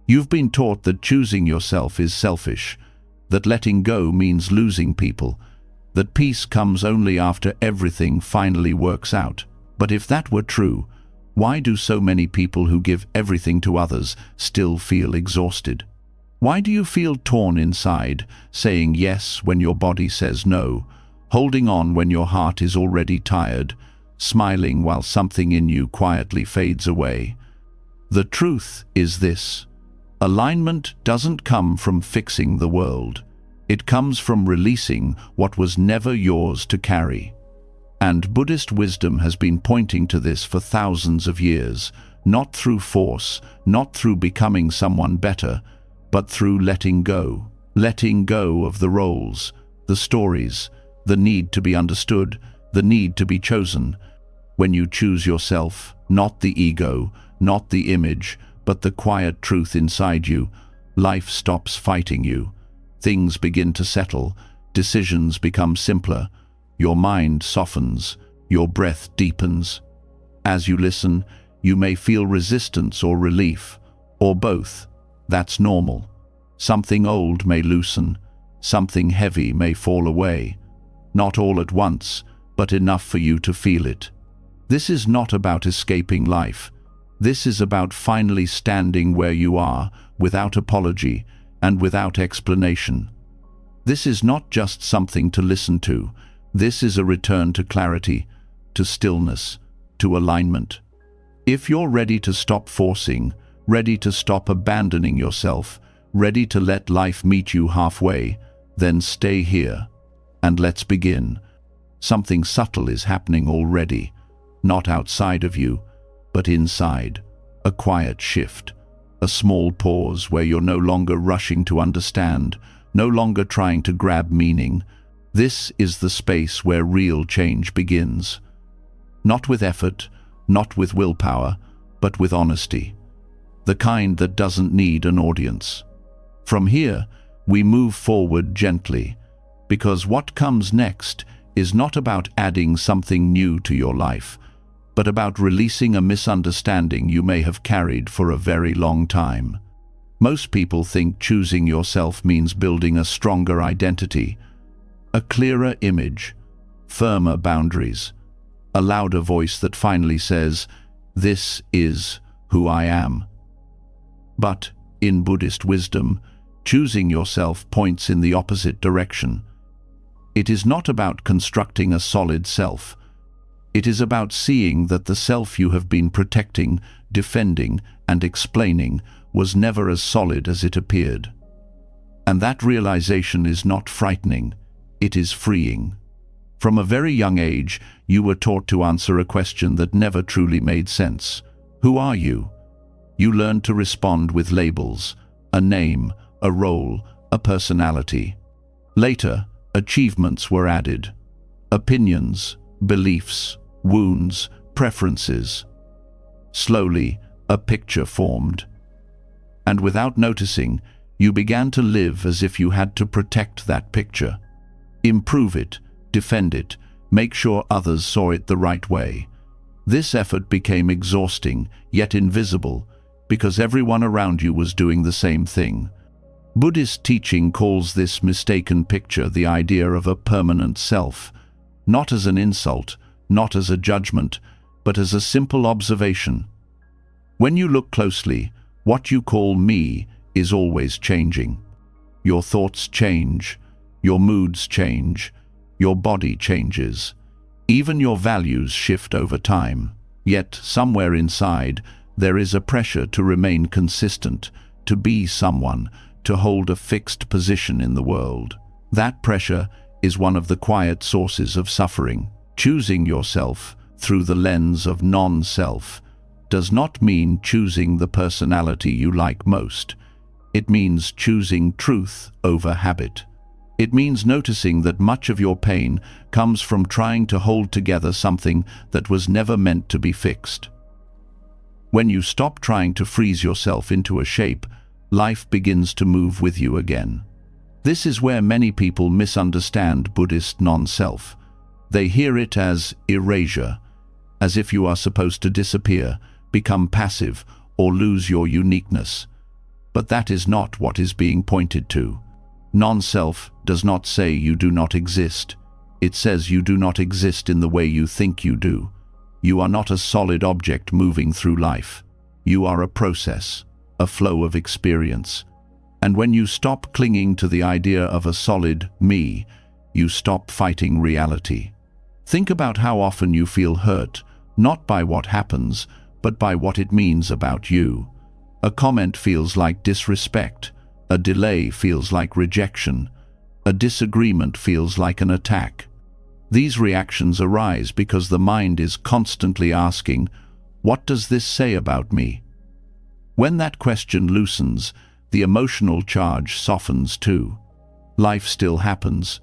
You've been taught that choosing yourself is selfish, that letting go means losing people, that peace comes only after everything finally works out. But if that were true, why do so many people who give everything to others still feel exhausted? Why do you feel torn inside, saying yes when your body says no, holding on when your heart is already tired, smiling while something in you quietly fades away? The truth is this: alignment doesn't come from fixing the world. It comes from releasing what was never yours to carry. And Buddhist wisdom has been pointing to this for thousands of years, not through force, not through becoming someone better, but through letting go of the roles, the stories, the need to be understood, the need to be chosen. When you choose yourself, not the ego, not the image, but the quiet truth inside you, life stops fighting you. Things begin to settle, decisions become simpler, your mind softens, your breath deepens. As you listen, you may feel resistance or relief, or both. That's normal. Something old may loosen, something heavy may fall away. Not all at once, but enough for you to feel it. This is not about escaping life. This is about finally standing where you are, without apology and without explanation. This is not just something to listen to. This is a return to clarity, to stillness, to alignment. If you're ready to stop forcing, ready to stop abandoning yourself, ready to let life meet you halfway, then stay here. And let's begin. Something subtle is happening already, not outside of you, but inside. A quiet shift, a small pause where you're no longer rushing to understand, no longer trying to grab meaning. This is the space where real change begins. Not with effort, not with willpower, but with honesty. The kind that doesn't need an audience. From here, we move forward gently, because what comes next is not about adding something new to your life, but about releasing a misunderstanding you may have carried for a very long time. Most people think choosing yourself means building a stronger identity, a clearer image, firmer boundaries, a louder voice that finally says, "This is who I am." But in Buddhist wisdom, choosing yourself points in the opposite direction. It is not about constructing a solid self. It is about seeing that the self you have been protecting, defending, and explaining was never as solid as it appeared. And that realization is not frightening, it is freeing. From a very young age, you were taught to answer a question that never truly made sense. Who are you? You learned to respond with labels, a name, a role, a personality. Later, achievements were added. Opinions, beliefs, wounds, preferences. Slowly, a picture formed. And without noticing, you began to live as if you had to protect that picture. Improve it, defend it, make sure others saw it the right way. This effort became exhausting, yet invisible, because everyone around you was doing the same thing. Buddhist teaching calls this mistaken picture the idea of a permanent self, not as an insult, not as a judgment, but as a simple observation. When you look closely, what you call me is always changing. Your thoughts change, your moods change, your body changes. Even your values shift over time. Yet, somewhere inside, there is a pressure to remain consistent, to be someone, to hold a fixed position in the world. That pressure is one of the quiet sources of suffering. Choosing yourself through the lens of non-self does not mean choosing the personality you like most. It means choosing truth over habit. It means noticing that much of your pain comes from trying to hold together something that was never meant to be fixed. When you stop trying to freeze yourself into a shape, life begins to move with you again. This is where many people misunderstand Buddhist non-self. They hear it as erasure, as if you are supposed to disappear, become passive, or lose your uniqueness. But that is not what is being pointed to. Non-self does not say you do not exist. It says you do not exist in the way you think you do. You are not a solid object moving through life. You are a process, a flow of experience. And when you stop clinging to the idea of a solid me, you stop fighting reality. Think about how often you feel hurt, not by what happens, but by what it means about you. A comment feels like disrespect. A delay feels like rejection. A disagreement feels like an attack. These reactions arise because the mind is constantly asking, "What does this say about me?" When that question loosens, the emotional charge softens too. Life still happens,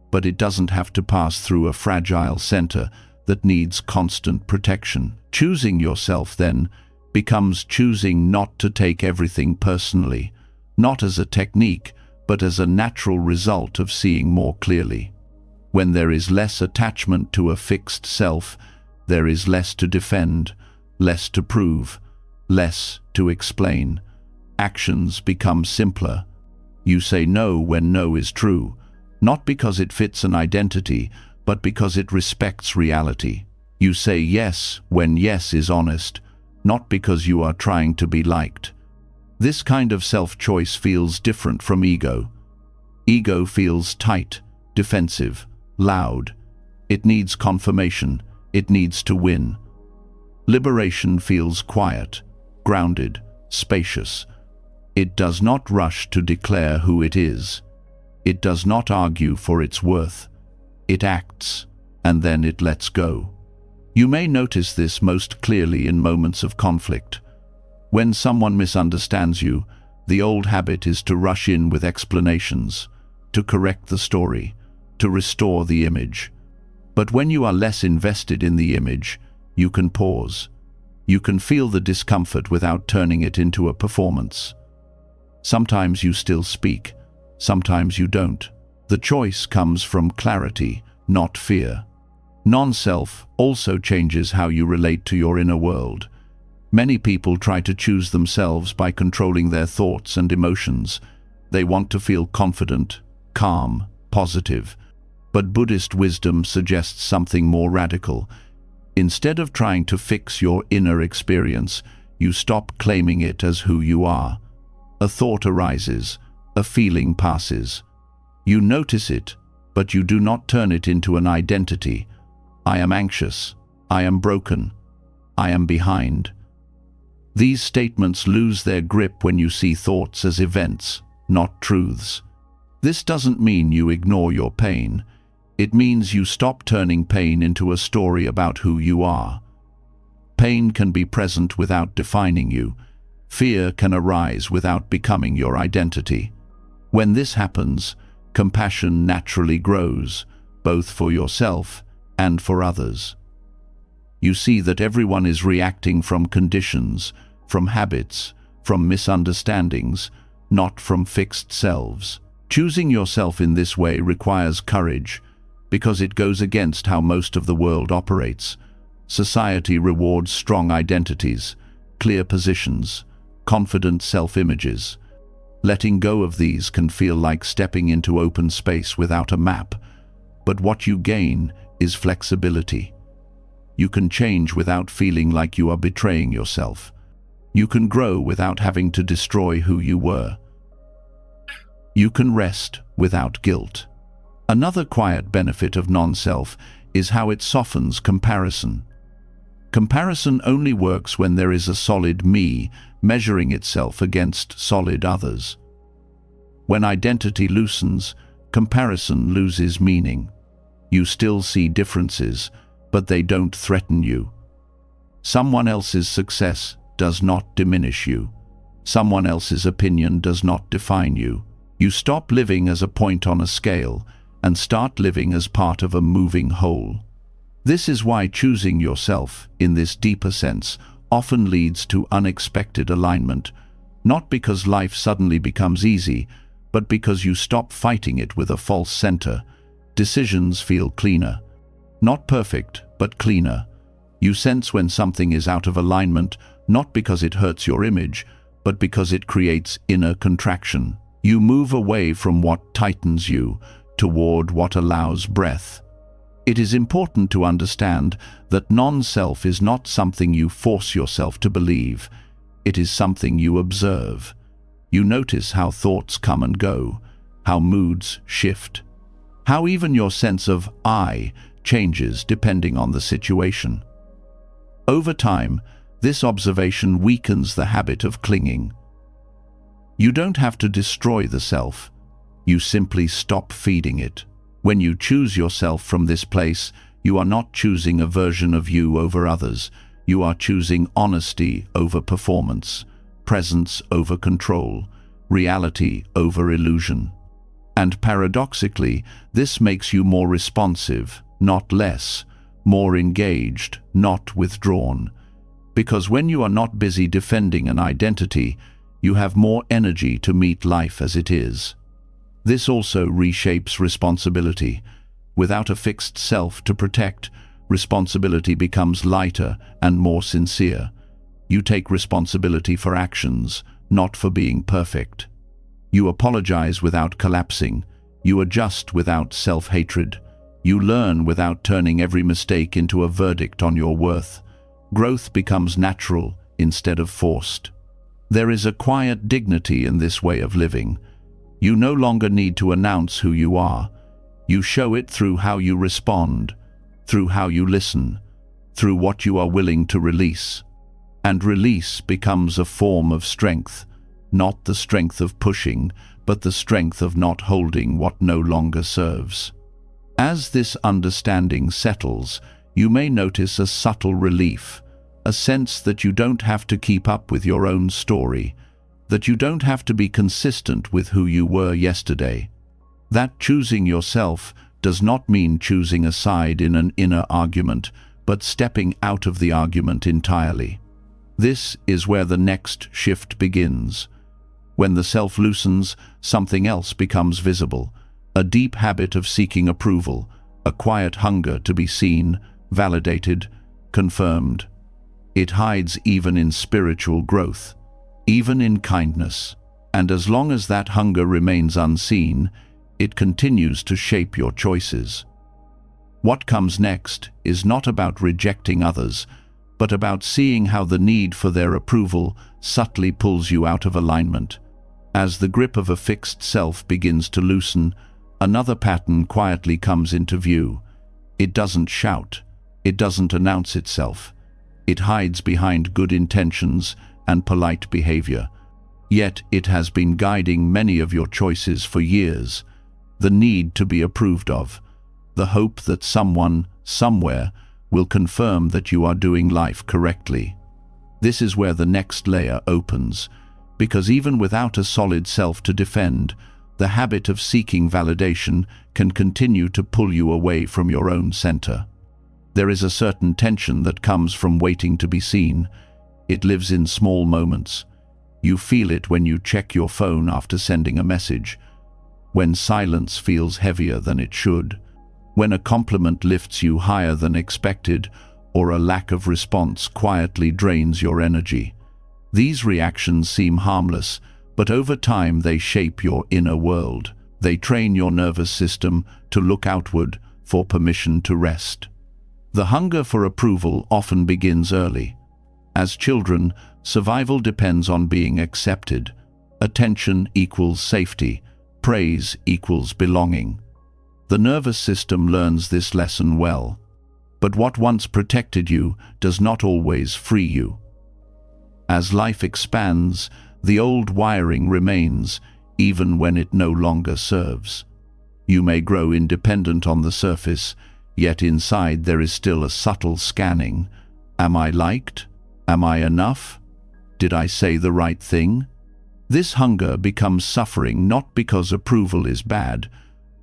but it doesn't have to pass through a fragile center that needs constant protection. Choosing yourself, then, becomes choosing not to take everything personally, not as a technique, but as a natural result of seeing more clearly. When there is less attachment to a fixed self, there is less to defend, less to prove, less to explain. Actions become simpler. You say no when no is true, not because it fits an identity, but because it respects reality. You say yes when yes is honest, not because you are trying to be liked. This kind of self-choice feels different from ego. Ego feels tight, defensive, loud. It needs confirmation. It needs to win. Liberation feels quiet, grounded, spacious. It does not rush to declare who it is. It does not argue for its worth. It acts, and then it lets go. You may notice this most clearly in moments of conflict. When someone misunderstands you, the old habit is to rush in with explanations, to correct the story, to restore the image. But when you are less invested in the image, you can pause. You can feel the discomfort without turning it into a performance. Sometimes you still speak, sometimes you don't. The choice comes from clarity, not fear. Non-self also changes how you relate to your inner world. Many people try to choose themselves by controlling their thoughts and emotions. They want to feel confident, calm, positive. But Buddhist wisdom suggests something more radical. Instead of trying to fix your inner experience, you stop claiming it as who you are. A thought arises, a feeling passes. You notice it, but you do not turn it into an identity. I am anxious. I am broken. I am behind. These statements lose their grip when you see thoughts as events, not truths. This doesn't mean you ignore your pain. It means you stop turning pain into a story about who you are. Pain can be present without defining you. Fear can arise without becoming your identity. When this happens, compassion naturally grows, both for yourself and for others. You see that everyone is reacting from conditions, from habits, from misunderstandings, not from fixed selves. Choosing yourself in this way requires courage, because it goes against how most of the world operates. Society rewards strong identities, clear positions, confident self-images. Letting go of these can feel like stepping into open space without a map, but what you gain is flexibility. You can change without feeling like you are betraying yourself. You can grow without having to destroy who you were. You can rest without guilt. Another quiet benefit of non-self is how it softens comparison. Comparison only works when there is a solid me measuring itself against solid others. When identity loosens, comparison loses meaning. You still see differences, but they don't threaten you. Someone else's success does not diminish you. Someone else's opinion does not define you. You stop living as a point on a scale and start living as part of a moving whole. This is why choosing yourself, in this deeper sense, often leads to unexpected alignment, not because life suddenly becomes easy, but because you stop fighting it with a false center. Decisions feel cleaner. Not perfect, but cleaner. You sense when something is out of alignment, not because it hurts your image, but because it creates inner contraction. You move away from what tightens you toward what allows breath. It is important to understand that non-self is not something you force yourself to believe. It is something you observe. You notice how thoughts come and go, how moods shift, how even your sense of I changes depending on the situation. Over time, this observation weakens the habit of clinging. You don't have to destroy the self. You simply stop feeding it. When you choose yourself from this place, you are not choosing a version of you over others. You are choosing honesty over performance, presence over control, reality over illusion. And paradoxically, this makes you more responsive, not less, more engaged, not withdrawn. Because when you are not busy defending an identity, you have more energy to meet life as it is. This also reshapes responsibility. Without a fixed self to protect, responsibility becomes lighter and more sincere. You take responsibility for actions, not for being perfect. You apologize without collapsing. You adjust without self-hatred. You learn without turning every mistake into a verdict on your worth. Growth becomes natural instead of forced. There is a quiet dignity in this way of living. You no longer need to announce who you are. You show it through how you respond, through how you listen, through what you are willing to release. And release becomes a form of strength, not the strength of pushing, but the strength of not holding what no longer serves. As this understanding settles, you may notice a subtle relief, a sense that you don't have to keep up with your own story, that you don't have to be consistent with who you were yesterday. That choosing yourself does not mean choosing a side in an inner argument, but stepping out of the argument entirely. This is where the next shift begins. When the self loosens, something else becomes visible, a deep habit of seeking approval, a quiet hunger to be seen, validated, confirmed. It hides even in spiritual growth, even in kindness, and as long as that hunger remains unseen, it continues to shape your choices. What comes next is not about rejecting others, but about seeing how the need for their approval subtly pulls you out of alignment. As the grip of a fixed self begins to loosen, another pattern quietly comes into view. It doesn't shout, it doesn't announce itself. It hides behind good intentions and polite behavior. Yet it has been guiding many of your choices for years. The need to be approved of, the hope that someone, somewhere, will confirm that you are doing life correctly. This is where the next layer opens, because even without a solid self to defend, the habit of seeking validation can continue to pull you away from your own center. There is a certain tension that comes from waiting to be seen. It lives in small moments. You feel it when you check your phone after sending a message, when silence feels heavier than it should, when a compliment lifts you higher than expected, or a lack of response quietly drains your energy. These reactions seem harmless, but over time they shape your inner world. They train your nervous system to look outward for permission to rest. The hunger for approval often begins early. As children, survival depends on being accepted. Attention equals safety. Praise equals belonging. The nervous system learns this lesson well. But what once protected you does not always free you. As life expands, the old wiring remains, even when it no longer serves. You may grow independent on the surface, yet inside there is still a subtle scanning. Am I liked? Am I enough? Did I say the right thing? This hunger becomes suffering not because approval is bad,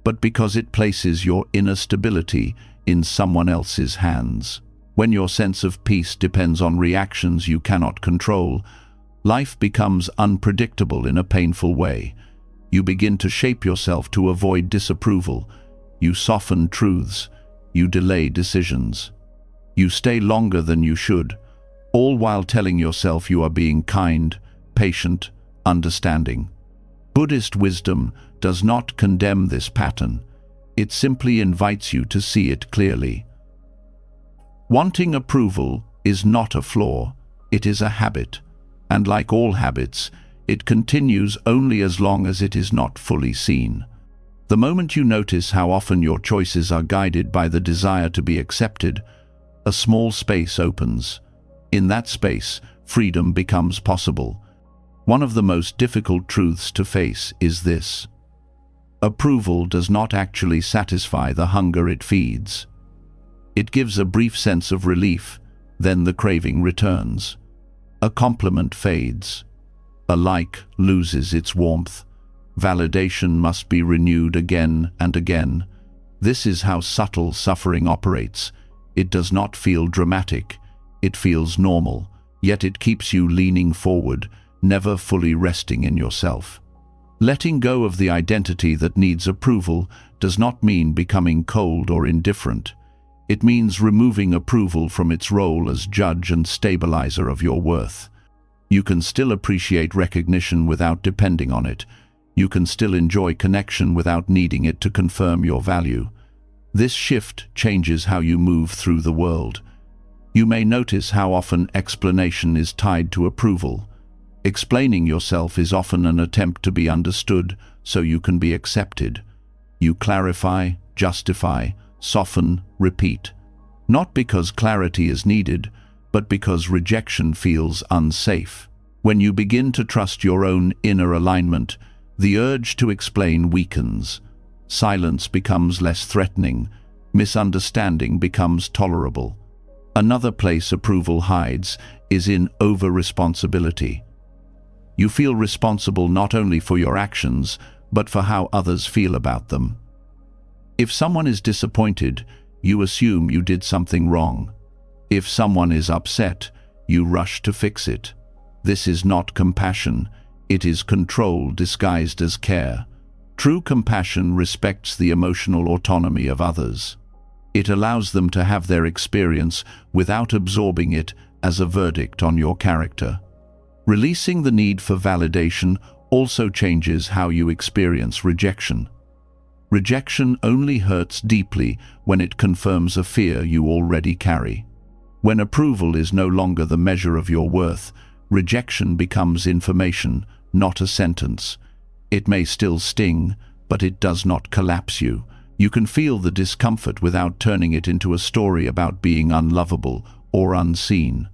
but because it places your inner stability in someone else's hands. When your sense of peace depends on reactions you cannot control, life becomes unpredictable in a painful way. You begin to shape yourself to avoid disapproval. You soften truths. You delay decisions. You stay longer than you should, all while telling yourself you are being kind, patient, understanding. Buddhist wisdom does not condemn this pattern. It simply invites you to see it clearly. Wanting approval is not a flaw, it is a habit, and like all habits, it continues only as long as it is not fully seen. The moment you notice how often your choices are guided by the desire to be accepted, a small space opens. In that space, freedom becomes possible. One of the most difficult truths to face is this: approval does not actually satisfy the hunger it feeds. It gives a brief sense of relief, then the craving returns. A compliment fades. A like loses its warmth. Validation must be renewed again and again. This is how subtle suffering operates. It does not feel dramatic. It feels normal, yet it keeps you leaning forward, never fully resting in yourself. Letting go of the identity that needs approval does not mean becoming cold or indifferent. It means removing approval from its role as judge and stabilizer of your worth. You can still appreciate recognition without depending on it. You can still enjoy connection without needing it to confirm your value. This shift changes how you move through the world. You may notice how often explanation is tied to approval. Explaining yourself is often an attempt to be understood so you can be accepted. You clarify, justify, soften, repeat. Not because clarity is needed, but because rejection feels unsafe. When you begin to trust your own inner alignment, the urge to explain weakens. Silence becomes less threatening. Misunderstanding becomes tolerable. Another place approval hides is in over-responsibility. You feel responsible not only for your actions, but for how others feel about them. If someone is disappointed, you assume you did something wrong. If someone is upset, you rush to fix it. This is not compassion. It is control disguised as care. True compassion respects the emotional autonomy of others. It allows them to have their experience without absorbing it as a verdict on your character. Releasing the need for validation also changes how you experience rejection. Rejection only hurts deeply when it confirms a fear you already carry. When approval is no longer the measure of your worth, rejection becomes information, not a sentence. It may still sting, but it does not collapse you. You can feel the discomfort without turning it into a story about being unlovable or unseen.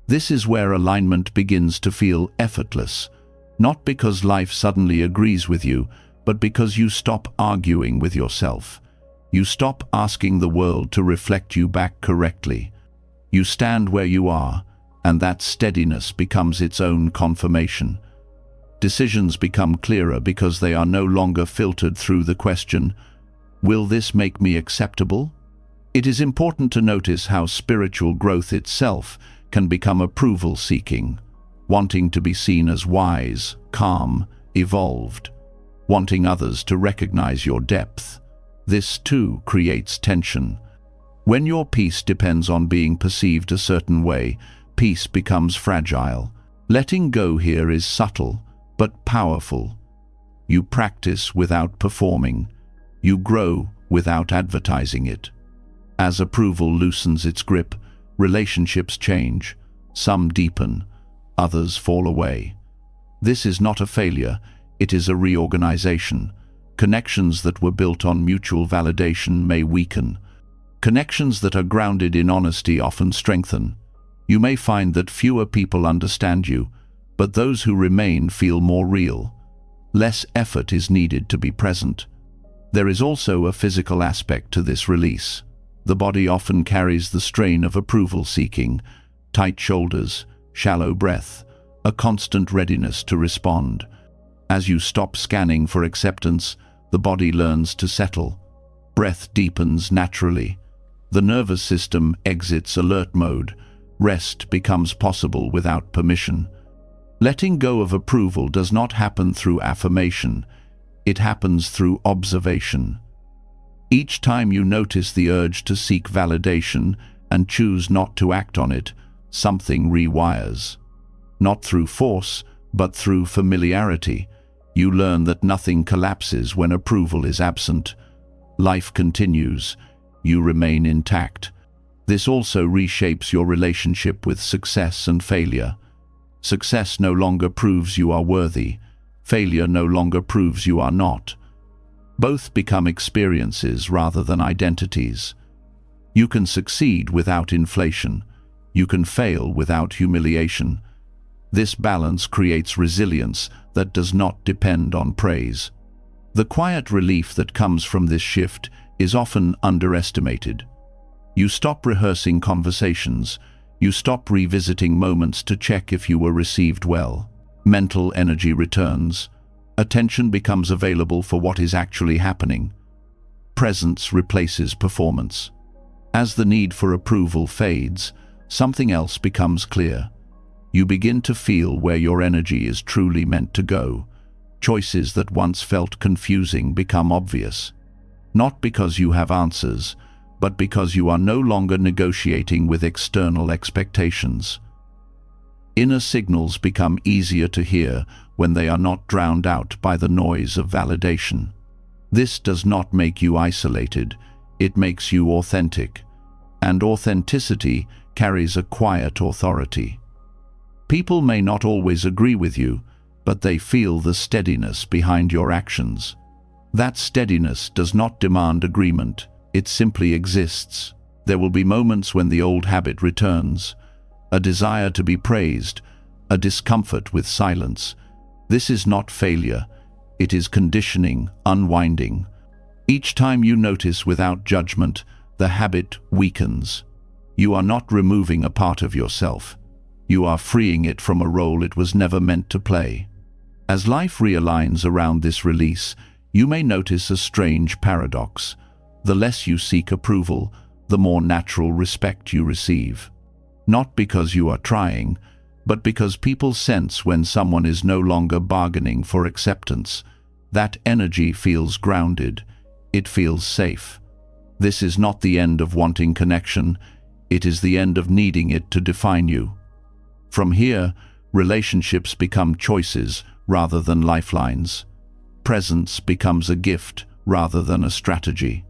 This is where alignment begins to feel effortless, not because life suddenly agrees with you, but because you stop arguing with yourself. You stop asking the world to reflect you back correctly. You stand where you are, and that steadiness becomes its own confirmation. Decisions become clearer because they are no longer filtered through the question, "Will this make me acceptable?" It is important to notice how spiritual growth itself can become approval-seeking, wanting to be seen as wise, calm, evolved, wanting others to recognize your depth. This too creates tension. When your peace depends on being perceived a certain way, peace becomes fragile. Letting go here is subtle, but powerful. You practice without performing. You grow without advertising it. As approval loosens its grip, relationships change. Some deepen, others fall away. This is not a failure, it is a reorganization. Connections that were built on mutual validation may weaken. Connections that are grounded in honesty often strengthen. You may find that fewer people understand you, but those who remain feel more real. Less effort is needed to be present. There is also a physical aspect to this release. The body often carries the strain of approval-seeking, tight shoulders, shallow breath, a constant readiness to respond. As you stop scanning for acceptance, the body learns to settle. Breath deepens naturally. The nervous system exits alert mode. Rest becomes possible without permission. Letting go of approval does not happen through affirmation. It happens through observation. Each time you notice the urge to seek validation and choose not to act on it, something rewires. Not through force, but through familiarity. You learn that nothing collapses when approval is absent. Life continues. You remain intact. This also reshapes your relationship with success and failure. Success no longer proves you are worthy. Failure no longer proves you are not. Both become experiences rather than identities. You can succeed without inflation. You can fail without humiliation. This balance creates resilience that does not depend on praise. The quiet relief that comes from this shift is often underestimated. You stop rehearsing conversations. You stop revisiting moments to check if you were received well. Mental energy returns. Attention becomes available for what is actually happening. Presence replaces performance. As the need for approval fades, something else becomes clear. You begin to feel where your energy is truly meant to go. Choices that once felt confusing become obvious. Not because you have answers, but because you are no longer negotiating with external expectations. Inner signals become easier to hear when they are not drowned out by the noise of validation. This does not make you isolated, it makes you authentic. And authenticity carries a quiet authority. People may not always agree with you, but they feel the steadiness behind your actions. That steadiness does not demand agreement, it simply exists. There will be moments when the old habit returns, a desire to be praised, a discomfort with silence. This is not failure, it is conditioning, unwinding. Each time you notice without judgment, the habit weakens. You are not removing a part of yourself. You are freeing it from a role it was never meant to play. As life realigns around this release, you may notice a strange paradox. The less you seek approval, the more natural respect you receive. Not because you are trying, but because people sense when someone is no longer bargaining for acceptance. That energy feels grounded. It feels safe. This is not the end of wanting connection. It is the end of needing it to define you. From here, relationships become choices rather than lifelines. Presence becomes a gift rather than a strategy.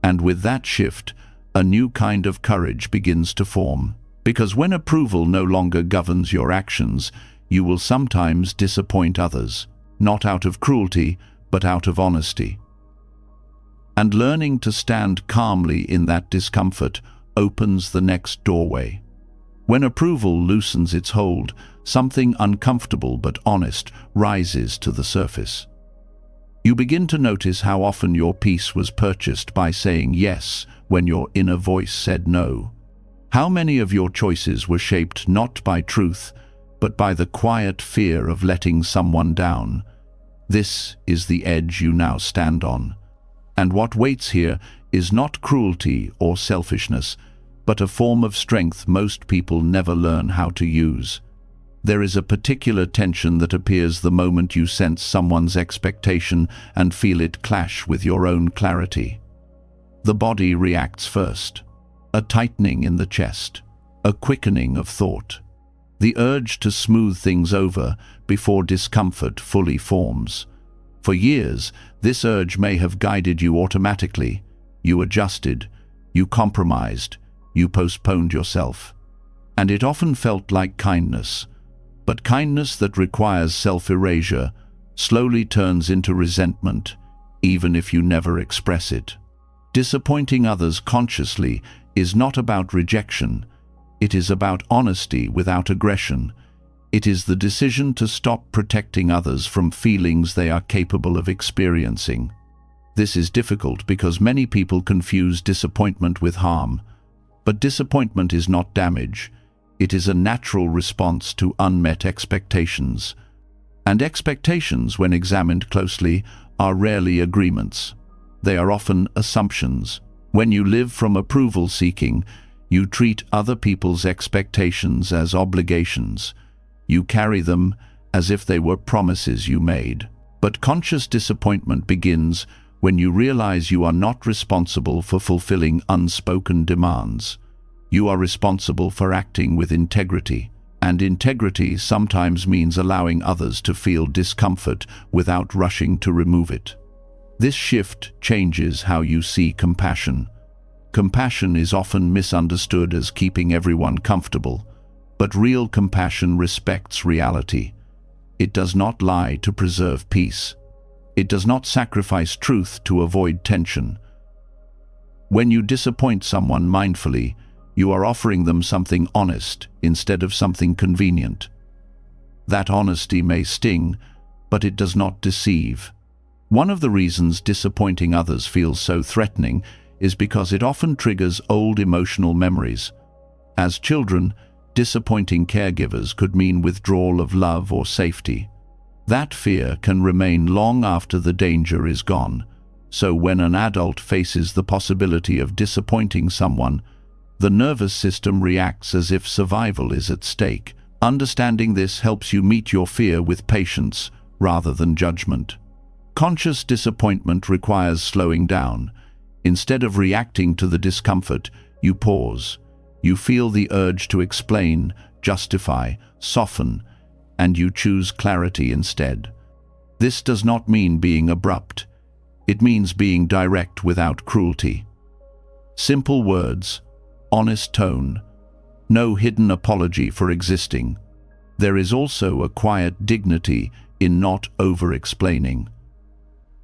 And with that shift, a new kind of courage begins to form. Because when approval no longer governs your actions, you will sometimes disappoint others, not out of cruelty, but out of honesty. And learning to stand calmly in that discomfort opens the next doorway. When approval loosens its hold, something uncomfortable but honest rises to the surface. You begin to notice how often your peace was purchased by saying yes when your inner voice said no. How many of your choices were shaped not by truth, but by the quiet fear of letting someone down. This is the edge you now stand on. And what waits here is not cruelty or selfishness, but a form of strength most people never learn how to use. There is a particular tension that appears the moment you sense someone's expectation and feel it clash with your own clarity. The body reacts first. A tightening in the chest, a quickening of thought. The urge to smooth things over before discomfort fully forms. For years, this urge may have guided you automatically. You adjusted, you compromised, you postponed yourself. And it often felt like kindness. But kindness that requires self-erasure slowly turns into resentment, even if you never express it. Disappointing others consciously is not about rejection. It is about honesty without aggression. It is the decision to stop protecting others from feelings they are capable of experiencing. This is difficult because many people confuse disappointment with harm. But disappointment is not damage. It is a natural response to unmet expectations. And expectations, when examined closely, are rarely agreements. They are often assumptions. When you live from approval seeking, you treat other people's expectations as obligations. You carry them as if they were promises you made. But conscious disappointment begins when you realize you are not responsible for fulfilling unspoken demands. You are responsible for acting with integrity. And integrity sometimes means allowing others to feel discomfort without rushing to remove it. This shift changes how you see compassion. Compassion is often misunderstood as keeping everyone comfortable, but real compassion respects reality. It does not lie to preserve peace. It does not sacrifice truth to avoid tension. When you disappoint someone mindfully, you are offering them something honest instead of something convenient. That honesty may sting, but it does not deceive. One of the reasons disappointing others feels so threatening is because it often triggers old emotional memories. As children, disappointing caregivers could mean withdrawal of love or safety. That fear can remain long after the danger is gone. So when an adult faces the possibility of disappointing someone, the nervous system reacts as if survival is at stake. Understanding this helps you meet your fear with patience rather than judgment. Conscious disappointment requires slowing down. Instead of reacting to the discomfort, you pause. You feel the urge to explain, justify, soften, and you choose clarity instead. This does not mean being abrupt. It means being direct without cruelty. Simple words, honest tone, no hidden apology for existing. There is also a quiet dignity in not over-explaining.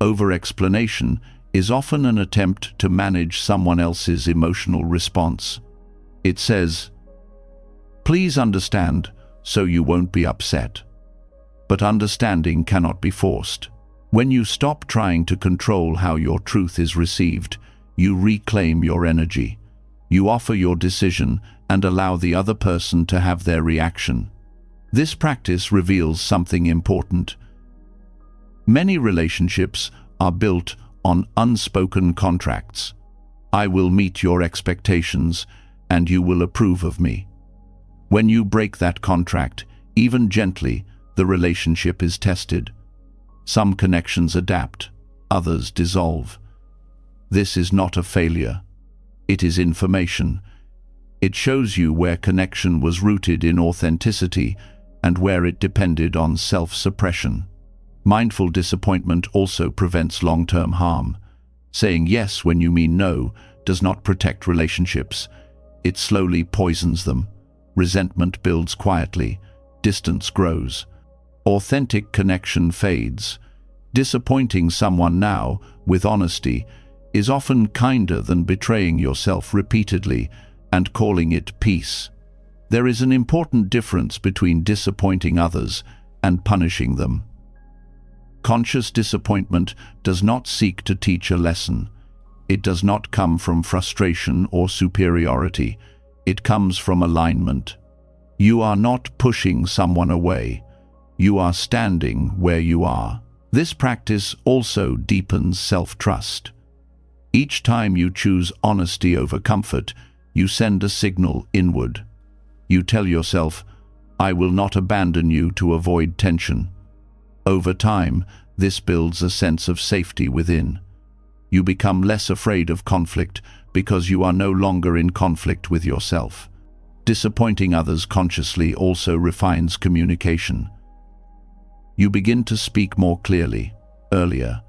Over-explanation is often an attempt to manage someone else's emotional response. It says, "Please understand, so you won't be upset." But understanding cannot be forced. When you stop trying to control how your truth is received, you reclaim your energy. You offer your decision and allow the other person to have their reaction. This practice reveals something important. Many relationships are built on unspoken contracts. I will meet your expectations, and you will approve of me. When you break that contract, even gently, the relationship is tested. Some connections adapt, others dissolve. This is not a failure. It is information. It shows you where connection was rooted in authenticity and where it depended on self-suppression. Mindful disappointment also prevents long-term harm. Saying yes when you mean no does not protect relationships. It slowly poisons them. Resentment builds quietly. Distance grows. Authentic connection fades. Disappointing someone now, with honesty, is often kinder than betraying yourself repeatedly and calling it peace. There is an important difference between disappointing others and punishing them. Conscious disappointment does not seek to teach a lesson. It does not come from frustration or superiority. It comes from alignment. You are not pushing someone away. You are standing where you are. This practice also deepens self-trust. Each time you choose honesty over comfort, you send a signal inward. You tell yourself, "I will not abandon you to avoid tension." Over time, this builds a sense of safety within. You become less afraid of conflict because you are no longer in conflict with yourself. Disappointing others consciously also refines communication. You begin to speak more clearly, earlier.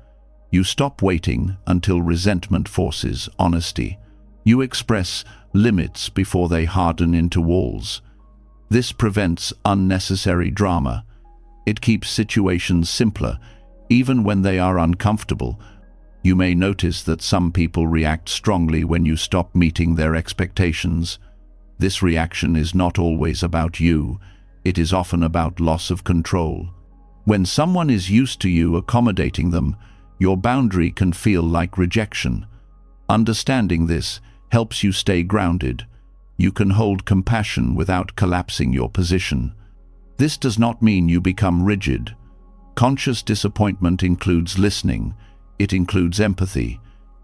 You stop waiting until resentment forces honesty. You express limits before they harden into walls. This prevents unnecessary drama. It keeps situations simpler, even when they are uncomfortable. You may notice that some people react strongly when you stop meeting their expectations. This reaction is not always about you. It is often about loss of control. When someone is used to you accommodating them, your boundary can feel like rejection. Understanding this helps you stay grounded. You can hold compassion without collapsing your position. This does not mean you become rigid. Conscious disappointment includes listening. It includes empathy.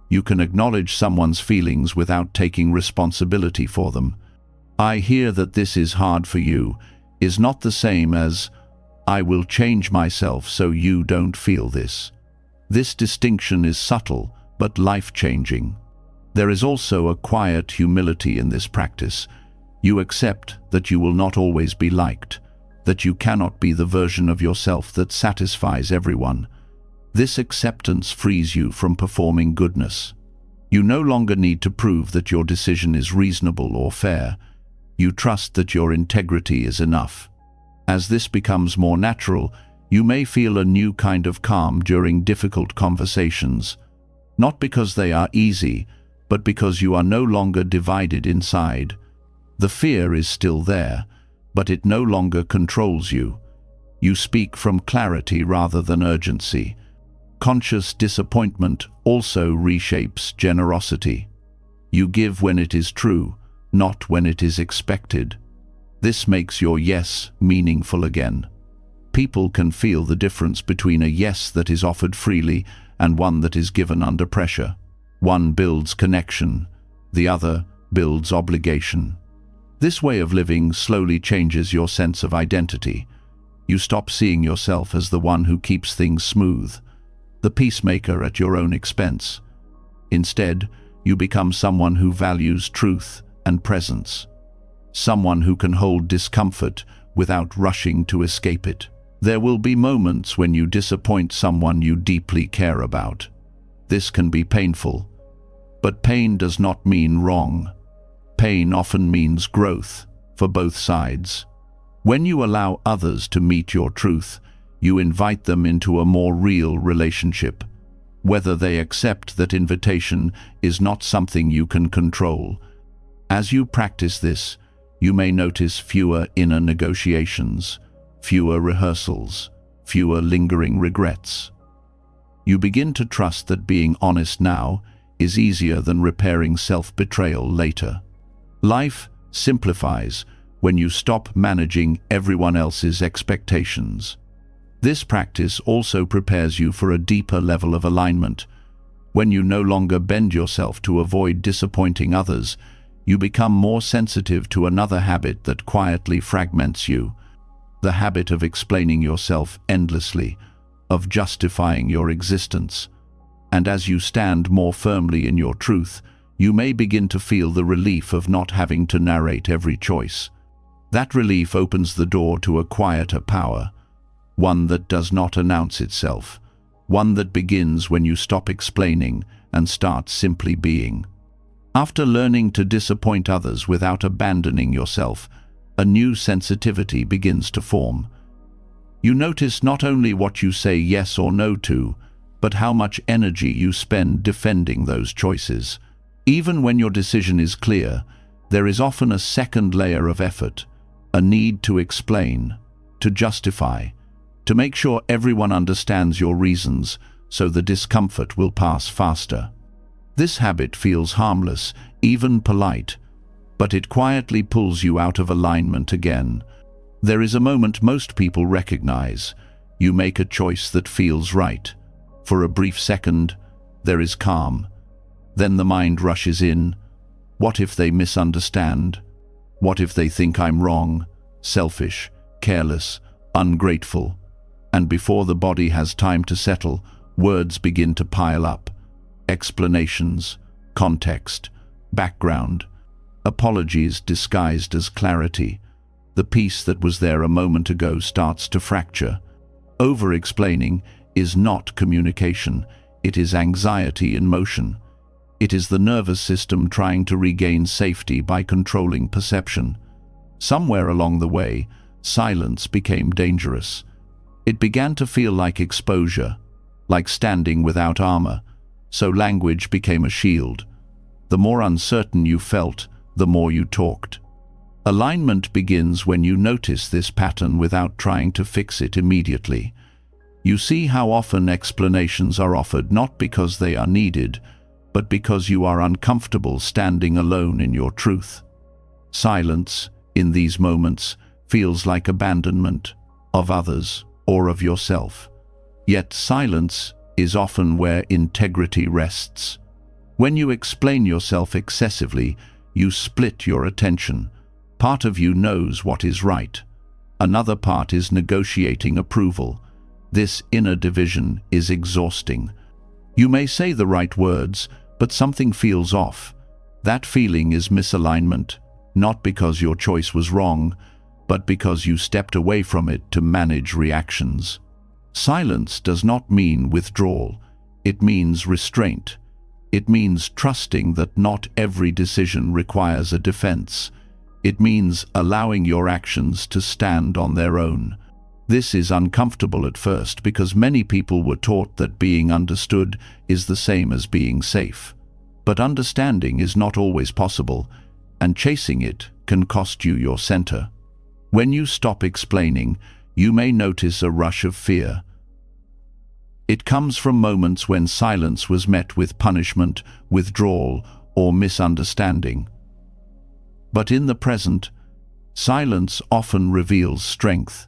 You can acknowledge someone's feelings without taking responsibility for them. "I hear that this is hard for you" is not the same as "I will change myself so you don't feel this." This distinction is subtle but life-changing. There is also a quiet humility in this practice. You accept that you will not always be liked, that you cannot be the version of yourself that satisfies everyone. This acceptance frees you from performing goodness. You no longer need to prove that your decision is reasonable or fair. You trust that your integrity is enough. As this becomes more natural, you may feel a new kind of calm during difficult conversations, not because they are easy, but because you are no longer divided inside. The fear is still there, but it no longer controls you. You speak from clarity rather than urgency. Conscious disappointment also reshapes generosity. You give when it is true, not when it is expected. This makes your yes meaningful again. People can feel the difference between a yes that is offered freely and one that is given under pressure. One builds connection, the other builds obligation. This way of living slowly changes your sense of identity. You stop seeing yourself as the one who keeps things smooth, the peacemaker at your own expense. Instead, you become someone who values truth and presence, someone who can hold discomfort without rushing to escape it. There will be moments when you disappoint someone you deeply care about. This can be painful, but pain does not mean wrong. Pain often means growth for both sides. When you allow others to meet your truth, you invite them into a more real relationship. Whether they accept that invitation is not something you can control. As you practice this, you may notice fewer inner negotiations, fewer rehearsals, fewer lingering regrets. You begin to trust that being honest now is easier than repairing self-betrayal later. Life simplifies when you stop managing everyone else's expectations. This practice also prepares you for a deeper level of alignment. When you no longer bend yourself to avoid disappointing others, you become more sensitive to another habit that quietly fragments you, the habit of explaining yourself endlessly, of justifying your existence. And as you stand more firmly in your truth, you may begin to feel the relief of not having to narrate every choice. That relief opens the door to a quieter power, one that does not announce itself, one that begins when you stop explaining and start simply being. After learning to disappoint others without abandoning yourself, a new sensitivity begins to form. You notice not only what you say yes or no to, but how much energy you spend defending those choices. Even when your decision is clear, there is often a second layer of effort, a need to explain, to justify, to make sure everyone understands your reasons so the discomfort will pass faster. This habit feels harmless, even polite, but it quietly pulls you out of alignment again. There is a moment most people recognize. You make a choice that feels right. For a brief second, there is calm. Then the mind rushes in. What if they misunderstand? What if they think I'm wrong, selfish, careless, ungrateful? And before the body has time to settle, words begin to pile up. Explanations, context, background, apologies disguised as clarity. The piece that was there a moment ago starts to fracture. Over-explaining is not communication, it is anxiety in motion. It is the nervous system trying to regain safety by controlling perception. Somewhere along the way, silence became dangerous. It began to feel like exposure, like standing without armor, so language became a shield. The more uncertain you felt, the more you talked. Alignment begins when you notice this pattern without trying to fix it immediately. You see how often explanations are offered not because they are needed, but because you are uncomfortable standing alone in your truth. Silence, in these moments, feels like abandonment of others or of yourself. Yet silence is often where integrity rests. When you explain yourself excessively, you split your attention. Part of you knows what is right. Another part is negotiating approval. This inner division is exhausting. You may say the right words, but something feels off. That feeling is misalignment, not because your choice was wrong, but because you stepped away from it to manage reactions. Silence does not mean withdrawal. It means restraint. It means trusting that not every decision requires a defense. It means allowing your actions to stand on their own. This is uncomfortable at first because many people were taught that being understood is the same as being safe. But understanding is not always possible, and chasing it can cost you your center. When you stop explaining, you may notice a rush of fear. It comes from moments when silence was met with punishment, withdrawal, or misunderstanding. But in the present, silence often reveals strength.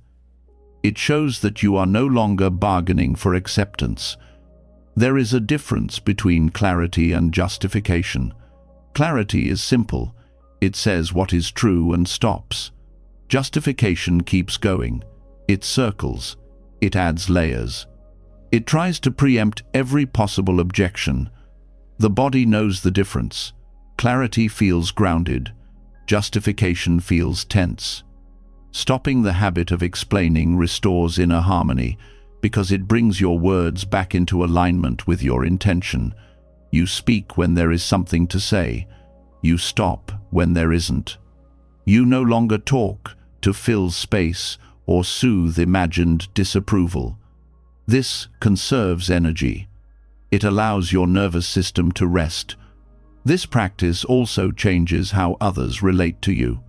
It shows that you are no longer bargaining for acceptance. There is a difference between clarity and justification. Clarity is simple. It says what is true and stops. Justification keeps going. It circles. It adds layers. It tries to preempt every possible objection. The body knows the difference. Clarity feels grounded. Justification feels tense. Stopping the habit of explaining restores inner harmony because it brings your words back into alignment with your intention. You speak when there is something to say. You stop when there isn't. You no longer talk to fill space or soothe imagined disapproval. This conserves energy. It allows your nervous system to rest. This practice also changes how others relate to you.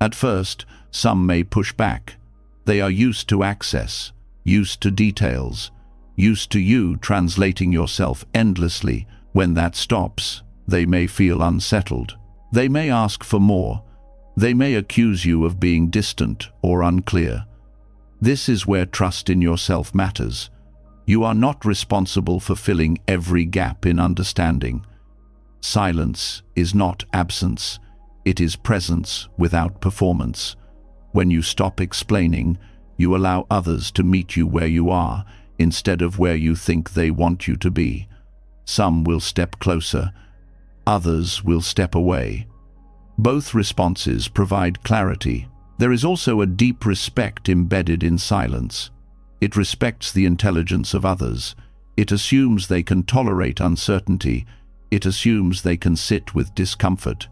At first, some may push back. They are used to access, used to details, used to you translating yourself endlessly. When that stops, they may feel unsettled. They may ask for more. They may accuse you of being distant or unclear. This is where trust in yourself matters. You are not responsible for filling every gap in understanding. Silence is not absence. It is presence without performance. When you stop explaining, you allow others to meet you where you are instead of where you think they want you to be. Some will step closer. Others will step away. Both responses provide clarity. There is also a deep respect embedded in silence. It respects the intelligence of others. It assumes they can tolerate uncertainty. It assumes they can sit with discomfort.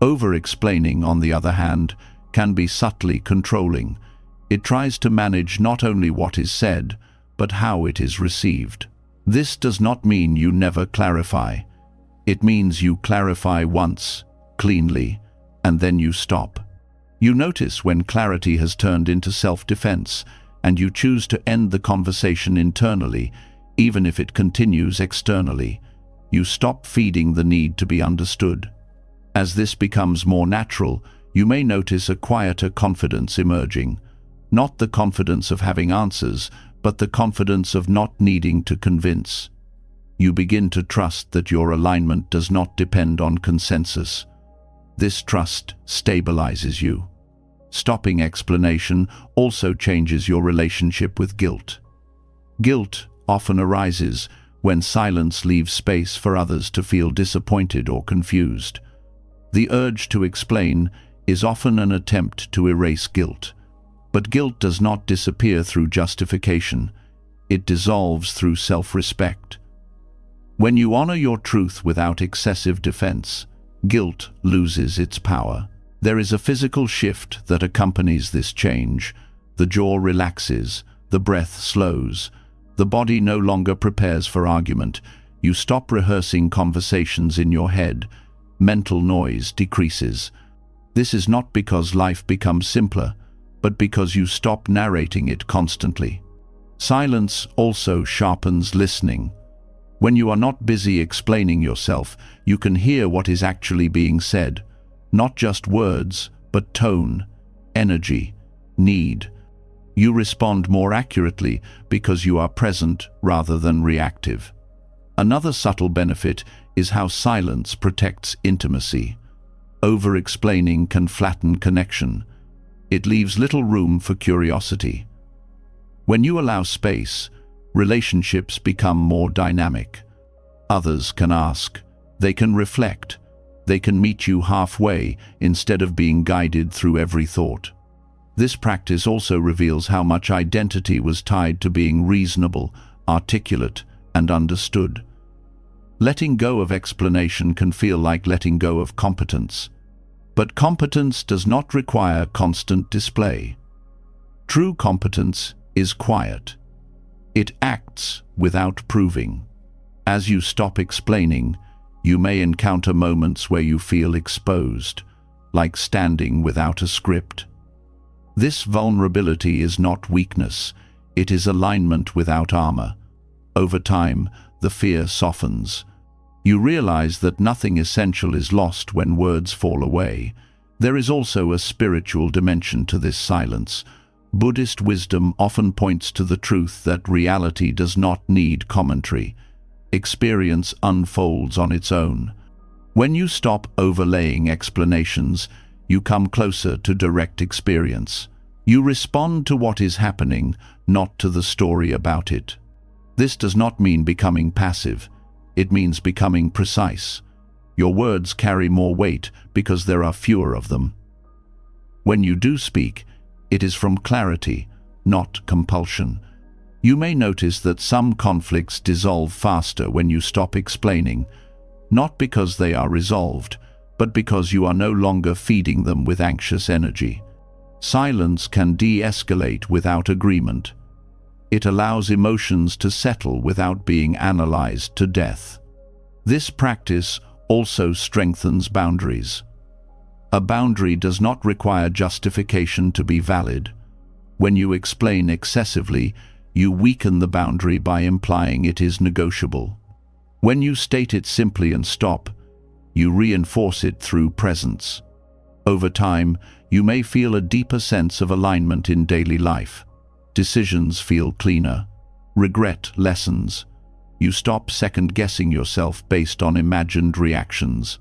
Over-explaining, on the other hand, can be subtly controlling. It tries to manage not only what is said, but how it is received. This does not mean you never clarify. It means you clarify once, cleanly, and then you stop. You notice when clarity has turned into self-defense, and you choose to end the conversation internally, even if it continues externally. You stop feeding the need to be understood. As this becomes more natural, you may notice a quieter confidence emerging. Not the confidence of having answers, but the confidence of not needing to convince. You begin to trust that your alignment does not depend on consensus. This trust stabilizes you. Stopping explanation also changes your relationship with guilt. Guilt often arises when silence leaves space for others to feel disappointed or confused. The urge to explain is often an attempt to erase guilt. But guilt does not disappear through justification. It dissolves through self-respect. When you honor your truth without excessive defense, guilt loses its power. There is a physical shift that accompanies this change. The jaw relaxes, the breath slows, the body no longer prepares for argument. You stop rehearsing conversations in your head. Mental noise decreases. This is not because life becomes simpler, but because you stop narrating it constantly. Silence also sharpens listening. When you are not busy explaining yourself, you can hear what is actually being said. Not just words, but tone, energy, need. You respond more accurately because you are present rather than reactive. Another subtle benefit is how silence protects intimacy. Over-explaining can flatten connection. It leaves little room for curiosity. When you allow space, relationships become more dynamic. Others can ask, they can reflect, They can meet you halfway instead of being guided through every thought. This practice also reveals how much identity was tied to being reasonable, articulate, and understood. Letting go of explanation can feel like letting go of competence. But competence does not require constant display. True competence is quiet. It acts without proving. As you stop explaining, you may encounter moments where you feel exposed, like standing without a script. This vulnerability is not weakness, it is alignment without armor. Over time, the fear softens. You realize that nothing essential is lost when words fall away. There is also a spiritual dimension to this silence. Buddhist wisdom often points to the truth that reality does not need commentary. Experience unfolds on its own. When you stop overlaying explanations, you come closer to direct experience. You respond to what is happening, not to the story about it. This does not mean becoming passive. It means becoming precise. Your words carry more weight because there are fewer of them. When you do speak, it is from clarity, not compulsion. You may notice that some conflicts dissolve faster when you stop explaining, not because they are resolved, but because you are no longer feeding them with anxious energy. Silence can de-escalate without agreement. It allows emotions to settle without being analyzed to death. This practice also strengthens boundaries. A boundary does not require justification to be valid. When you explain excessively, you weaken the boundary by implying it is negotiable. When you state it simply and stop, you reinforce it through presence. Over time, you may feel a deeper sense of alignment in daily life. Decisions feel cleaner. Regret lessens. You stop second-guessing yourself based on imagined reactions.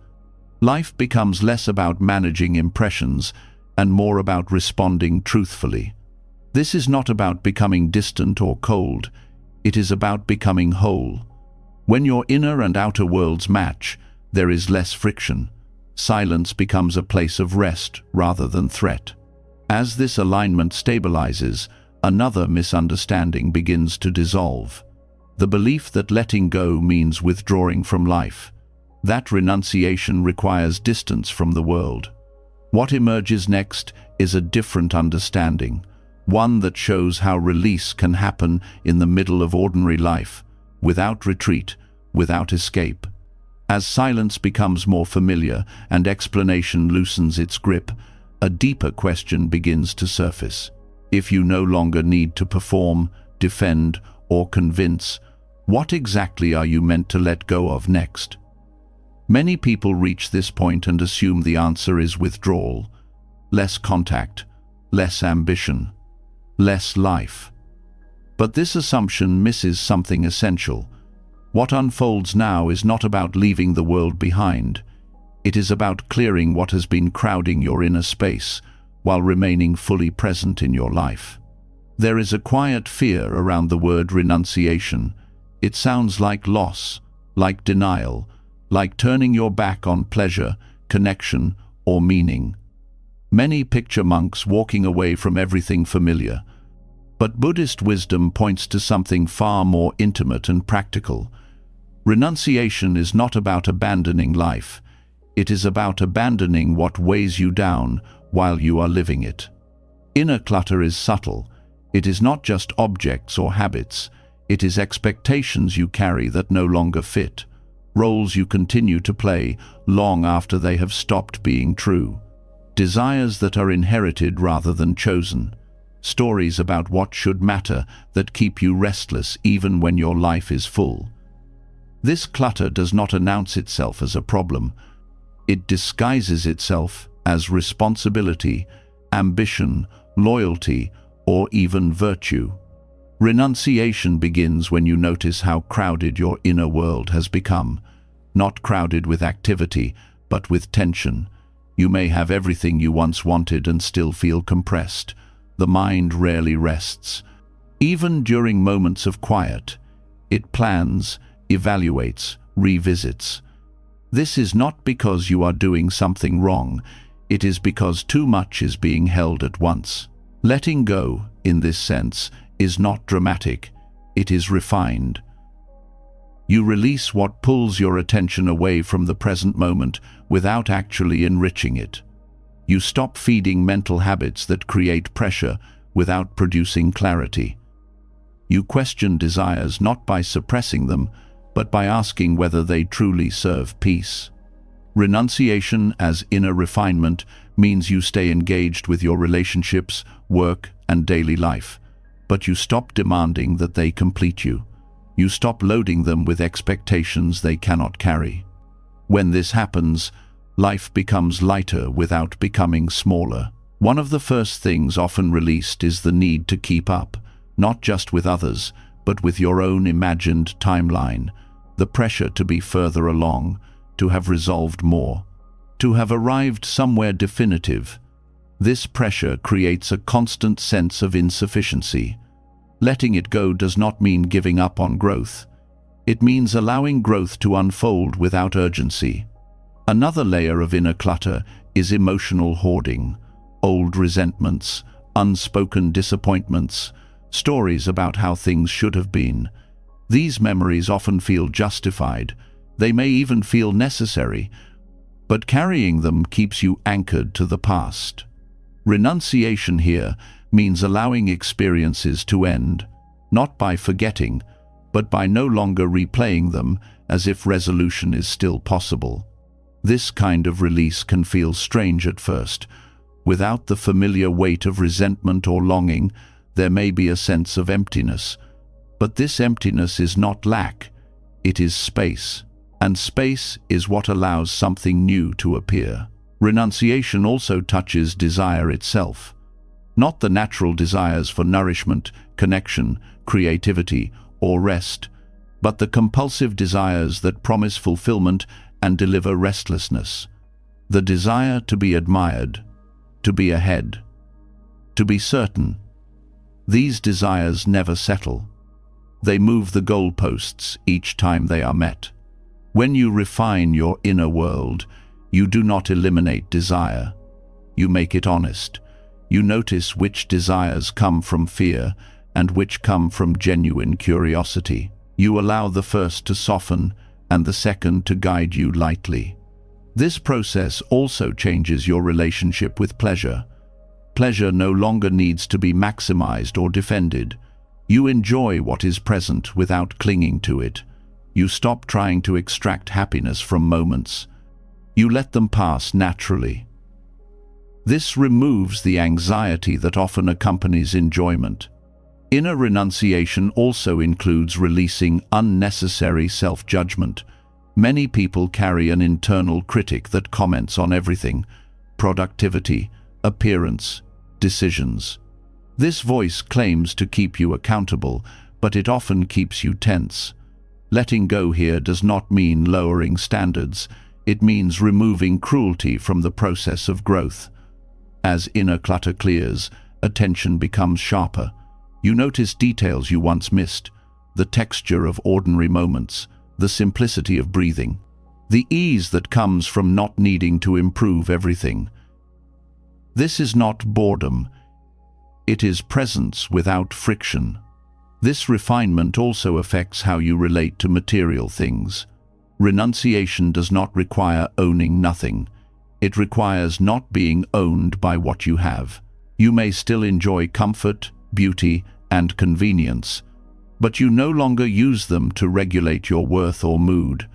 Life becomes less about managing impressions and more about responding truthfully. This is not about becoming distant or cold. It is about becoming whole. When your inner and outer worlds match, there is less friction. Silence becomes a place of rest rather than threat. As this alignment stabilizes, another misunderstanding begins to dissolve. The belief that letting go means withdrawing from life. That renunciation requires distance from the world. What emerges next is a different understanding, one that shows how release can happen in the middle of ordinary life, without retreat, without escape. As silence becomes more familiar and explanation loosens its grip, a deeper question begins to surface. If you no longer need to perform, defend, or convince, what exactly are you meant to let go of next? Many people reach this point and assume the answer is withdrawal, less contact, less ambition, less life. But this assumption misses something essential. What unfolds now is not about leaving the world behind. It is about clearing what has been crowding your inner space while remaining fully present in your life. There is a quiet fear around the word renunciation. It sounds like loss, like denial, like turning your back on pleasure, connection, or meaning. Many picture monks walking away from everything familiar. But Buddhist wisdom points to something far more intimate and practical. Renunciation is not about abandoning life. It is about abandoning what weighs you down while you are living it. Inner clutter is subtle. It is not just objects or habits. It is expectations you carry that no longer fit, roles you continue to play long after they have stopped being true, desires that are inherited rather than chosen, stories about what should matter that keep you restless even when your life is full. This clutter does not announce itself as a problem. It disguises itself as responsibility, ambition, loyalty, or even virtue. Renunciation begins when you notice how crowded your inner world has become. Not crowded with activity, but with tension. You may have everything you once wanted and still feel compressed. The mind rarely rests. Even during moments of quiet, it plans, evaluates, revisits. This is not because you are doing something wrong, it is because too much is being held at once. Letting go, in this sense, is not dramatic, it is refined. You release what pulls your attention away from the present moment without actually enriching it. You stop feeding mental habits that create pressure without producing clarity. You question desires not by suppressing them, but by asking whether they truly serve peace. Renunciation as inner refinement means you stay engaged with your relationships, work, and daily life, but you stop demanding that they complete you. You stop loading them with expectations they cannot carry. When this happens, life becomes lighter without becoming smaller. One of the first things often released is the need to keep up, not just with others, but with your own imagined timeline, the pressure to be further along, to have resolved more, to have arrived somewhere definitive. This pressure creates a constant sense of insufficiency. Letting it go does not mean giving up on growth. It means allowing growth to unfold without urgency. Another layer of inner clutter is emotional hoarding, old resentments, unspoken disappointments, stories about how things should have been. These memories often feel justified. They may even feel necessary, but carrying them keeps you anchored to the past. Renunciation here means allowing experiences to end, not by forgetting, but by no longer replaying them as if resolution is still possible. This kind of release can feel strange at first. Without the familiar weight of resentment or longing, there may be a sense of emptiness. But this emptiness is not lack, it is space. And space is what allows something new to appear. Renunciation also touches desire itself. Not the natural desires for nourishment, connection, creativity, or rest, but the compulsive desires that promise fulfillment and deliver restlessness. The desire to be admired, to be ahead, to be certain. These desires never settle. They move the goalposts each time they are met. When you refine your inner world, you do not eliminate desire. You make it honest. You notice which desires come from fear and which come from genuine curiosity. You allow the first to soften and the second to guide you lightly. This process also changes your relationship with pleasure. Pleasure no longer needs to be maximized or defended. You enjoy what is present without clinging to it. You stop trying to extract happiness from moments. You let them pass naturally. This removes the anxiety that often accompanies enjoyment. Inner renunciation also includes releasing unnecessary self-judgment. Many people carry an internal critic that comments on everything: productivity, appearance, decisions. This voice claims to keep you accountable, but it often keeps you tense. Letting go here does not mean lowering standards. It means removing cruelty from the process of growth. As inner clutter clears, attention becomes sharper. You notice details you once missed, the texture of ordinary moments, the simplicity of breathing, the ease that comes from not needing to improve everything. This is not boredom. It is presence without friction. This refinement also affects how you relate to material things. Renunciation does not require owning nothing. It requires not being owned by what you have. You may still enjoy comfort, beauty, and convenience, but you no longer use them to regulate your worth or mood.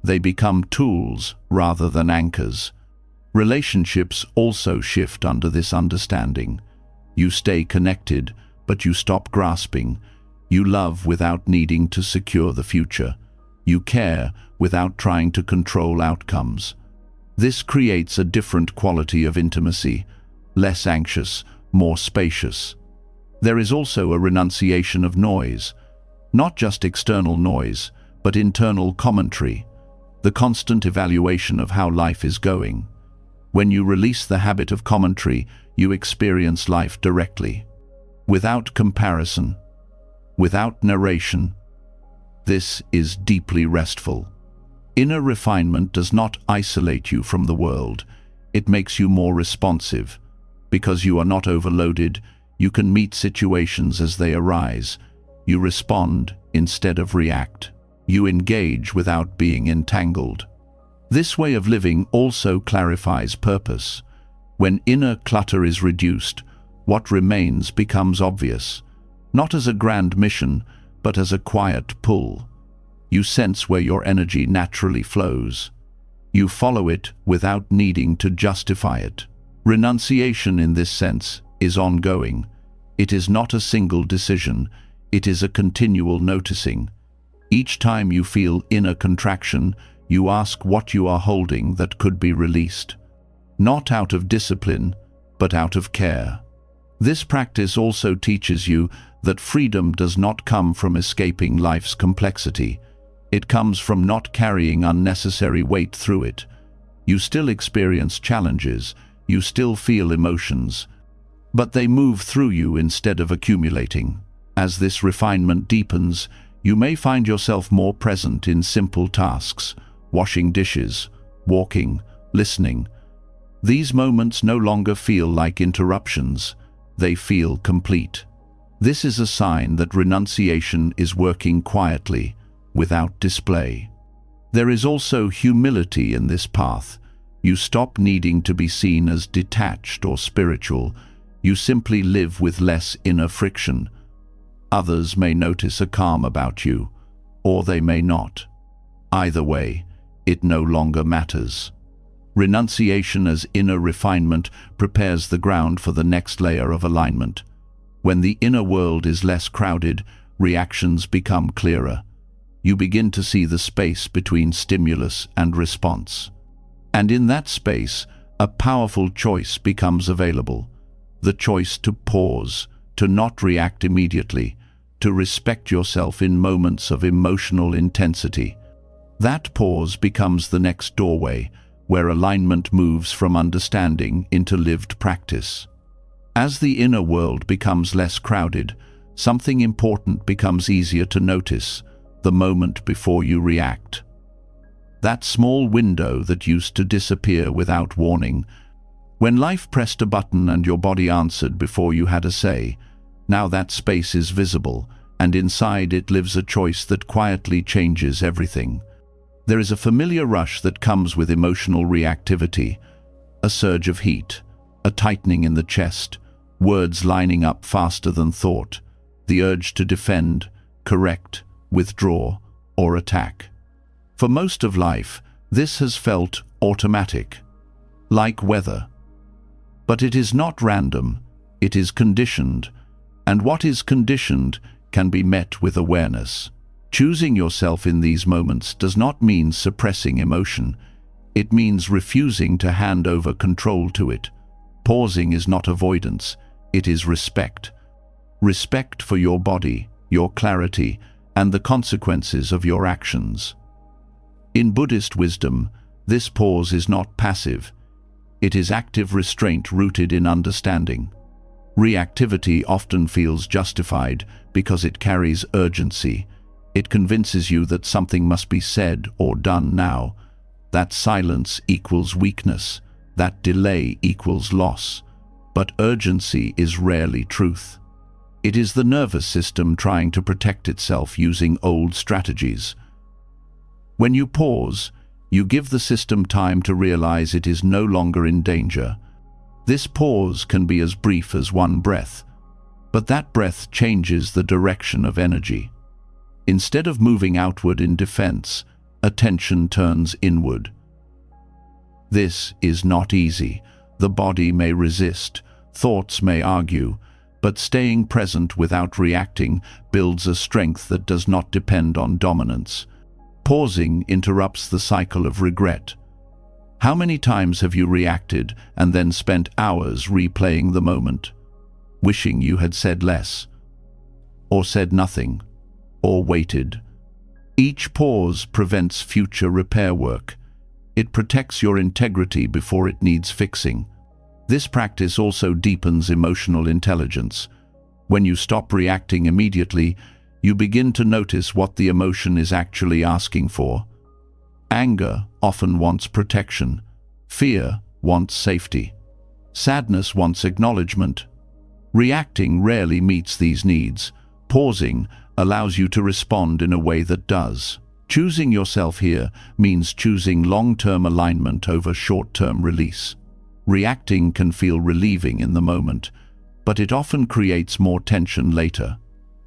They become tools rather than anchors. Relationships also shift under this understanding. You stay connected, but you stop grasping. You love without needing to secure the future. You care without trying to control outcomes. This creates a different quality of intimacy, less anxious, more spacious. There is also a renunciation of noise, not just external noise, but internal commentary, the constant evaluation of how life is going. When you release the habit of commentary, you experience life directly, without comparison, without narration. This is deeply restful. Inner refinement does not isolate you from the world. It makes you more responsive. Because you are not overloaded, you can meet situations as they arise. You respond instead of react. You engage without being entangled. This way of living also clarifies purpose. When inner clutter is reduced, what remains becomes obvious, not as a grand mission, but as a quiet pull. You sense where your energy naturally flows. You follow it without needing to justify it. Renunciation in this sense is ongoing. It is not a single decision, it is a continual noticing. Each time you feel inner contraction, you ask what you are holding that could be released. Not out of discipline, but out of care. This practice also teaches you that freedom does not come from escaping life's complexity. It comes from not carrying unnecessary weight through it. You still experience challenges, you still feel emotions, but they move through you instead of accumulating. As this refinement deepens, you may find yourself more present in simple tasks, washing dishes, walking, listening. These moments no longer feel like interruptions, they feel complete. This is a sign that renunciation is working quietly, without display. There is also humility in this path. You stop needing to be seen as detached or spiritual. You simply live with less inner friction. Others may notice a calm about you, or they may not. Either way, it no longer matters. Renunciation as inner refinement prepares the ground for the next layer of alignment. When the inner world is less crowded, reactions become clearer. You begin to see the space between stimulus and response. And in that space, a powerful choice becomes available. The choice to pause, to not react immediately, to respect yourself in moments of emotional intensity. That pause becomes the next doorway, where alignment moves from understanding into lived practice. As the inner world becomes less crowded, something important becomes easier to notice, the moment before you react. That small window that used to disappear without warning. When life pressed a button and your body answered before you had a say, now that space is visible, and inside it lives a choice that quietly changes everything. There is a familiar rush that comes with emotional reactivity, a surge of heat, a tightening in the chest, words lining up faster than thought, the urge to defend, correct, withdraw, or attack. For most of life, this has felt automatic, like weather. But it is not random, it is conditioned, and what is conditioned can be met with awareness. Choosing yourself in these moments does not mean suppressing emotion. It means refusing to hand over control to it. Pausing is not avoidance, it is respect. Respect for your body, your clarity, and the consequences of your actions. In Buddhist wisdom, this pause is not passive. It is active restraint rooted in understanding. Reactivity often feels justified because it carries urgency. It convinces you that something must be said or done now, that silence equals weakness, that delay equals loss. But urgency is rarely truth. It is the nervous system trying to protect itself using old strategies. When you pause, you give the system time to realize it is no longer in danger. This pause can be as brief as one breath, but that breath changes the direction of energy. Instead of moving outward in defense, attention turns inward. This is not easy. The body may resist, thoughts may argue, but staying present without reacting builds a strength that does not depend on dominance. Pausing interrupts the cycle of regret. How many times have you reacted and then spent hours replaying the moment, wishing you had said less, or said nothing, or waited? Each pause prevents future repair work. It protects your integrity before it needs fixing. This practice also deepens emotional intelligence. When you stop reacting immediately, you begin to notice what the emotion is actually asking for. Anger often wants protection. Fear wants safety. Sadness wants acknowledgement. Reacting rarely meets these needs. Pausing allows you to respond in a way that does. Choosing yourself here means choosing long-term alignment over short-term release. Reacting can feel relieving in the moment, but it often creates more tension later.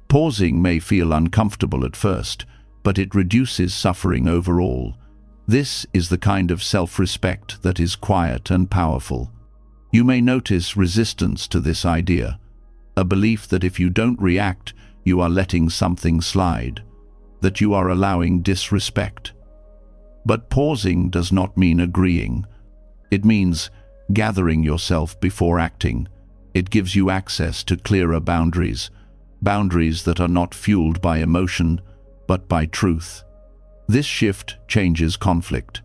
Pausing may feel uncomfortable at first, but it reduces suffering overall. This is the kind of self-respect that is quiet and powerful. You may notice resistance to this idea, a belief that if you don't react, you are letting something slide, that you are allowing disrespect. But pausing does not mean agreeing. It means gathering yourself before acting. It gives you access to clearer boundaries, boundaries that are not fueled by emotion, but by truth. This shift changes conflict.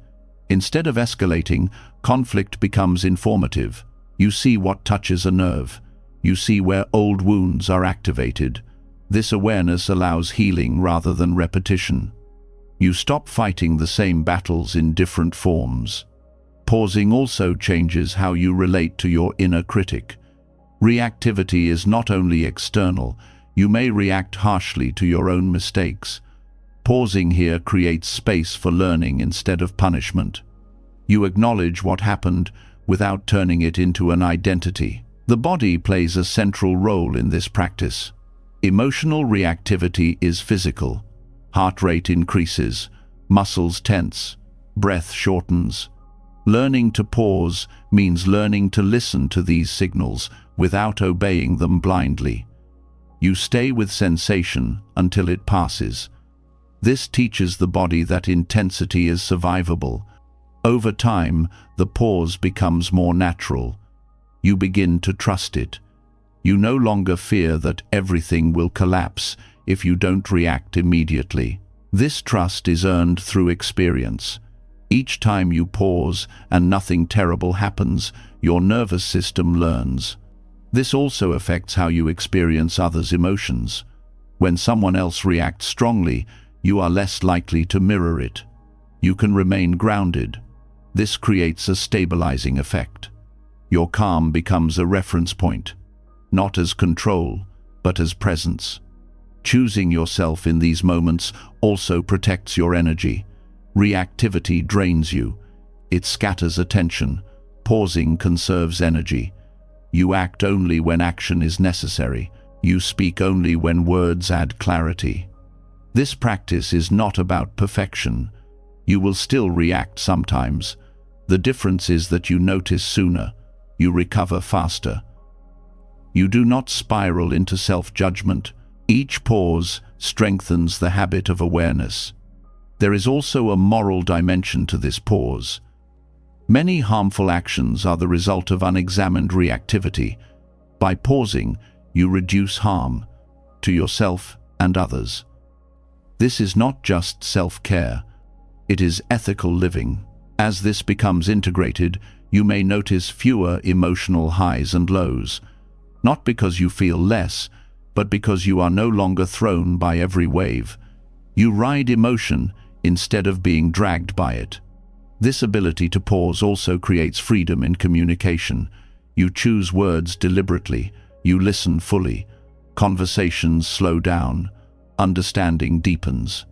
Instead of escalating, conflict becomes informative. You see what touches a nerve. You see where old wounds are activated. This awareness allows healing rather than repetition. You stop fighting the same battles in different forms. Pausing also changes how you relate to your inner critic. Reactivity is not only external. You may react harshly to your own mistakes. Pausing here creates space for learning instead of punishment. You acknowledge what happened without turning it into an identity. The body plays a central role in this practice. Emotional reactivity is physical. Heart rate increases, muscles tense, breath shortens. Learning to pause means learning to listen to these signals without obeying them blindly. You stay with sensation until it passes. This teaches the body that intensity is survivable. Over time, the pause becomes more natural. You begin to trust it. You no longer fear that everything will collapse if you don't react immediately. This trust is earned through experience. Each time you pause and nothing terrible happens, your nervous system learns. This also affects how you experience others' emotions. When someone else reacts strongly, you are less likely to mirror it. You can remain grounded. This creates a stabilizing effect. Your calm becomes a reference point, not as control, but as presence. Choosing yourself in these moments also protects your energy. Reactivity drains you. It scatters attention. Pausing conserves energy. You act only when action is necessary. You speak only when words add clarity. This practice is not about perfection. You will still react sometimes. The difference is that you notice sooner. You recover faster. You do not spiral into self-judgment. Each pause strengthens the habit of awareness. There is also a moral dimension to this pause. Many harmful actions are the result of unexamined reactivity. By pausing, you reduce harm to yourself and others. This is not just self-care, it is ethical living. As this becomes integrated, you may notice fewer emotional highs and lows, not because you feel less, but because you are no longer thrown by every wave. You ride emotion instead of being dragged by it. This ability to pause also creates freedom in communication. You choose words deliberately, you listen fully. Conversations slow down, understanding deepens.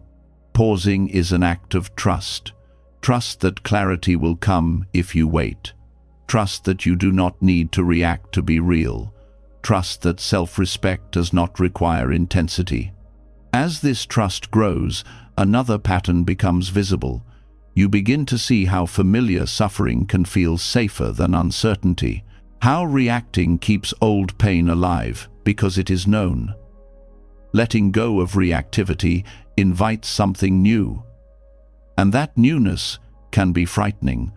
Pausing is an act of trust. Trust that clarity will come if you wait. Trust that you do not need to react to be real. Trust that self-respect does not require intensity. As this trust grows, another pattern becomes visible. You begin to see how familiar suffering can feel safer than uncertainty. How reacting keeps old pain alive because it is known. Letting go of reactivity invites something new. And that newness can be frightening.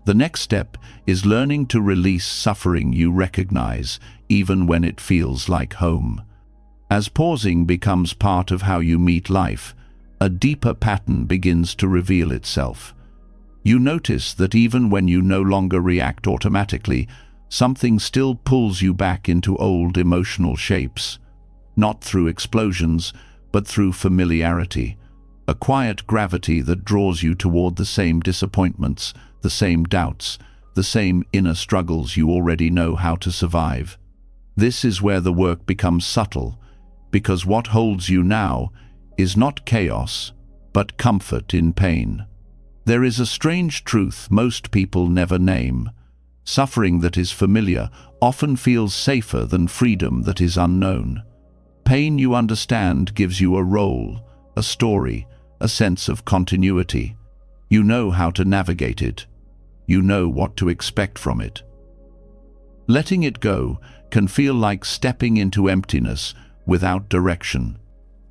The next step is learning to release suffering you recognize, even when it feels like home. As pausing becomes part of how you meet life, a deeper pattern begins to reveal itself. You notice that even when you no longer react automatically, something still pulls you back into old emotional shapes. Not through explosions, but through familiarity. a quiet gravity that draws you toward the same disappointments, the same doubts, the same inner struggles you already know how to survive. This is where the work becomes subtle, because what holds you now is not chaos, but comfort in pain. There is a strange truth most people never name. Suffering that is familiar often feels safer than freedom that is unknown. Pain you understand gives you a role, a story, a sense of continuity. You know how to navigate it. You know what to expect from it. Letting it go can feel like stepping into emptiness without direction.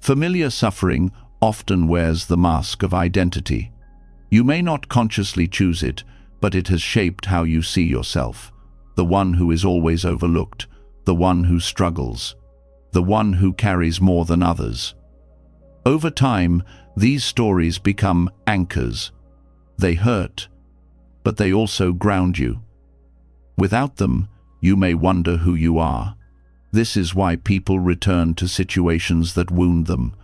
Familiar suffering often wears the mask of identity. You may not consciously choose it, but it has shaped how you see yourself. The one who is always overlooked, the one who struggles, the one who carries more than others. Over time, these stories become anchors. They hurt, but they also ground you. Without them, you may wonder who you are. This is why people return to situations that wound them,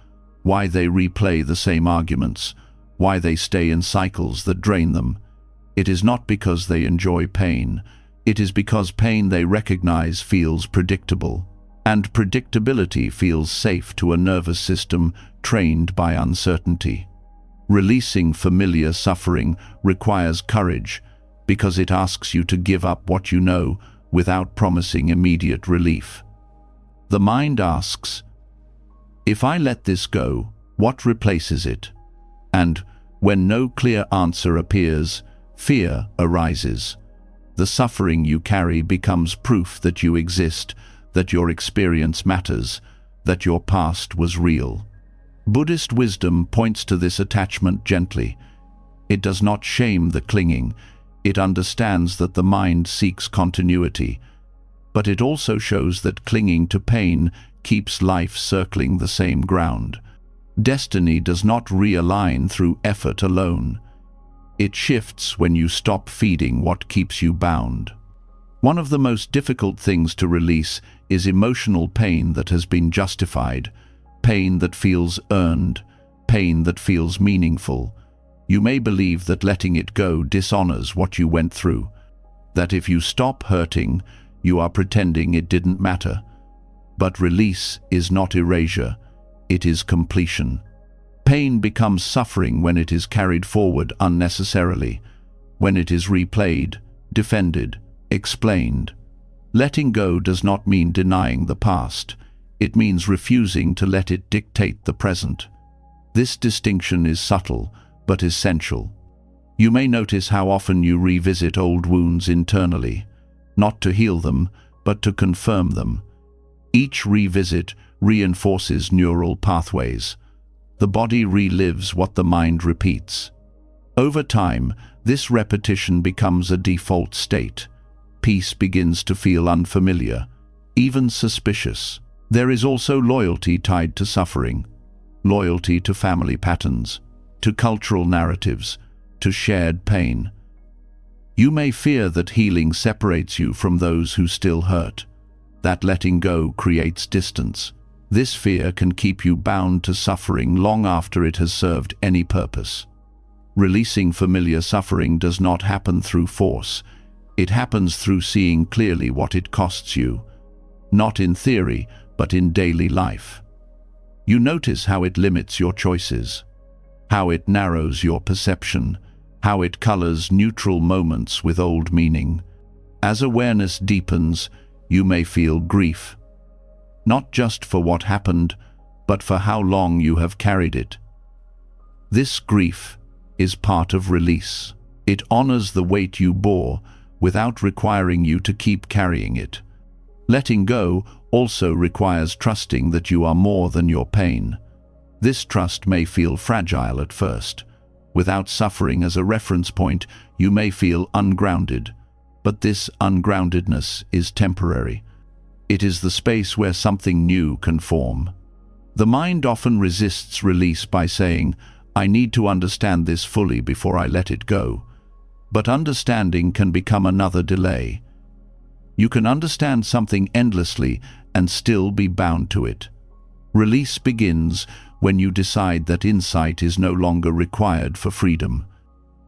why they replay the same arguments, why they stay in cycles that drain them. It is not because they enjoy pain. It is because pain they recognize feels predictable, and predictability feels safe to a nervous system trained by uncertainty. Releasing familiar suffering requires courage because it asks you to give up what you know without promising immediate relief. The mind asks, if I let this go, what replaces it? And when no clear answer appears, fear arises. The suffering you carry becomes proof that you exist, that your experience matters, that your past was real. Buddhist wisdom points to this attachment gently. It does not shame the clinging. It understands that the mind seeks continuity, but it also shows that clinging to pain keeps life circling the same ground. Destiny does not realign through effort alone. It shifts when you stop feeding what keeps you bound. One of the most difficult things to release is emotional pain that has been justified, pain that feels earned, pain that feels meaningful. You may believe that letting it go dishonors what you went through, that if you stop hurting, you are pretending it didn't matter. But release is not erasure, it is completion. Pain becomes suffering when it is carried forward unnecessarily, when it is replayed, defended, explained. Letting go does not mean denying the past. It means refusing to let it dictate the present. This distinction is subtle, but essential. You may notice how often you revisit old wounds internally, not to heal them, but to confirm them. Each revisit reinforces neural pathways. The body relives what the mind repeats. Over time, this repetition becomes a default state. Peace begins to feel unfamiliar, even suspicious. There is also loyalty tied to suffering. Loyalty to family patterns, to cultural narratives, to shared pain. You may fear that healing separates you from those who still hurt, that letting go creates distance. This fear can keep you bound to suffering long after it has served any purpose. Releasing familiar suffering does not happen through force. It happens through seeing clearly what it costs you, not in theory, but in daily life. You notice how it limits your choices, how it narrows your perception, how it colors neutral moments with old meaning. As awareness deepens, you may feel grief, not just for what happened, but for how long you have carried it. This grief is part of release. It honors the weight you bore without requiring you to keep carrying it. Letting go also requires trusting that you are more than your pain. This trust may feel fragile at first. Without suffering as a reference point, you may feel ungrounded, but this ungroundedness is temporary. It is the space where something new can form. The mind often resists release by saying, "I need to understand this fully before I let it go." But understanding can become another delay. You can understand something endlessly and still be bound to it. Release begins when you decide that insight is no longer required for freedom.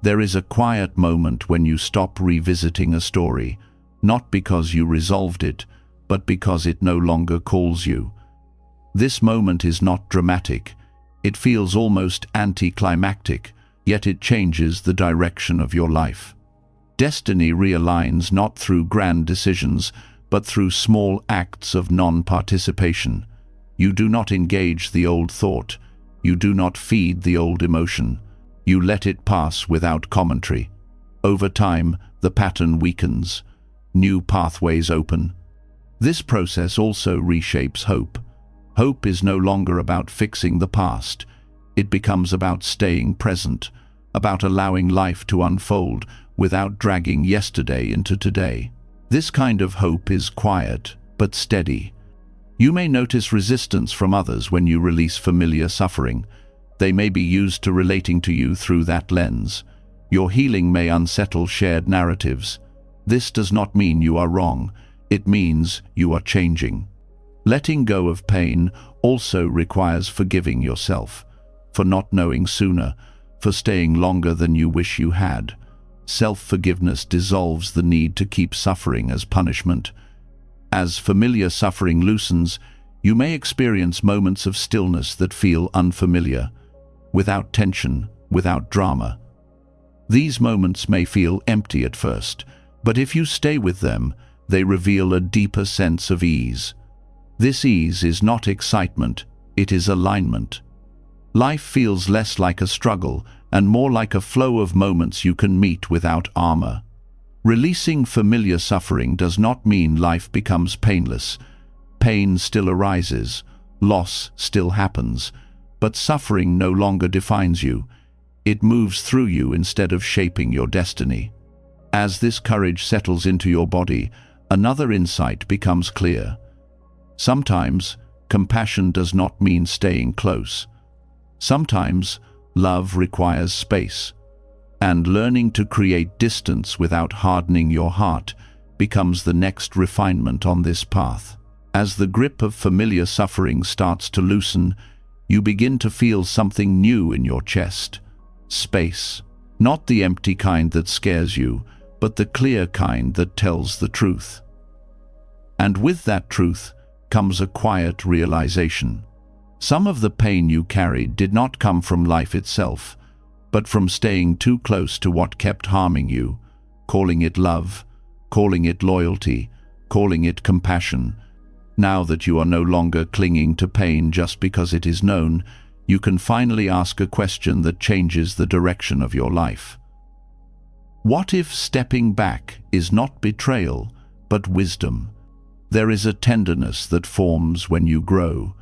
There is a quiet moment when you stop revisiting a story, not because you resolved it, but because it no longer calls you. This moment is not dramatic. It feels almost anticlimactic, yet it changes the direction of your life. Destiny realigns not through grand decisions, but through small acts of non-participation. You do not engage the old thought. You do not feed the old emotion. You let it pass without commentary. Over time, the pattern weakens. New pathways open. This process also reshapes hope. Hope is no longer about fixing the past. It becomes about staying present, about allowing life to unfold without dragging yesterday into today. This kind of hope is quiet but steady. You may notice resistance from others when you release familiar suffering. They may be used to relating to you through that lens. Your healing may unsettle shared narratives. This does not mean you are wrong. It means you are changing. Letting go of pain also requires forgiving yourself, for not knowing sooner, for staying longer than you wish you had. Self-forgiveness dissolves the need to keep suffering as punishment. As familiar suffering loosens, you may experience moments of stillness that feel unfamiliar, without tension, without drama. These moments may feel empty at first, but if you stay with them, they reveal a deeper sense of ease. This ease is not excitement, it is alignment. Life feels less like a struggle and more like a flow of moments you can meet without armor. Releasing familiar suffering does not mean life becomes painless. Pain still arises, loss still happens, but suffering no longer defines you. It moves through you instead of shaping your destiny. As this courage settles into your body, another insight becomes clear. Sometimes, compassion does not mean staying close. Sometimes, love requires space. And learning to create distance without hardening your heart becomes the next refinement on this path. As the grip of familiar suffering starts to loosen, you begin to feel something new in your chest. Space. Not the empty kind that scares you, but the clear kind that tells the truth. And with that truth comes a quiet realization. Some of the pain you carried did not come from life itself, but from staying too close to what kept harming you, calling it love, calling it loyalty, calling it compassion. Now that you are no longer clinging to pain just because it is known, you can finally ask a question that changes the direction of your life. What if stepping back is not betrayal, but wisdom? There is a tenderness that forms when you grow.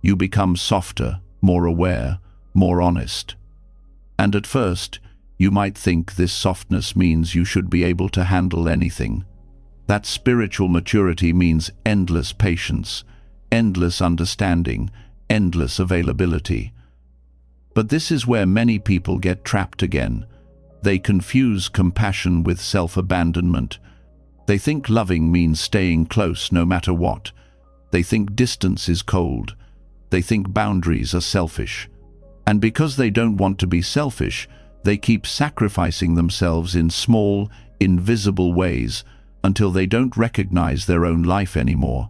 You become softer, more aware, more honest. And at first, you might think this softness means you should be able to handle anything. That spiritual maturity means endless patience, endless understanding, endless availability. But this is where many people get trapped again. They confuse compassion with self-abandonment. They think loving means staying close no matter what. They think distance is cold. They think boundaries are selfish. And because they don't want to be selfish, they keep sacrificing themselves in small, invisible ways until they don't recognize their own life anymore.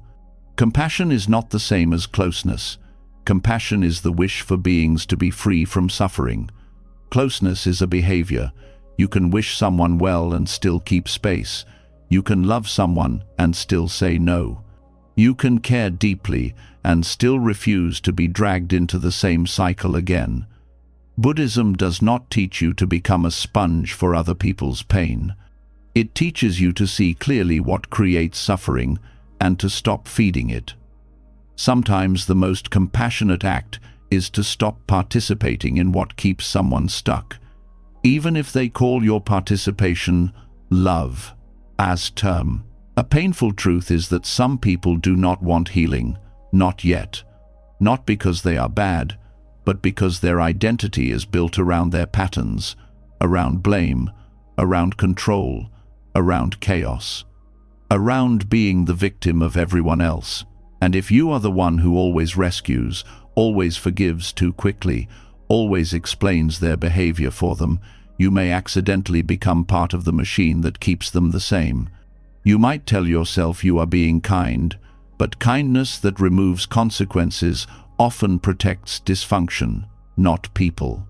Compassion is not the same as closeness. Compassion is the wish for beings to be free from suffering. Closeness is a behavior. You can wish someone well and still keep space. You can love someone and still say no. You can care deeply and still refuse to be dragged into the same cycle again. Buddhism does not teach you to become a sponge for other people's pain. It teaches you to see clearly what creates suffering and to stop feeding it. Sometimes the most compassionate act is to stop participating in what keeps someone stuck, even if they call your participation love as term. A painful truth is that some people do not want healing, not yet. Not because they are bad, but because their identity is built around their patterns, around blame, around control, around chaos, around being the victim of everyone else. And if you are the one who always rescues, always forgives too quickly, always explains their behavior for them, you may accidentally become part of the machine that keeps them the same. You might tell yourself you are being kind, but kindness that removes consequences often protects dysfunction, not people.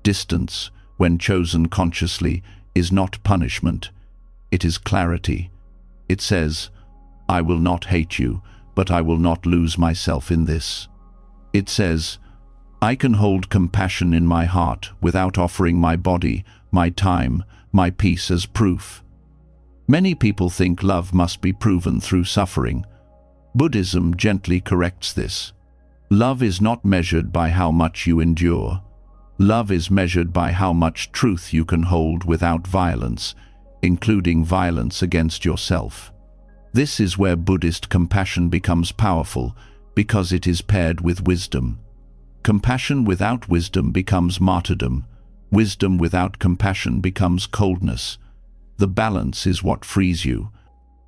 Distance, when chosen consciously, is not punishment. It is clarity. It says, I will not hate you, but I will not lose myself in this. It says, I can hold compassion in my heart without offering my body, my time, my peace as proof. Many people think love must be proven through suffering. Buddhism gently corrects this. Love is not measured by how much you endure. Love is measured by how much truth you can hold without violence, including violence against yourself. This is where Buddhist compassion becomes powerful, because it is paired with wisdom. Compassion without wisdom becomes martyrdom. Wisdom without compassion becomes coldness. The balance is what frees you.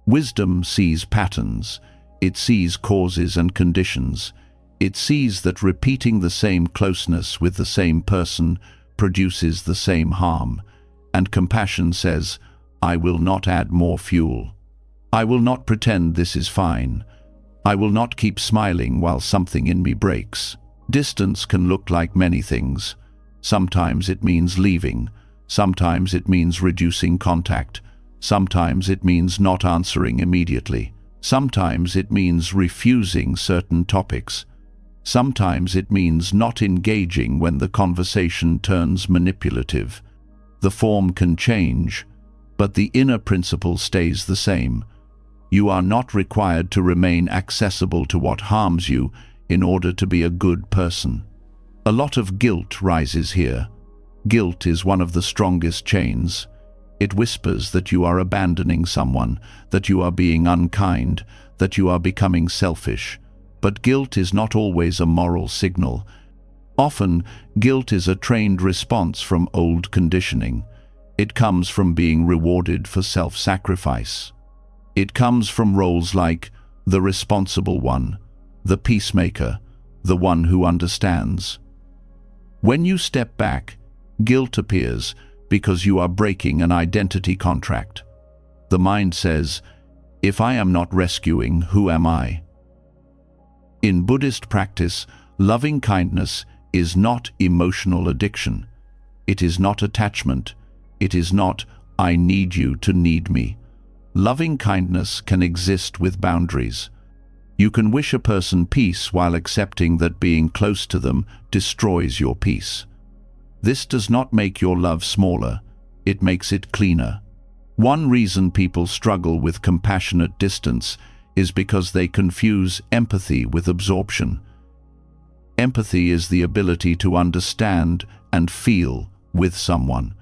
Wisdom sees patterns. It sees causes and conditions. It sees that repeating the same closeness with the same person produces the same harm. And compassion says, I will not add more fuel. I will not pretend this is fine. I will not keep smiling while something in me breaks. Distance can look like many things. Sometimes it means leaving. Sometimes it means reducing contact. Sometimes it means not answering immediately. Sometimes it means refusing certain topics. Sometimes it means not engaging when the conversation turns manipulative. The form can change, but the inner principle stays the same. You are not required to remain accessible to what harms you in order to be a good person. A lot of guilt rises here. Guilt is one of the strongest chains. It whispers that you are abandoning someone, that you are being unkind, that you are becoming selfish. But guilt is not always a moral signal. Often, guilt is a trained response from old conditioning. It comes from being rewarded for self-sacrifice. It comes from roles like the responsible one, the peacemaker, the one who understands. When you step back, guilt appears because you are breaking an identity contract. The mind says, if I am not rescuing, who am I? In Buddhist practice, loving kindness is not emotional addiction. It is not attachment. It is not, I need you to need me. Loving kindness can exist with boundaries. You can wish a person peace while accepting that being close to them destroys your peace. This does not make your love smaller. It makes it cleaner. One reason people struggle with compassionate distance is because they confuse empathy with absorption. Empathy is the ability to understand and feel with someone.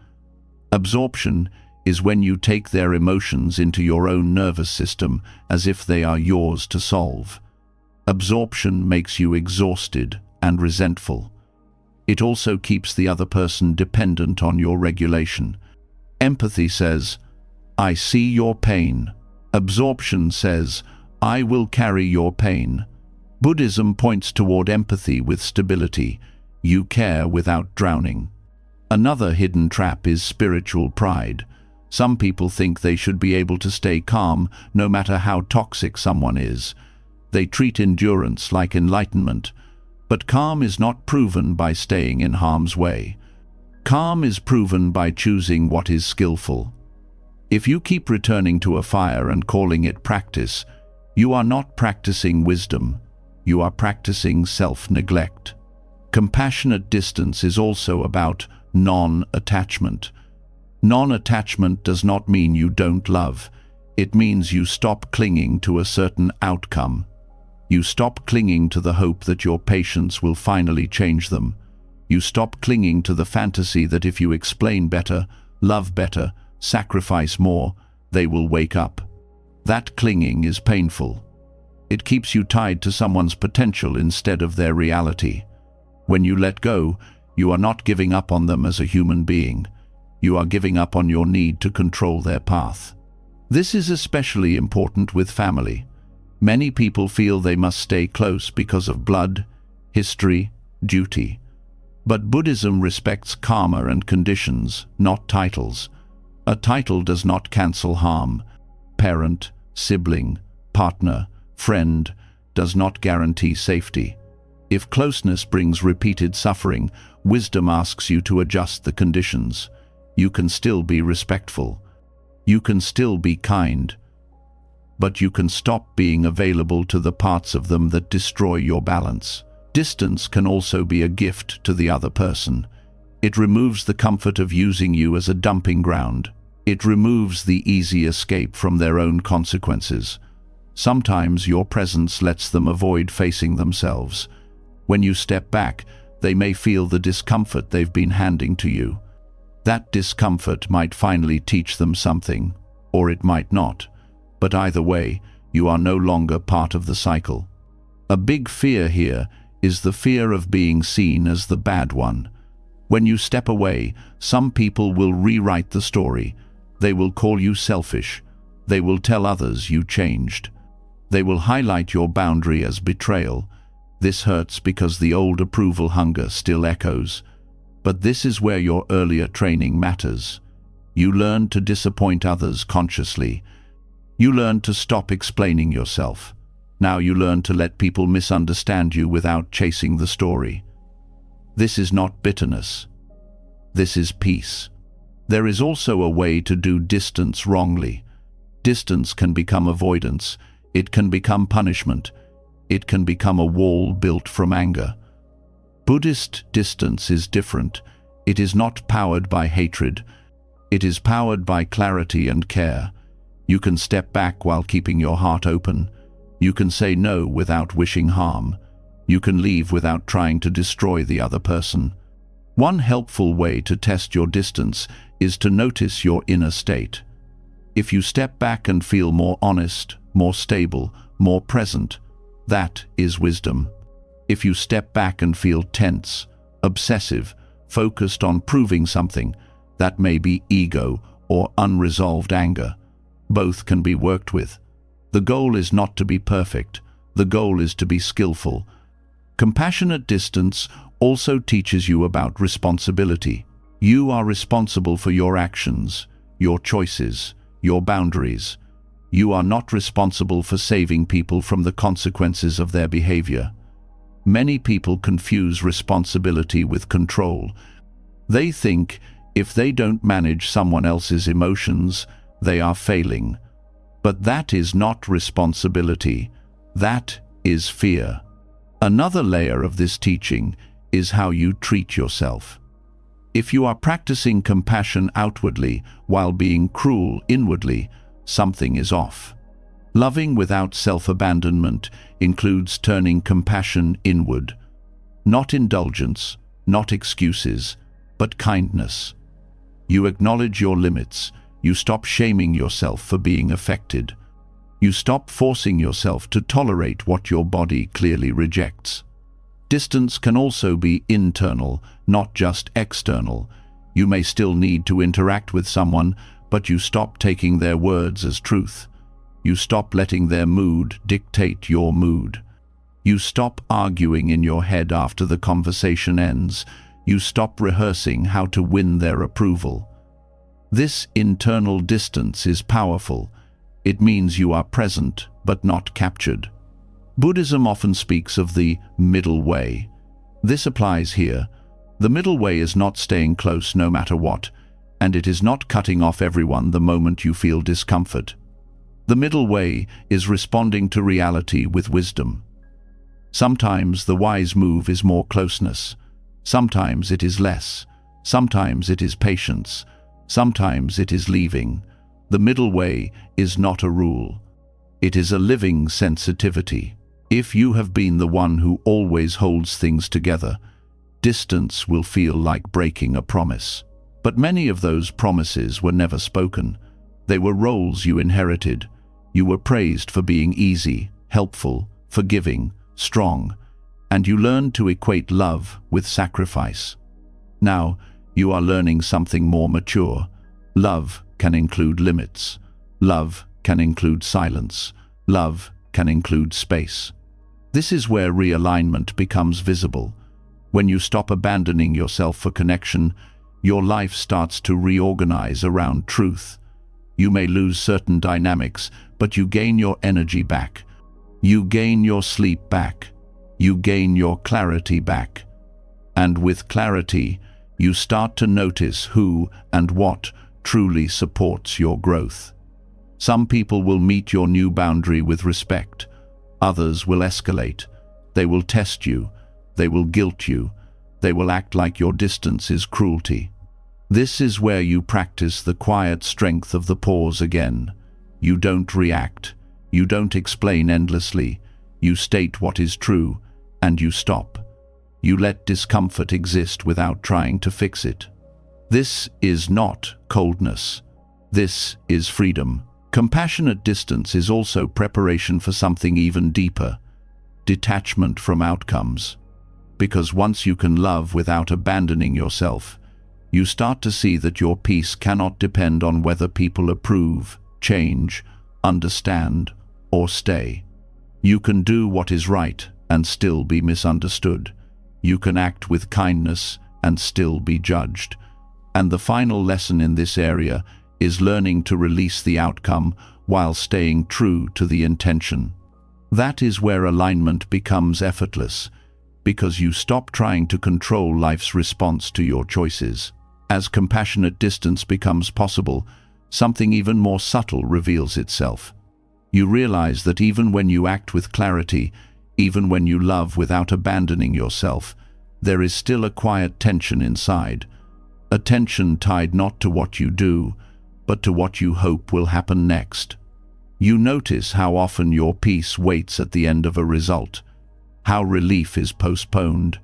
Absorption is when you take their emotions into your own nervous system as if they are yours to solve. Absorption makes you exhausted and resentful. It also keeps the other person dependent on your regulation. Empathy says, I see your pain. Absorption says, I will carry your pain. Buddhism points toward empathy with stability. You care without drowning. Another hidden trap is spiritual pride. Some people think they should be able to stay calm no matter how toxic someone is. They treat endurance like enlightenment. But calm is not proven by staying in harm's way. Calm is proven by choosing what is skillful. If you keep returning to a fire and calling it practice, you are not practicing wisdom. You are practicing self-neglect. Compassionate distance is also about non-attachment. Non-attachment does not mean you don't love. It means you stop clinging to a certain outcome. You stop clinging to the hope that your patience will finally change them. You stop clinging to the fantasy that if you explain better, love better, sacrifice more, they will wake up. That clinging is painful. It keeps you tied to someone's potential instead of their reality. When you let go, you are not giving up on them as a human being. You are giving up on your need to control their path. This is especially important with family. Many people feel they must stay close because of blood, history, duty. But Buddhism respects karma and conditions, not titles. A title does not cancel harm. Parent, sibling, partner, friend does not guarantee safety. If closeness brings repeated suffering, wisdom asks you to adjust the conditions. You can still be respectful. You can still be kind. But you can stop being available to the parts of them that destroy your balance. Distance can also be a gift to the other person. It removes the comfort of using you as a dumping ground. It removes the easy escape from their own consequences. Sometimes your presence lets them avoid facing themselves. When you step back, they may feel the discomfort they've been handing to you. That discomfort might finally teach them something, or it might not. But either way, you are no longer part of the cycle. A big fear here is the fear of being seen as the bad one. When you step away, some people will rewrite the story. They will call you selfish. They will tell others you changed. They will highlight your boundary as betrayal. This hurts because the old approval hunger still echoes. But this is where your earlier training matters. You learn to disappoint others consciously. You learn to stop explaining yourself. Now you learn to let people misunderstand you without chasing the story. This is not bitterness. This is peace. There is also a way to do distance wrongly. Distance can become avoidance. It can become punishment. It can become a wall built from anger. Buddhist distance is different. It is not powered by hatred. It is powered by clarity and care. You can step back while keeping your heart open. You can say no without wishing harm. You can leave without trying to destroy the other person. One helpful way to test your distance is to notice your inner state. If you step back and feel more honest, more stable, more present, that is wisdom. If you step back and feel tense, obsessive, focused on proving something, that may be ego or unresolved anger. Both can be worked with. The goal is not to be perfect. The goal is to be skillful. Compassionate distance also teaches you about responsibility. You are responsible for your actions, your choices, your boundaries. You are not responsible for saving people from the consequences of their behavior. Many people confuse responsibility with control. They think if they don't manage someone else's emotions, they are failing. But that is not responsibility. That is fear. Another layer of this teaching is how you treat yourself. If you are practicing compassion outwardly while being cruel inwardly, something is off. Loving without self-abandonment includes turning compassion inward. Not indulgence, not excuses, but kindness. You acknowledge your limits. You stop shaming yourself for being affected. You stop forcing yourself to tolerate what your body clearly rejects. Distance can also be internal, not just external. You may still need to interact with someone, but you stop taking their words as truth. You stop letting their mood dictate your mood. You stop arguing in your head after the conversation ends. You stop rehearsing how to win their approval. This internal distance is powerful. It means you are present, but not captured. Buddhism often speaks of the middle way. This applies here. The middle way is not staying close no matter what, and it is not cutting off everyone the moment you feel discomfort. The middle way is responding to reality with wisdom. Sometimes the wise move is more closeness. Sometimes it is less. Sometimes it is patience. Sometimes it is leaving. The middle way is not a rule. It is a living sensitivity. If you have been the one who always holds things together, distance will feel like breaking a promise. But many of those promises were never spoken. They were roles you inherited. You were praised for being easy, helpful, forgiving, strong, and you learned to equate love with sacrifice. Now, you are learning something more mature. Love can include limits. Love can include silence. Love can include space. This is where realignment becomes visible. When you stop abandoning yourself for connection, your life starts to reorganize around truth. You may lose certain dynamics, but you gain your energy back. You gain your sleep back. You gain your clarity back. And with clarity, you start to notice who and what truly supports your growth. Some people will meet your new boundary with respect. Others will escalate. They will test you. They will guilt you. They will act like your distance is cruelty. This is where you practice the quiet strength of the pause again. You don't react. You don't explain endlessly. You state what is true, and you stop. You let discomfort exist without trying to fix it. This is not coldness. This is freedom. Compassionate distance is also preparation for something even deeper: detachment from outcomes. Because once you can love without abandoning yourself, you start to see that your peace cannot depend on whether people approve, change, understand, or stay. You can do what is right and still be misunderstood. You can act with kindness and still be judged. And the final lesson in this area is learning to release the outcome while staying true to the intention. That is where alignment becomes effortless, because you stop trying to control life's response to your choices. As compassionate distance becomes possible, something even more subtle reveals itself. You realize that even when you act with clarity, even when you love without abandoning yourself, there is still a quiet tension inside. A tension tied not to what you do, but to what you hope will happen next. You notice how often your peace waits at the end of a result, how relief is postponed,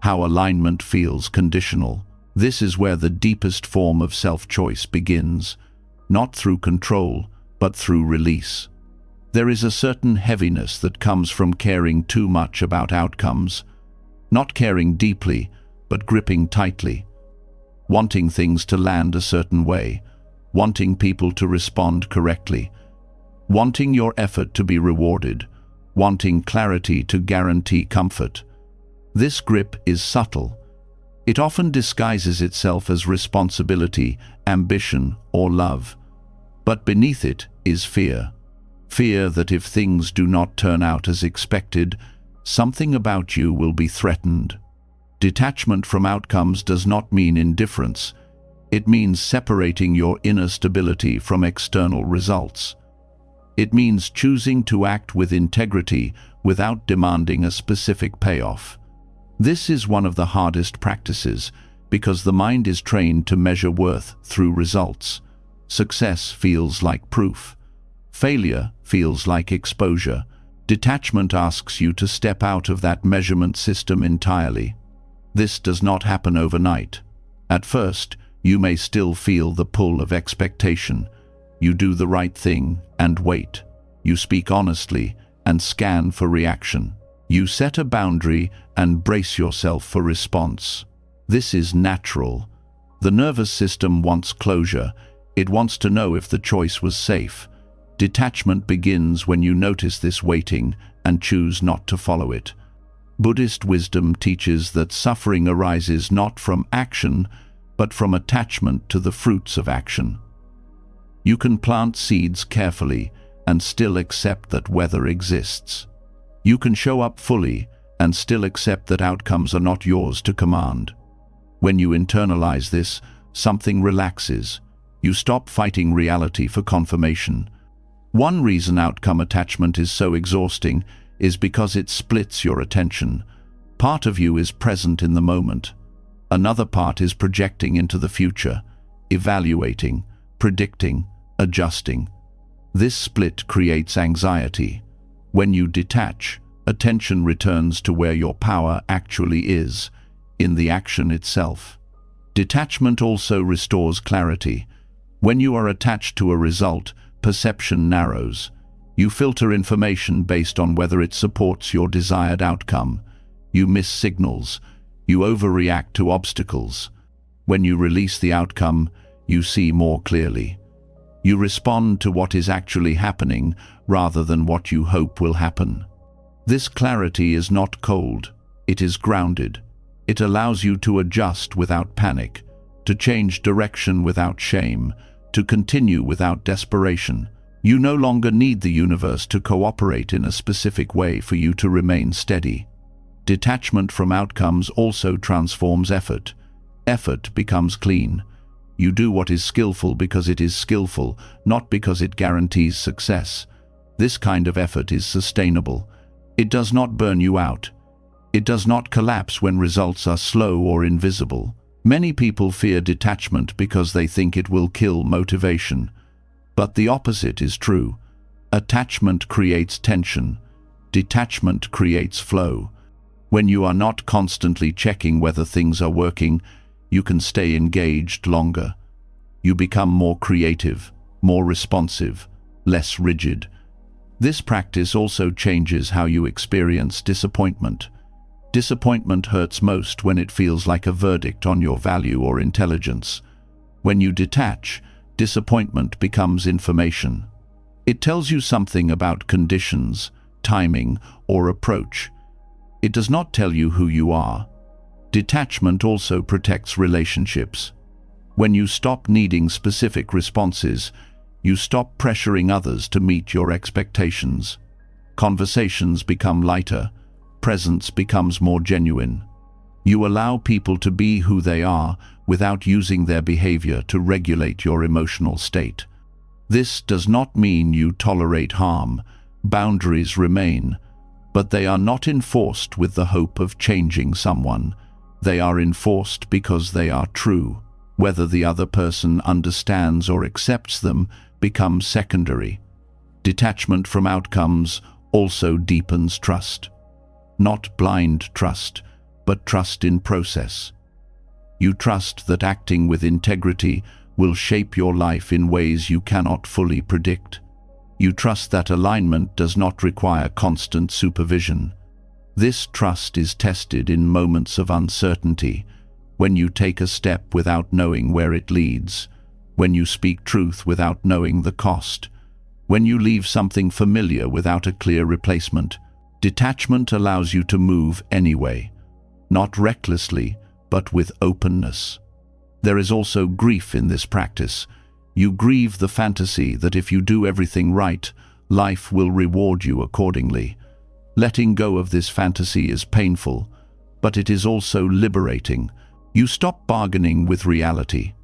how alignment feels conditional. This is where the deepest form of self-choice begins, not through control, but through release. There is a certain heaviness that comes from caring too much about outcomes, not caring deeply, but gripping tightly, wanting things to land a certain way, wanting people to respond correctly, wanting your effort to be rewarded, wanting clarity to guarantee comfort. This grip is subtle. It often disguises itself as responsibility, ambition, or love. But beneath it is fear. Fear that if things do not turn out as expected, something about you will be threatened. Detachment from outcomes does not mean indifference. It means separating your inner stability from external results. It means choosing to act with integrity without demanding a specific payoff. This is one of the hardest practices because the mind is trained to measure worth through results. Success feels like proof. Failure feels like exposure. Detachment asks you to step out of that measurement system entirely. This does not happen overnight. At first, you may still feel the pull of expectation. You do the right thing and wait. You speak honestly and scan for reaction. You set a boundary and brace yourself for response. This is natural. The nervous system wants closure. It wants to know if the choice was safe. Detachment begins when you notice this waiting and choose not to follow it. Buddhist wisdom teaches that suffering arises not from action, but from attachment to the fruits of action. You can plant seeds carefully and still accept that weather exists. You can show up fully and still accept that outcomes are not yours to command. When you internalize this, something relaxes. You stop fighting reality for confirmation. One reason outcome attachment is so exhausting is because it splits your attention. Part of you is present in the moment. Another part is projecting into the future, evaluating, predicting, adjusting. This split creates anxiety. When you detach, attention returns to where your power actually is, in the action itself. Detachment also restores clarity. When you are attached to a result, perception narrows. You filter information based on whether it supports your desired outcome. You miss signals. You overreact to obstacles. When you release the outcome, you see more clearly. You respond to what is actually happening rather than what you hope will happen. This clarity is not cold, it is grounded. It allows you to adjust without panic, to change direction without shame, to continue without desperation. You no longer need the universe to cooperate in a specific way for you to remain steady. Detachment from outcomes also transforms effort. Effort becomes clean. You do what is skillful because it is skillful, not because it guarantees success. This kind of effort is sustainable. It does not burn you out. It does not collapse when results are slow or invisible. Many people fear detachment because they think it will kill motivation. But the opposite is true. Attachment creates tension. Detachment creates flow. When you are not constantly checking whether things are working, you can stay engaged longer. You become more creative, more responsive, less rigid. This practice also changes how you experience disappointment. Disappointment hurts most when it feels like a verdict on your value or intelligence. When you detach, disappointment becomes information. It tells you something about conditions, timing, or approach. It does not tell you who you are. Detachment also protects relationships. When you stop needing specific responses, you stop pressuring others to meet your expectations. Conversations become lighter. Presence becomes more genuine. You allow people to be who they are without using their behavior to regulate your emotional state. This does not mean you tolerate harm. Boundaries remain, but they are not enforced with the hope of changing someone. They are enforced because they are true. Whether the other person understands or accepts them becomes secondary. Detachment from outcomes also deepens trust. Not blind trust, but trust in process. You trust that acting with integrity will shape your life in ways you cannot fully predict. You trust that alignment does not require constant supervision. This trust is tested in moments of uncertainty, when you take a step without knowing where it leads, when you speak truth without knowing the cost, when you leave something familiar without a clear replacement. Detachment allows you to move anyway, not recklessly, but with openness. There is also grief in this practice. You grieve the fantasy that if you do everything right, life will reward you accordingly. Letting go of this fantasy is painful, but it is also liberating. You stop bargaining with reality.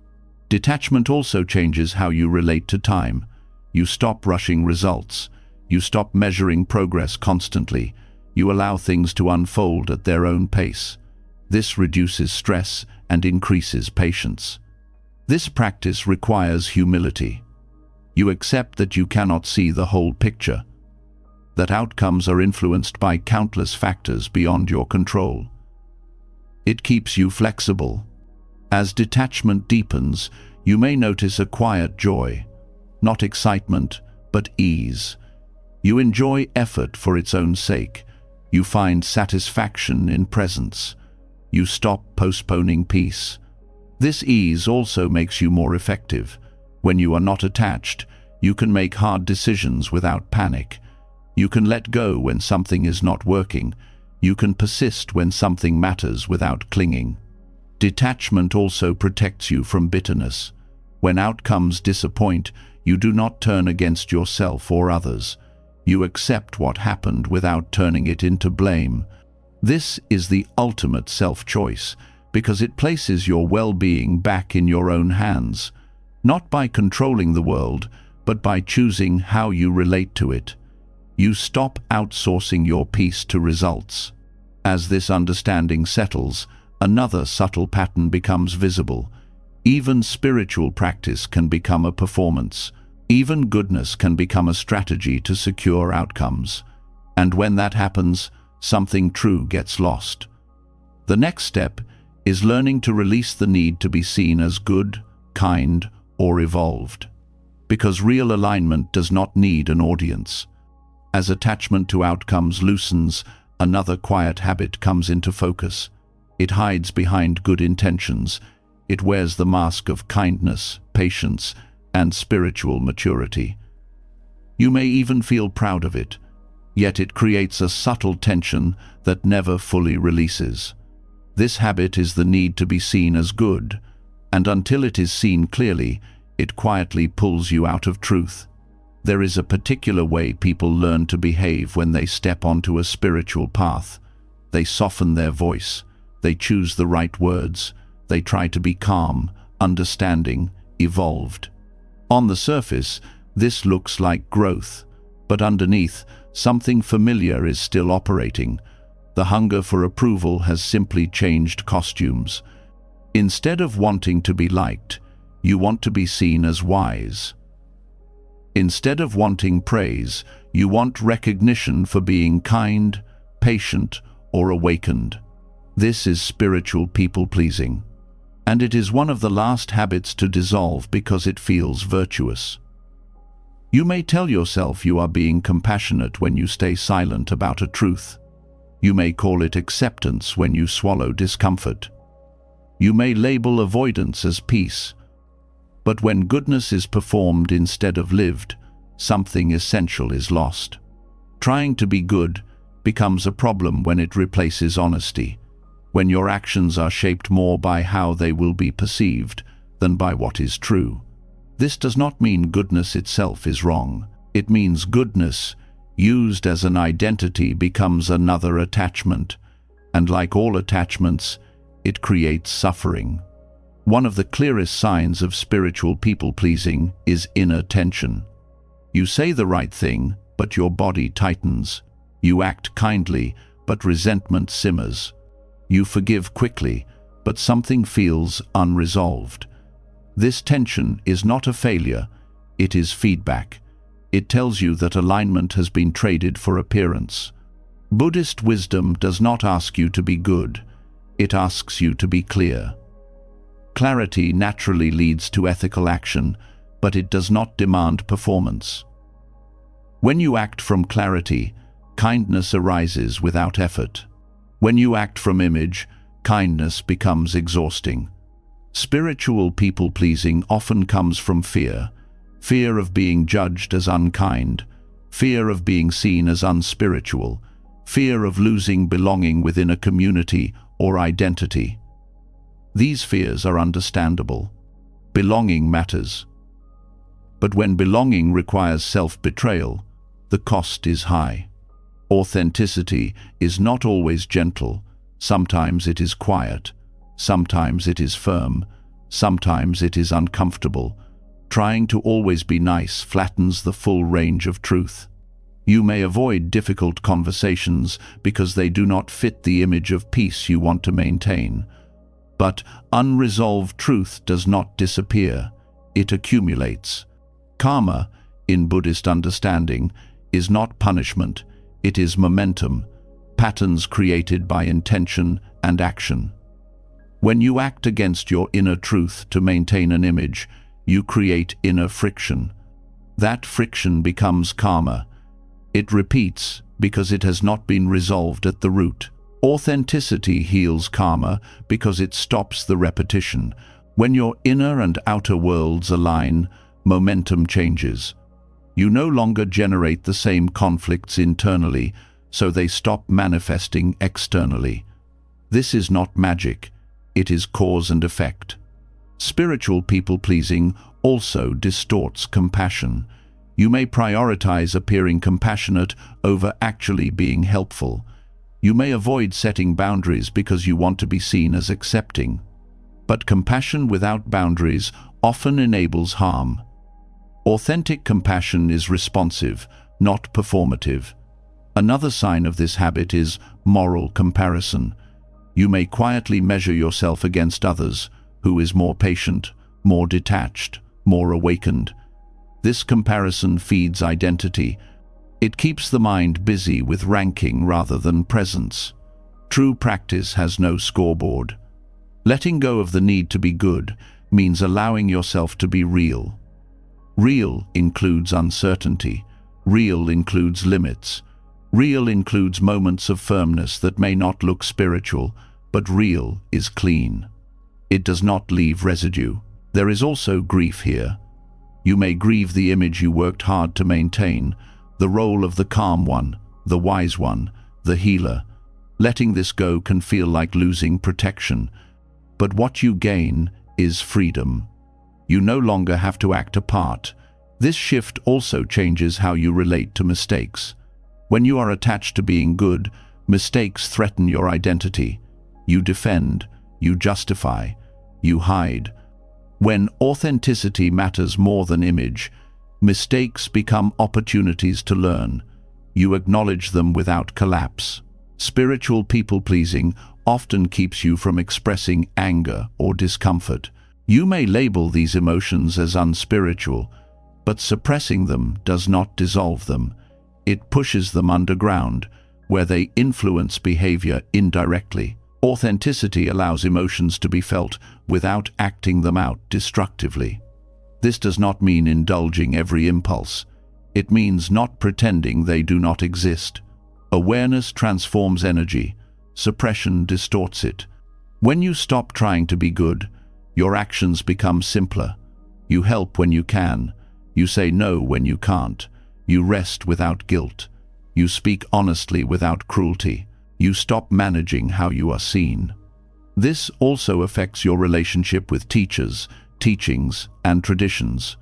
Detachment also changes how you relate to time. You stop rushing results. You stop measuring progress constantly. You allow things to unfold at their own pace. This reduces stress and increases patience. This practice requires humility. You accept that you cannot see the whole picture, that outcomes are influenced by countless factors beyond your control. It keeps you flexible. As detachment deepens, you may notice a quiet joy, not excitement, but ease. You enjoy effort for its own sake. You find satisfaction in presence. You stop postponing peace. This ease also makes you more effective. When you are not attached, you can make hard decisions without panic. You can let go when something is not working. You can persist when something matters without clinging. Detachment also protects you from bitterness. When outcomes disappoint, you do not turn against yourself or others. You accept what happened without turning it into blame. This is the ultimate self-choice, because it places your well-being back in your own hands, not by controlling the world, but by choosing how you relate to it. You stop outsourcing your peace to results. As this understanding settles, another subtle pattern becomes visible. Even spiritual practice can become a performance. Even goodness can become a strategy to secure outcomes. And when that happens, something true gets lost. The next step is learning to release the need to be seen as good, kind, or evolved. Because real alignment does not need an audience. As attachment to outcomes loosens, another quiet habit comes into focus. It hides behind good intentions. It wears the mask of kindness, patience, and spiritual maturity. You may even feel proud of it. yet it creates a subtle tension that never fully releases. This habit is the need to be seen as good, and until it is seen clearly, it quietly pulls you out of truth. There is a particular way people learn to behave when they step onto a spiritual path. They soften their voice, they choose the right words, they try to be calm, understanding, evolved. On the surface, this looks like growth, but underneath, something familiar is still operating. The hunger for approval has simply changed costumes. Instead of wanting to be liked, you want to be seen as wise. Instead of wanting praise, you want recognition for being kind, patient, or awakened. This is spiritual people-pleasing, and it is one of the last habits to dissolve because it feels virtuous. You may tell yourself you are being compassionate when you stay silent about a truth. You may call it acceptance when you swallow discomfort. You may label avoidance as peace. But when goodness is performed instead of lived, something essential is lost. Trying to be good becomes a problem when it replaces honesty, when your actions are shaped more by how they will be perceived than by what is true. This does not mean goodness itself is wrong. It means goodness, used as an identity, becomes another attachment, and like all attachments, it creates suffering. One of the clearest signs of spiritual people-pleasing is inner tension. You say the right thing, but your body tightens. You act kindly, but resentment simmers. You forgive quickly, but something feels unresolved. This tension is not a failure, it is feedback. It tells you that alignment has been traded for appearance. Buddhist wisdom does not ask you to be good, it asks you to be clear. Clarity naturally leads to ethical action, but it does not demand performance. When you act from clarity, kindness arises without effort. When you act from image, kindness becomes exhausting. Spiritual people-pleasing often comes from fear. Fear of being judged as unkind, fear of being seen as unspiritual, fear of losing belonging within a community or identity. These fears are understandable. Belonging matters. But when belonging requires self-betrayal, the cost is high. Authenticity is not always gentle. Sometimes it is quiet. Sometimes it is firm. Sometimes it is uncomfortable. Trying to always be nice flattens the full range of truth. You may avoid difficult conversations because they do not fit the image of peace you want to maintain. But unresolved truth does not disappear. It accumulates. Karma, in Buddhist understanding, is not punishment. It is momentum, patterns created by intention and action. When you act against your inner truth to maintain an image, you create inner friction. That friction becomes karma. It repeats because it has not been resolved at the root. Authenticity heals karma because it stops the repetition. When your inner and outer worlds align, momentum changes. You no longer generate the same conflicts internally, so they stop manifesting externally. This is not magic. It is cause and effect. Spiritual people-pleasing also distorts compassion. You may prioritize appearing compassionate over actually being helpful. You may avoid setting boundaries because you want to be seen as accepting. But compassion without boundaries often enables harm. Authentic compassion is responsive, not performative. Another sign of this habit is moral comparison. You may quietly measure yourself against others, who is more patient, more detached, more awakened. This comparison feeds identity. It keeps the mind busy with ranking rather than presence. True practice has no scoreboard. Letting go of the need to be good means allowing yourself to be real. Real includes uncertainty. Real includes limits. Real includes moments of firmness that may not look spiritual, but real is clean. It does not leave residue. There is also grief here. You may grieve the image you worked hard to maintain, the role of the calm one, the wise one, the healer. Letting this go can feel like losing protection, but what you gain is freedom. You no longer have to act a part. This shift also changes how you relate to mistakes. When you are attached to being good, mistakes threaten your identity. You defend, you justify, you hide. When authenticity matters more than image, mistakes become opportunities to learn. You acknowledge them without collapse. Spiritual people-pleasing often keeps you from expressing anger or discomfort. You may label these emotions as unspiritual, but suppressing them does not dissolve them. It pushes them underground, where they influence behavior indirectly. Authenticity allows emotions to be felt without acting them out destructively. This does not mean indulging every impulse. It means not pretending they do not exist. Awareness transforms energy. Suppression distorts it. When you stop trying to be good, your actions become simpler. You help when you can. You say no when you can't. You rest without guilt. You speak honestly without cruelty. You stop managing how you are seen. This also affects your relationship with teachers, teachings, and traditions.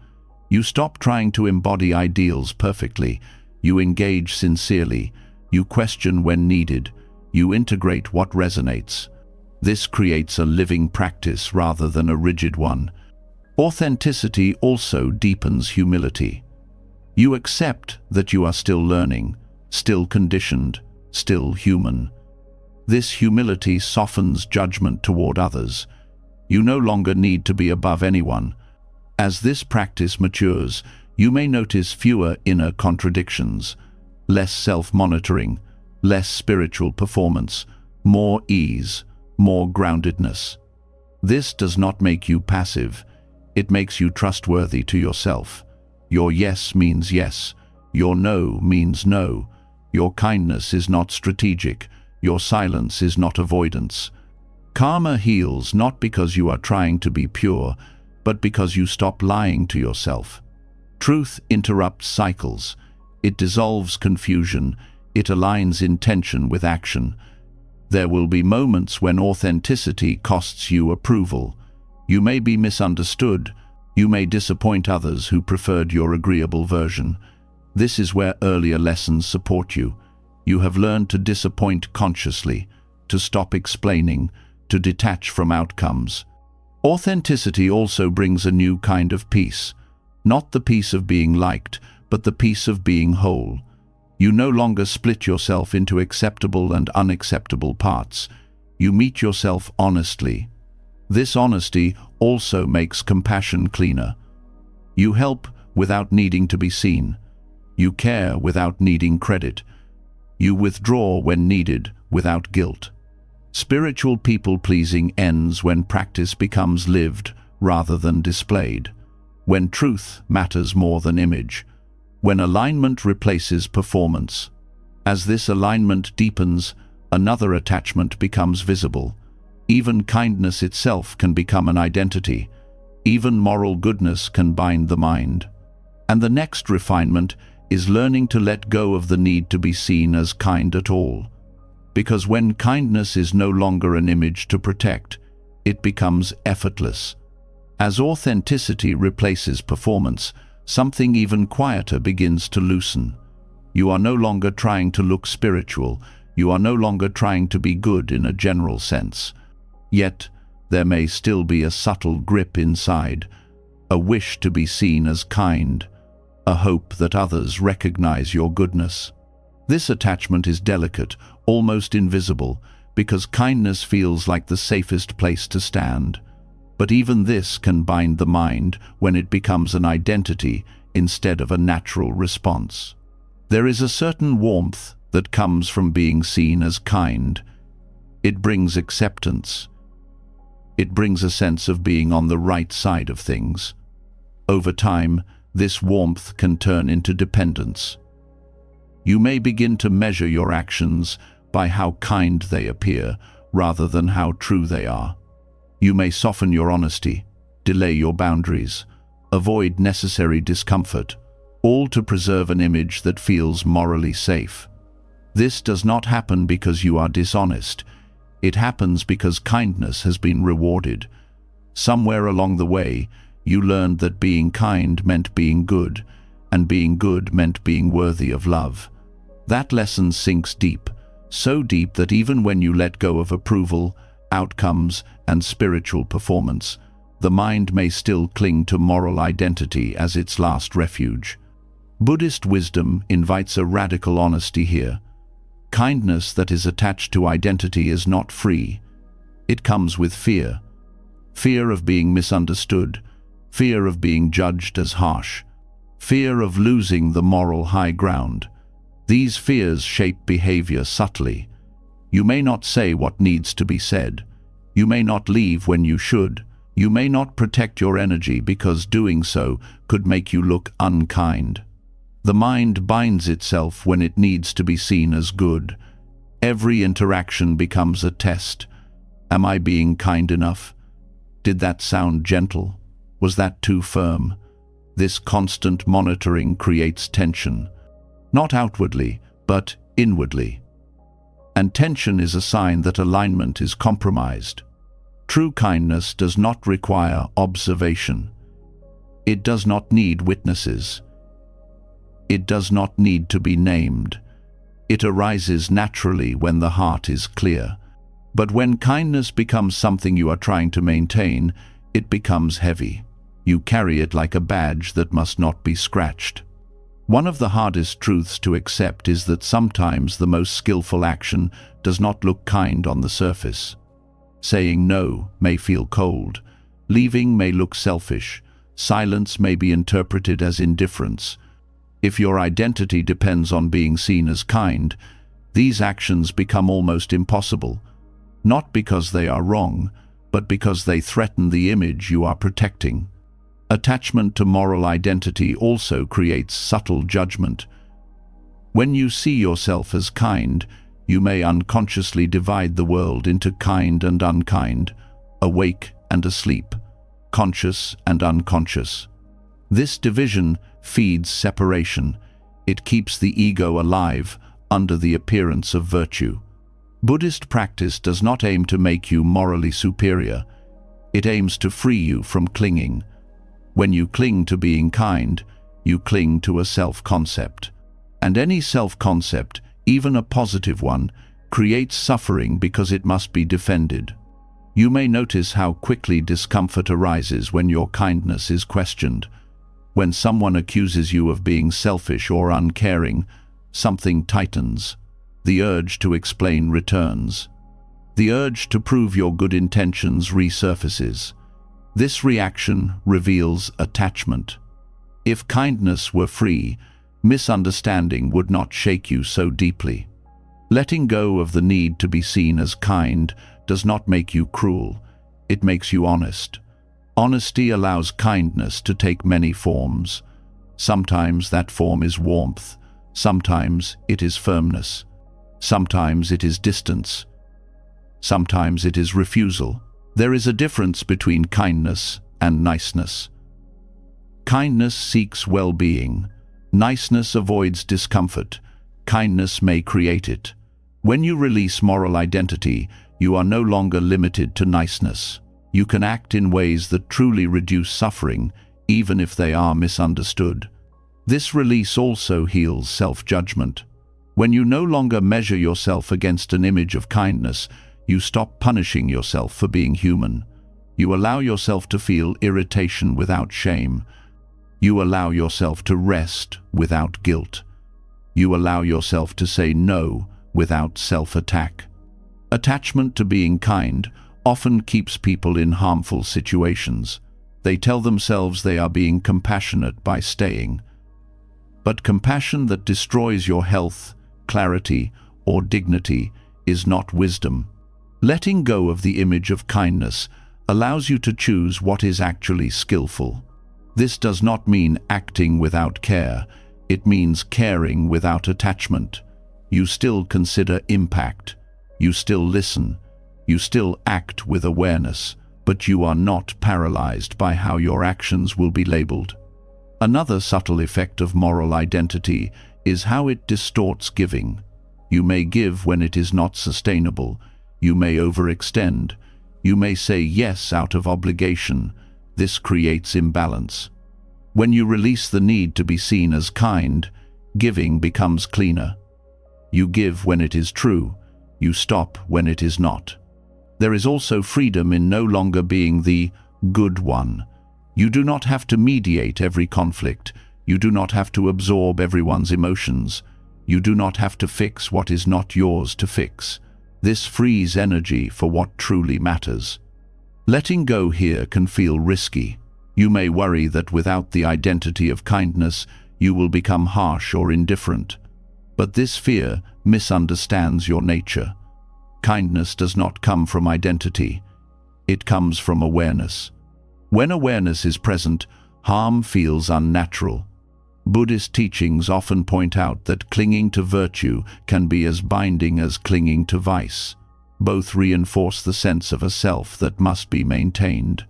You stop trying to embody ideals perfectly. You engage sincerely. You question when needed. You integrate what resonates. This creates a living practice rather than a rigid one. Authenticity also deepens humility. You accept that you are still learning, still conditioned, still human. This humility softens judgment toward others. You no longer need to be above anyone. As this practice matures, you may notice fewer inner contradictions, less self-monitoring, less spiritual performance, more ease, more groundedness. This does not make you passive. It makes you trustworthy to yourself. Your yes means yes. Your no means no. Your kindness is not strategic. Your silence is not avoidance. Karma heals not because you are trying to be pure, but because you stop lying to yourself. Truth interrupts cycles. It dissolves confusion. It aligns intention with action. There will be moments when authenticity costs you approval. You may be misunderstood. You may disappoint others who preferred your agreeable version. This is where earlier lessons support you. You have learned to disappoint consciously, to stop explaining, to detach from outcomes. Authenticity also brings a new kind of peace. Not the peace of being liked, but the peace of being whole. You no longer split yourself into acceptable and unacceptable parts. You meet yourself honestly. This honesty also makes compassion cleaner. You help without needing to be seen. You care without needing credit. You withdraw when needed without guilt. Spiritual people-pleasing ends when practice becomes lived rather than displayed, when truth matters more than image, when alignment replaces performance. As this alignment deepens, another attachment becomes visible. Even kindness itself can become an identity. Even moral goodness can bind the mind. And the next refinement is learning to let go of the need to be seen as kind at all. Because when kindness is no longer an image to protect, it becomes effortless. As authenticity replaces performance, something even quieter begins to loosen. You are no longer trying to look spiritual. You are no longer trying to be good in a general sense. Yet, there may still be a subtle grip inside, a wish to be seen as kind, a hope that others recognize your goodness. This attachment is delicate, almost invisible, because kindness feels like the safest place to stand. But even this can bind the mind when it becomes an identity instead of a natural response. There is a certain warmth that comes from being seen as kind. It brings acceptance. It brings a sense of being on the right side of things. Over time, this warmth can turn into dependence. You may begin to measure your actions by how kind they appear rather than how true they are. You may soften your honesty, delay your boundaries, avoid necessary discomfort, all to preserve an image that feels morally safe. This does not happen because you are dishonest. It happens because kindness has been rewarded. Somewhere along the way, you learned that being kind meant being good, and being good meant being worthy of love. That lesson sinks deep, so deep that even when you let go of approval, outcomes, and spiritual performance, the mind may still cling to moral identity as its last refuge. Buddhist wisdom invites a radical honesty here. Kindness that is attached to identity is not free. It comes with fear. Fear of being misunderstood, fear of being judged as harsh, fear of losing the moral high ground. These fears shape behavior subtly. You may not say what needs to be said. You may not leave when you should. You may not protect your energy because doing so could make you look unkind. The mind binds itself when it needs to be seen as good. Every interaction becomes a test. Am I being kind enough? Did that sound gentle? Was that too firm? This constant monitoring creates tension, not outwardly, but inwardly. And tension is a sign that alignment is compromised. True kindness does not require observation. It does not need witnesses. It does not need to be named. It arises naturally when the heart is clear. But when kindness becomes something you are trying to maintain, it becomes heavy. You carry it like a badge that must not be scratched. One of the hardest truths to accept is that sometimes the most skillful action does not look kind on the surface. Saying no may feel cold. Leaving may look selfish. Silence may be interpreted as indifference. If your identity depends on being seen as kind, these actions become almost impossible, not because they are wrong, but because they threaten the image you are protecting. Attachment to moral identity also creates subtle judgment. When you see yourself as kind, you may unconsciously divide the world into kind and unkind, awake and asleep, conscious and unconscious. This division feeds separation. It keeps the ego alive under the appearance of virtue. Buddhist practice does not aim to make you morally superior. It aims to free you from clinging. When you cling to being kind, you cling to a self-concept. And any self-concept, even a positive one, creates suffering because it must be defended. You may notice how quickly discomfort arises when your kindness is questioned. When someone accuses you of being selfish or uncaring, something tightens. The urge to explain returns. The urge to prove your good intentions resurfaces. This reaction reveals attachment. If kindness were free, misunderstanding would not shake you so deeply. Letting go of the need to be seen as kind does not make you cruel. It makes you honest. Honesty allows kindness to take many forms. Sometimes that form is warmth. Sometimes it is firmness. Sometimes it is distance. Sometimes it is refusal. There is a difference between kindness and niceness. Kindness seeks well-being. Niceness avoids discomfort. Kindness may create it. When you release moral identity, you are no longer limited to niceness. You can act in ways that truly reduce suffering, even if they are misunderstood. This release also heals self-judgment. When you no longer measure yourself against an image of kindness, you stop punishing yourself for being human. You allow yourself to feel irritation without shame. You allow yourself to rest without guilt. You allow yourself to say no without self-attack. Attachment to being kind often keeps people in harmful situations. They tell themselves they are being compassionate by staying. But compassion that destroys your health, clarity, or dignity is not wisdom. Letting go of the image of kindness allows you to choose what is actually skillful. This does not mean acting without care. It means caring without attachment. You still consider impact. You still listen. You still act with awareness, but you are not paralyzed by how your actions will be labeled. Another subtle effect of moral identity is how it distorts giving. You may give when it is not sustainable. You may overextend. You may say yes out of obligation. This creates imbalance. When you release the need to be seen as kind, giving becomes cleaner. You give when it is true. You stop when it is not. There is also freedom in no longer being the good one. You do not have to mediate every conflict. You do not have to absorb everyone's emotions. You do not have to fix what is not yours to fix. This frees energy for what truly matters. Letting go here can feel risky. You may worry that without the identity of kindness, you will become harsh or indifferent. But this fear misunderstands your nature. Kindness does not come from identity. It comes from awareness. When awareness is present, harm feels unnatural. Buddhist teachings often point out that clinging to virtue can be as binding as clinging to vice. Both reinforce the sense of a self that must be maintained.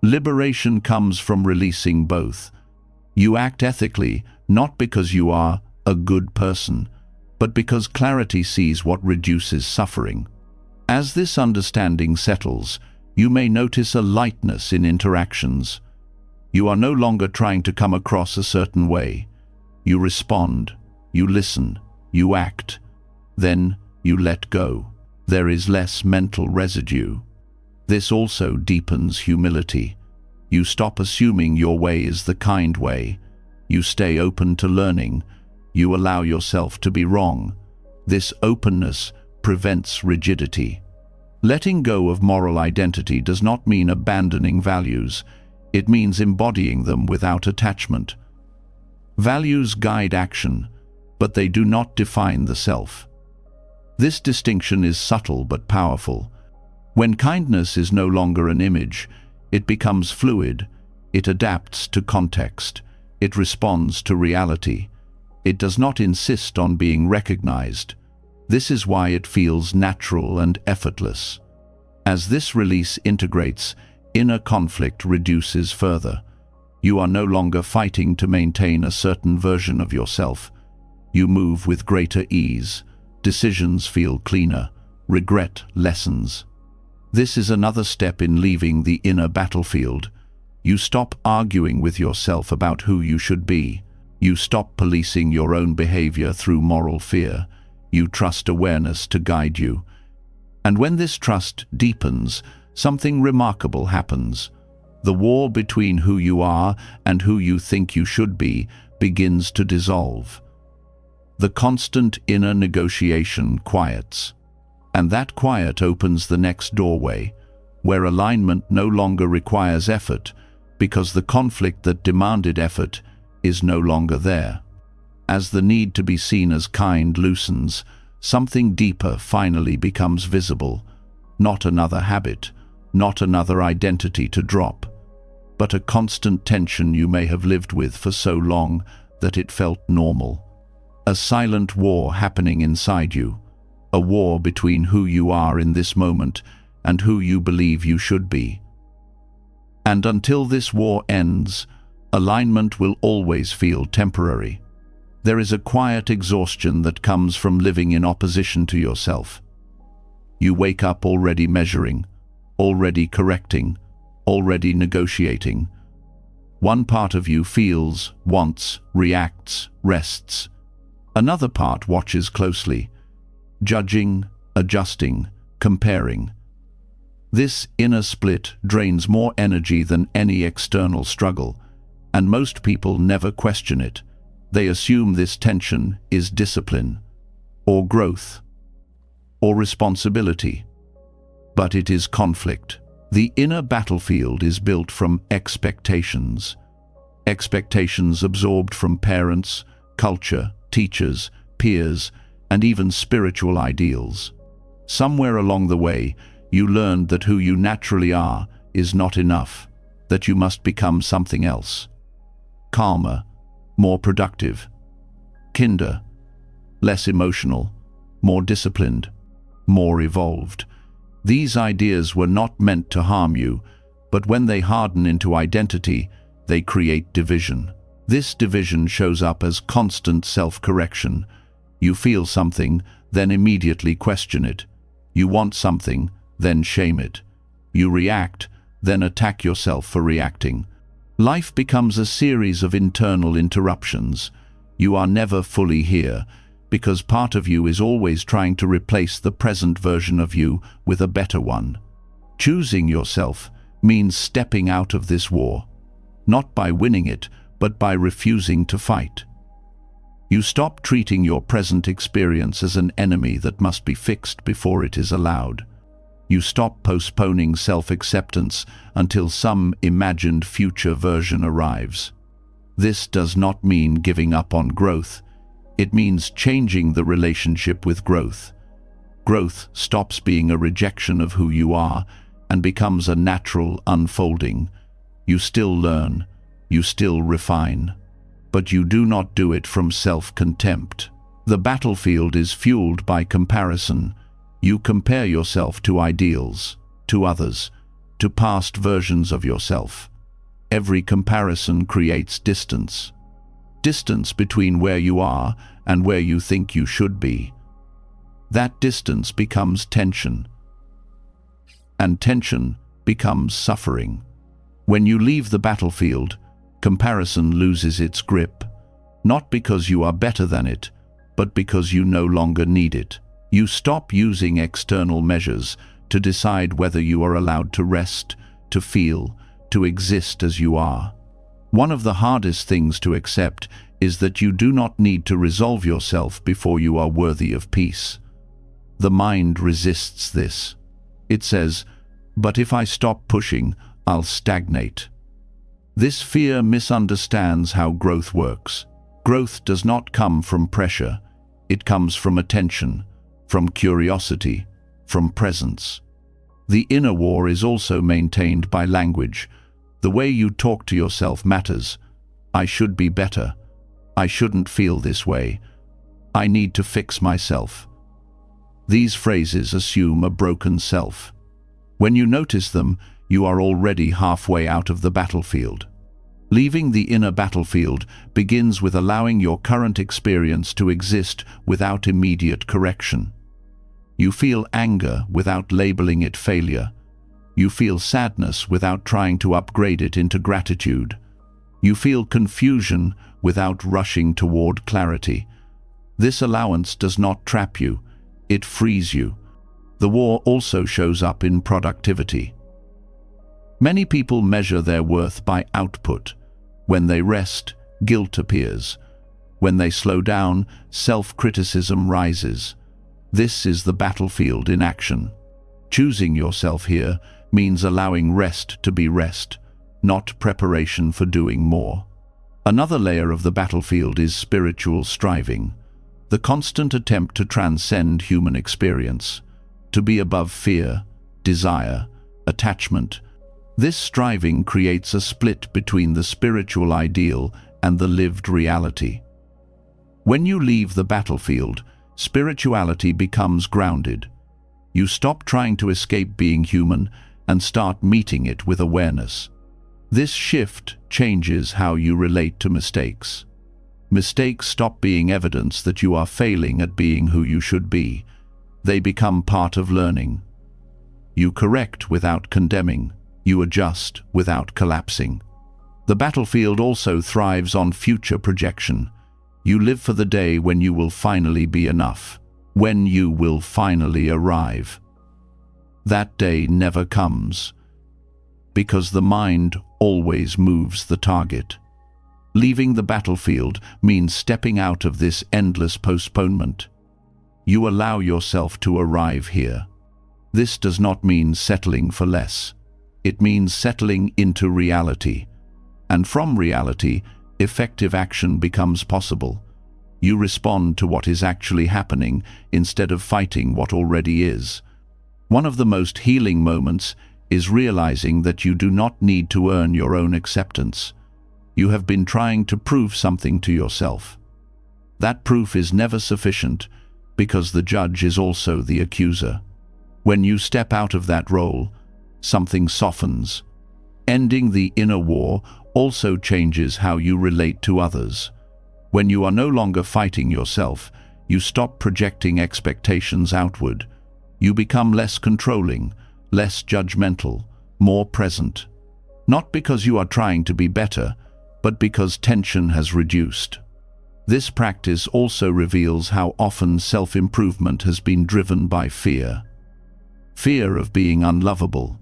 Liberation comes from releasing both. You act ethically, not because you are a good person, but because clarity sees what reduces suffering. As this understanding settles, you may notice a lightness in interactions. You are no longer trying to come across a certain way. You respond, you listen, you act. Then you let go. There is less mental residue. This also deepens humility. You stop assuming your way is the kind way. You stay open to learning. You allow yourself to be wrong. This openness prevents rigidity. Letting go of moral identity does not mean abandoning values. It means embodying them without attachment. Values guide action, but they do not define the self. This distinction is subtle but powerful. When kindness is no longer an image, it becomes fluid. It adapts to context. It responds to reality. It does not insist on being recognized. This is why it feels natural and effortless. As this release integrates, inner conflict reduces further. You are no longer fighting to maintain a certain version of yourself. You move with greater ease. Decisions feel cleaner. Regret lessens. This is another step in leaving the inner battlefield. You stop arguing with yourself about who you should be. You stop policing your own behavior through moral fear. You trust awareness to guide you. And when this trust deepens, something remarkable happens. The war between who you are and who you think you should be begins to dissolve. The constant inner negotiation quiets. And that quiet opens the next doorway, where alignment no longer requires effort, because the conflict that demanded effort is no longer there. As the need to be seen as kind loosens, something deeper finally becomes visible. Not another habit, not another identity to drop, but a constant tension you may have lived with for so long that it felt normal. A silent war happening inside you, a war between who you are in this moment and who you believe you should be. And until this war ends, alignment will always feel temporary. There is a quiet exhaustion that comes from living in opposition to yourself. You wake up already measuring, already correcting, already negotiating. One part of you feels, wants, reacts, rests. Another part watches closely, judging, adjusting, comparing. This inner split drains more energy than any external struggle, and most people never question it. They assume this tension is discipline, or growth, or responsibility. But it is conflict. The inner battlefield is built from expectations. Expectations absorbed from parents, culture, teachers, peers, and even spiritual ideals. Somewhere along the way, you learned that who you naturally are is not enough, that you must become something else. Calmer, more productive, kinder, less emotional, more disciplined, more evolved. These ideas were not meant to harm you, but when they harden into identity, they create division. This division shows up as constant self-correction. You feel something, then immediately question it. You want something, then shame it. You react, then attack yourself for reacting. Life becomes a series of internal interruptions. You are never fully here, because part of you is always trying to replace the present version of you with a better one. Choosing yourself means stepping out of this war, not by winning it, but by refusing to fight. You stop treating your present experience as an enemy that must be fixed before it is allowed. You stop postponing self-acceptance until some imagined future version arrives. This does not mean giving up on growth. It means changing the relationship with growth. Growth stops being a rejection of who you are and becomes a natural unfolding. You still learn, you still refine, but you do not do it from self-contempt. The battlefield is fueled by comparison. You compare yourself to ideals, to others, to past versions of yourself. Every comparison creates distance. Distance between where you are and where you think you should be. That distance becomes tension, and tension becomes suffering. When you leave the battlefield, comparison loses its grip, not because you are better than it, but because you no longer need it. You stop using external measures to decide whether you are allowed to rest, to feel, to exist as you are. One of the hardest things to accept is that you do not need to resolve yourself before you are worthy of peace. The mind resists this. It says, "But if I stop pushing, I'll stagnate." This fear misunderstands how growth works. Growth does not come from pressure. It comes from attention, from curiosity, from presence. The inner war is also maintained by language. The way you talk to yourself matters. I should be better. I shouldn't feel this way. I need to fix myself. These phrases assume a broken self. When you notice them, you are already halfway out of the battlefield. Leaving the inner battlefield begins with allowing your current experience to exist without immediate correction. You feel anger without labeling it failure. You feel sadness without trying to upgrade it into gratitude. You feel confusion without rushing toward clarity. This allowance does not trap you, it frees you. The war also shows up in productivity. Many people measure their worth by output. When they rest, guilt appears. When they slow down, self-criticism rises. This is the battlefield in action. Choosing yourself here means allowing rest to be rest, not preparation for doing more. Another layer of the battlefield is spiritual striving, the constant attempt to transcend human experience, to be above fear, desire, attachment. This striving creates a split between the spiritual ideal and the lived reality. When you leave the battlefield, spirituality becomes grounded. You stop trying to escape being human and start meeting it with awareness. This shift changes how you relate to mistakes. Mistakes stop being evidence that you are failing at being who you should be. They become part of learning. You correct without condemning. You adjust without collapsing. The battlefield also thrives on future projection. You live for the day when you will finally be enough, when you will finally arrive. That day never comes, because the mind always moves the target. Leaving the battlefield means stepping out of this endless postponement. You allow yourself to arrive here. This does not mean settling for less. It means settling into reality. And from reality, effective action becomes possible. You respond to what is actually happening instead of fighting what already is. One of the most healing moments is realizing that you do not need to earn your own acceptance. You have been trying to prove something to yourself. That proof is never sufficient because the judge is also the accuser. When you step out of that role, something softens. Ending the inner war also changes how you relate to others. When you are no longer fighting yourself, You stop projecting expectations outward. You become less controlling, less judgmental, more present. Not because you are trying to be better, but because tension has reduced. This practice also reveals how often self-improvement has been driven by fear. Fear of being unlovable,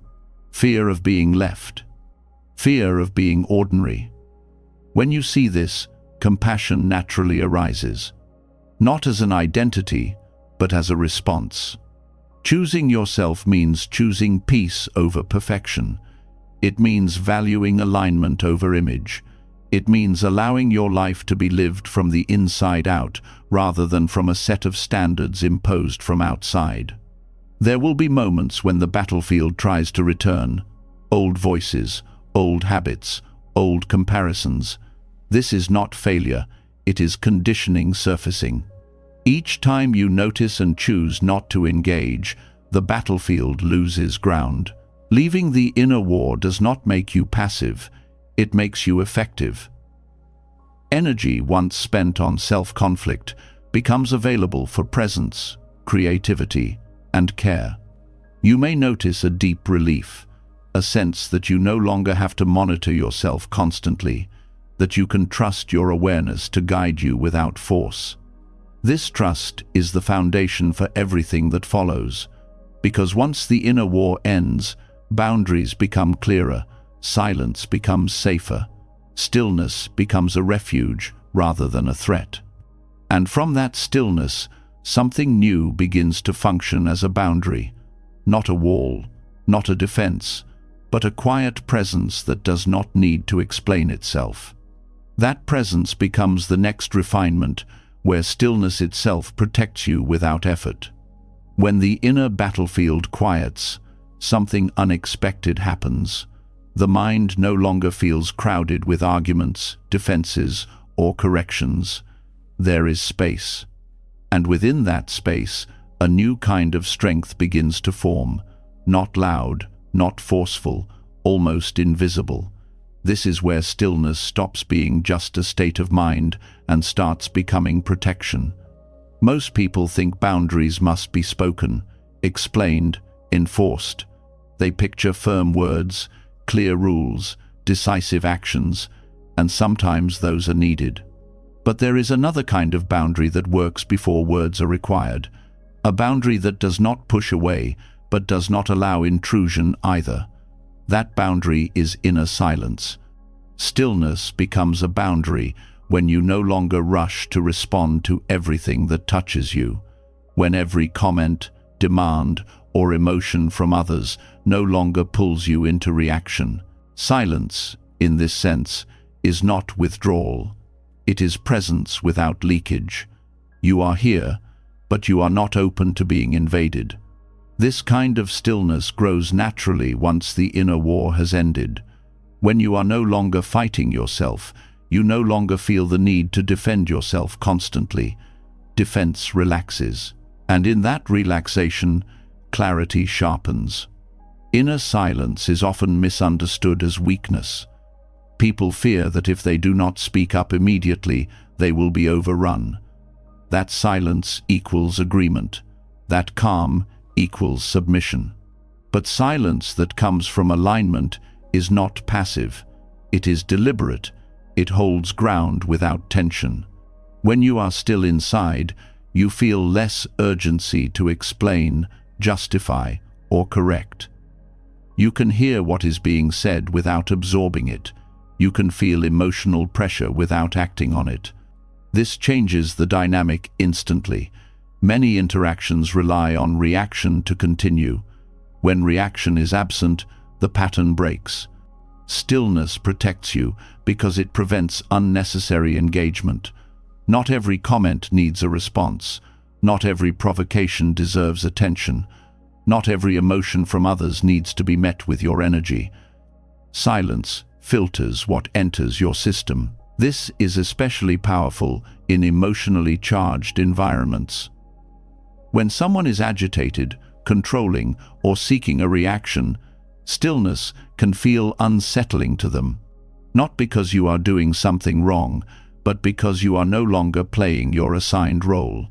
fear of being left, fear of being ordinary. When you see this, compassion naturally arises, not as an identity, but as a response. Choosing yourself means choosing peace over perfection. It means valuing alignment over image. It means allowing your life to be lived from the inside out, rather than from a set of standards imposed from outside. There will be moments when the battlefield tries to return. Old voices, old habits, old comparisons. This is not failure, it is conditioning surfacing. Each time you notice and choose not to engage, the battlefield loses ground. Leaving the inner war does not make you passive, it makes you effective. Energy once spent on self-conflict becomes available for presence, creativity, and care. You may notice a deep relief, a sense that you no longer have to monitor yourself constantly, that you can trust your awareness to guide you without force. This trust is the foundation for everything that follows, because once the inner war ends, boundaries become clearer, silence becomes safer, stillness becomes a refuge rather than a threat. And from that stillness, something new begins to function as a boundary, not a wall, not a defense, but a quiet presence that does not need to explain itself. That presence becomes the next refinement, where stillness itself protects you without effort. When the inner battlefield quiets, something unexpected happens. The mind no longer feels crowded with arguments, defenses, or corrections. There is space. And within that space, a new kind of strength begins to form, not loud, not forceful, almost invisible. This is where stillness stops being just a state of mind and starts becoming protection. Most people think boundaries must be spoken, explained, enforced. They picture firm words, clear rules, decisive actions, and sometimes those are needed. But there is another kind of boundary that works before words are required, a boundary that does not push away, but does not allow intrusion either. That boundary is inner silence. Stillness becomes a boundary when you no longer rush to respond to everything that touches you, when every comment, demand, or emotion from others no longer pulls you into reaction. Silence, in this sense, is not withdrawal. It is presence without leakage. You are here, but you are not open to being invaded. This kind of stillness grows naturally once the inner war has ended. When you are no longer fighting yourself, you no longer feel the need to defend yourself constantly. Defense relaxes, and in that relaxation, clarity sharpens. Inner silence is often misunderstood as weakness. People fear that if they do not speak up immediately, they will be overrun. That silence equals agreement. That calm equals submission. But silence that comes from alignment is not passive. It is deliberate. It holds ground without tension. When you are still inside, you feel less urgency to explain, justify, or correct. You can hear what is being said without absorbing it. You can feel emotional pressure without acting on it. This changes the dynamic instantly. Many interactions rely on reaction to continue. When reaction is absent, the pattern breaks. Stillness protects you because it prevents unnecessary engagement. Not every comment needs a response. Not every provocation deserves attention. Not every emotion from others needs to be met with your energy. Silence filters what enters your system. This is especially powerful in emotionally charged environments. When someone is agitated, controlling, or seeking a reaction, stillness can feel unsettling to them. Not because you are doing something wrong, but because you are no longer playing your assigned role.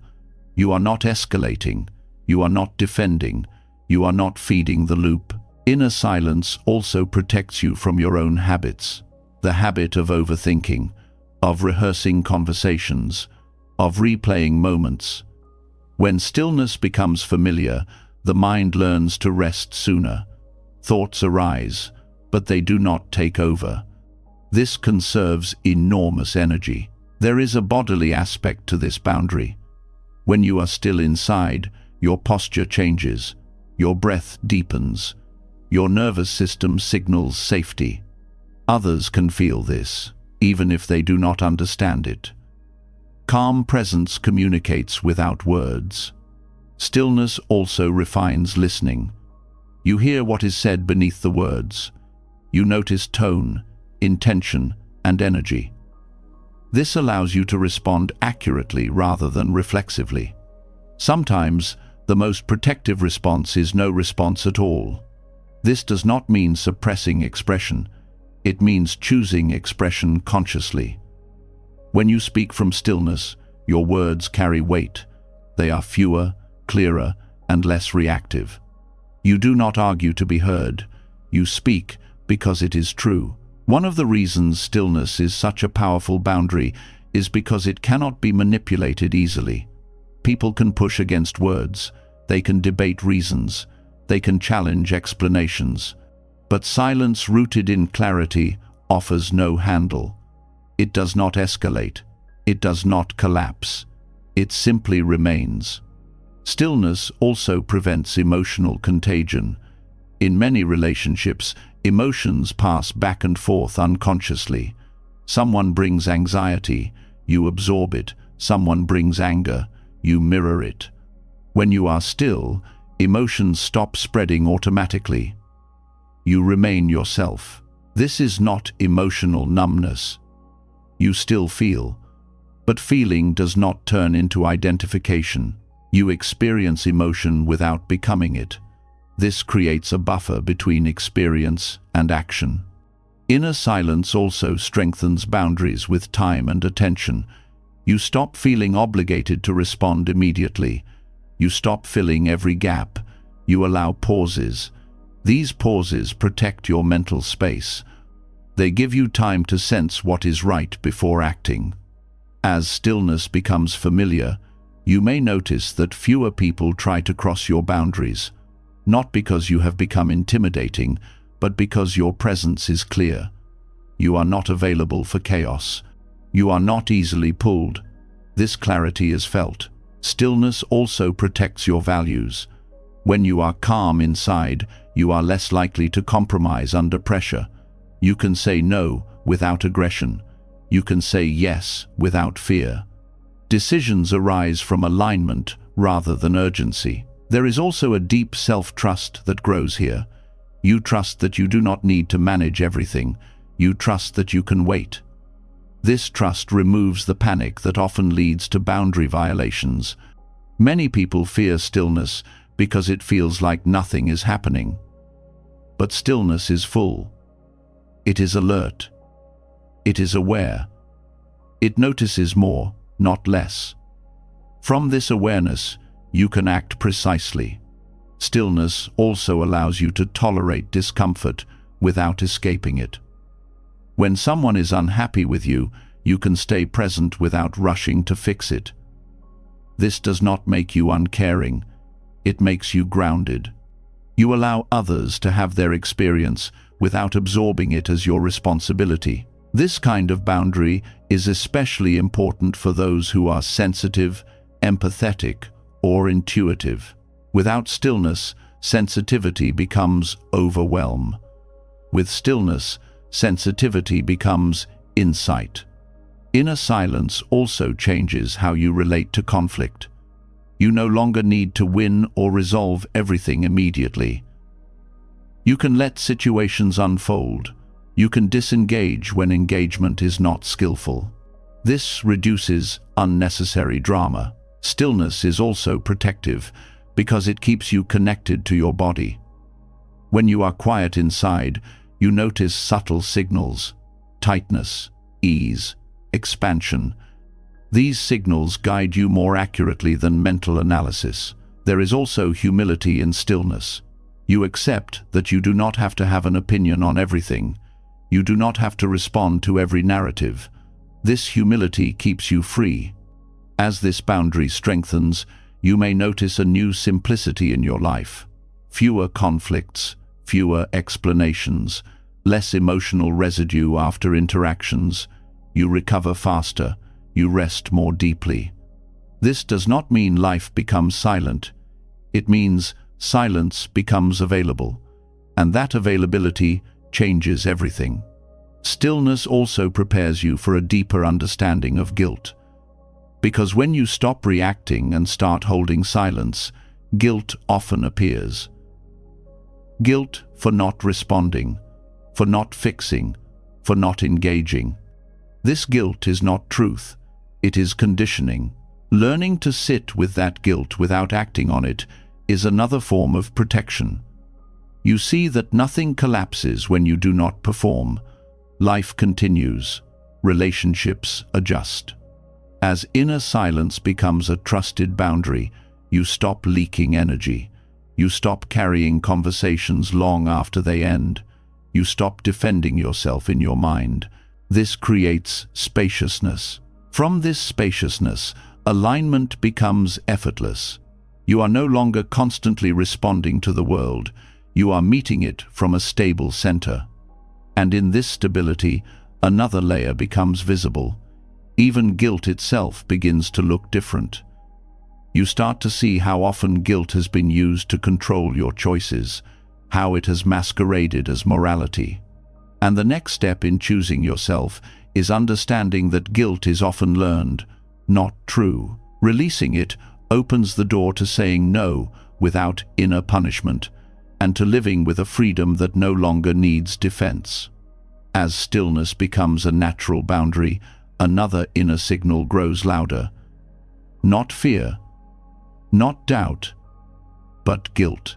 You are not escalating. You are not defending. You are not feeding the loop. Inner silence also protects you from your own habits. The habit of overthinking, of rehearsing conversations, of replaying moments. When stillness becomes familiar, the mind learns to rest sooner. Thoughts arise, but they do not take over. This conserves enormous energy. There is a bodily aspect to this boundary. When you are still inside, your posture changes, your breath deepens, your nervous system signals safety. Others can feel this, even if they do not understand it. Calm presence communicates without words. Stillness also refines listening. You hear what is said beneath the words. You notice tone, intention, and energy. This allows you to respond accurately rather than reflexively. Sometimes, the most protective response is no response at all. This does not mean suppressing expression. It means choosing expression consciously. When you speak from stillness, your words carry weight. They are fewer, clearer, and less reactive. You do not argue to be heard. You speak because it is true. One of the reasons stillness is such a powerful boundary is because it cannot be manipulated easily. People can push against words. They can debate reasons. They can challenge explanations. But silence rooted in clarity offers no handle. It does not escalate. It does not collapse. It simply remains. Stillness also prevents emotional contagion. In many relationships, emotions pass back and forth unconsciously. Someone brings anxiety, you absorb it. Someone brings anger, you mirror it. When you are still, emotions stop spreading automatically. You remain yourself. This is not emotional numbness. You still feel, but feeling does not turn into identification. You experience emotion without becoming it. This creates a buffer between experience and action. Inner silence also strengthens boundaries with time and attention. You stop feeling obligated to respond immediately. You stop filling every gap. You allow pauses. These pauses protect your mental space. They give you time to sense what is right before acting. As stillness becomes familiar, you may notice that fewer people try to cross your boundaries, not because you have become intimidating, but because your presence is clear. You are not available for chaos. You are not easily pulled. This clarity is felt. Stillness also protects your values. When you are calm inside, you are less likely to compromise under pressure. You can say no without aggression. You can say yes without fear. Decisions arise from alignment rather than urgency. There is also a deep self-trust that grows here. You trust that you do not need to manage everything. You trust that you can wait. This trust removes the panic that often leads to boundary violations. Many people fear stillness because it feels like nothing is happening. But stillness is full. It is alert. It is aware. It notices more, not less. From this awareness, you can act precisely. Stillness also allows you to tolerate discomfort without escaping it. When someone is unhappy with you, you can stay present without rushing to fix it. This does not make you uncaring. It makes you grounded. You allow others to have their experience without absorbing it as your responsibility. This kind of boundary is especially important for those who are sensitive, empathetic, or intuitive. Without stillness, sensitivity becomes overwhelm. With stillness, sensitivity becomes insight. Inner silence also changes how you relate to conflict. You no longer need to win or resolve everything immediately. You can let situations unfold. You can disengage when engagement is not skillful. This reduces unnecessary drama. Stillness is also protective because it keeps you connected to your body. When you are quiet inside, you notice subtle signals: tightness, ease, expansion. These signals guide you more accurately than mental analysis. There is also humility in stillness. You accept that you do not have to have an opinion on everything. You do not have to respond to every narrative. This humility keeps you free. As this boundary strengthens, you may notice a new simplicity in your life. Fewer conflicts, fewer explanations, less emotional residue after interactions. You recover faster, you rest more deeply. This does not mean life becomes silent. It means silence becomes available, and that availability changes everything. Stillness also prepares you for a deeper understanding of guilt. Because when you stop reacting and start holding silence, guilt often appears. Guilt for not responding, for not fixing, for not engaging. This guilt is not truth, it is conditioning. Learning to sit with that guilt without acting on it is another form of protection. You see that nothing collapses when you do not perform. Life continues, relationships adjust. As inner silence becomes a trusted boundary, you stop leaking energy. You stop carrying conversations long after they end. You stop defending yourself in your mind. This creates spaciousness. From this spaciousness, alignment becomes effortless. You are no longer constantly responding to the world. You are meeting it from a stable center. And in this stability, another layer becomes visible. Even guilt itself begins to look different. You start to see how often guilt has been used to control your choices, how it has masqueraded as morality. And the next step in choosing yourself is understanding that guilt is often learned, not true. Releasing it opens the door to saying no without inner punishment, and to living with a freedom that no longer needs defense. As stillness becomes a natural boundary, another inner signal grows louder. Not fear, not doubt, but guilt.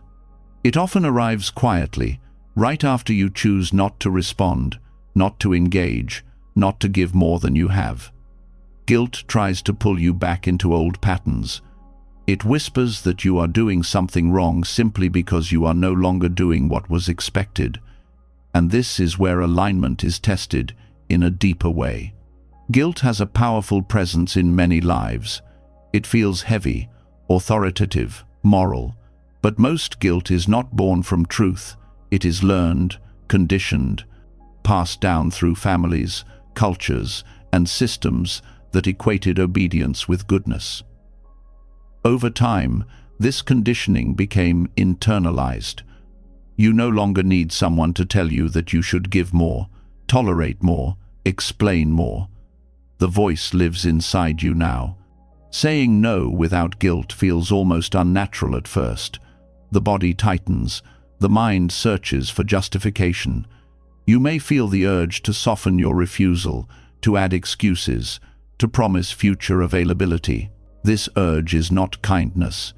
It often arrives quietly, right after you choose not to respond, not to engage, not to give more than you have. Guilt tries to pull you back into old patterns. It whispers that you are doing something wrong simply because you are no longer doing what was expected. And this is where alignment is tested in a deeper way. Guilt has a powerful presence in many lives. It feels heavy, authoritative, moral. But most guilt is not born from truth. It is learned, conditioned, passed down through families, cultures, and systems that equated obedience with goodness. Over time, this conditioning became internalized. You no longer need someone to tell you that you should give more, tolerate more, explain more. The voice lives inside you now. Saying no without guilt feels almost unnatural at first. The body tightens, the mind searches for justification. You may feel the urge to soften your refusal, to add excuses, to promise future availability. This urge is not kindness.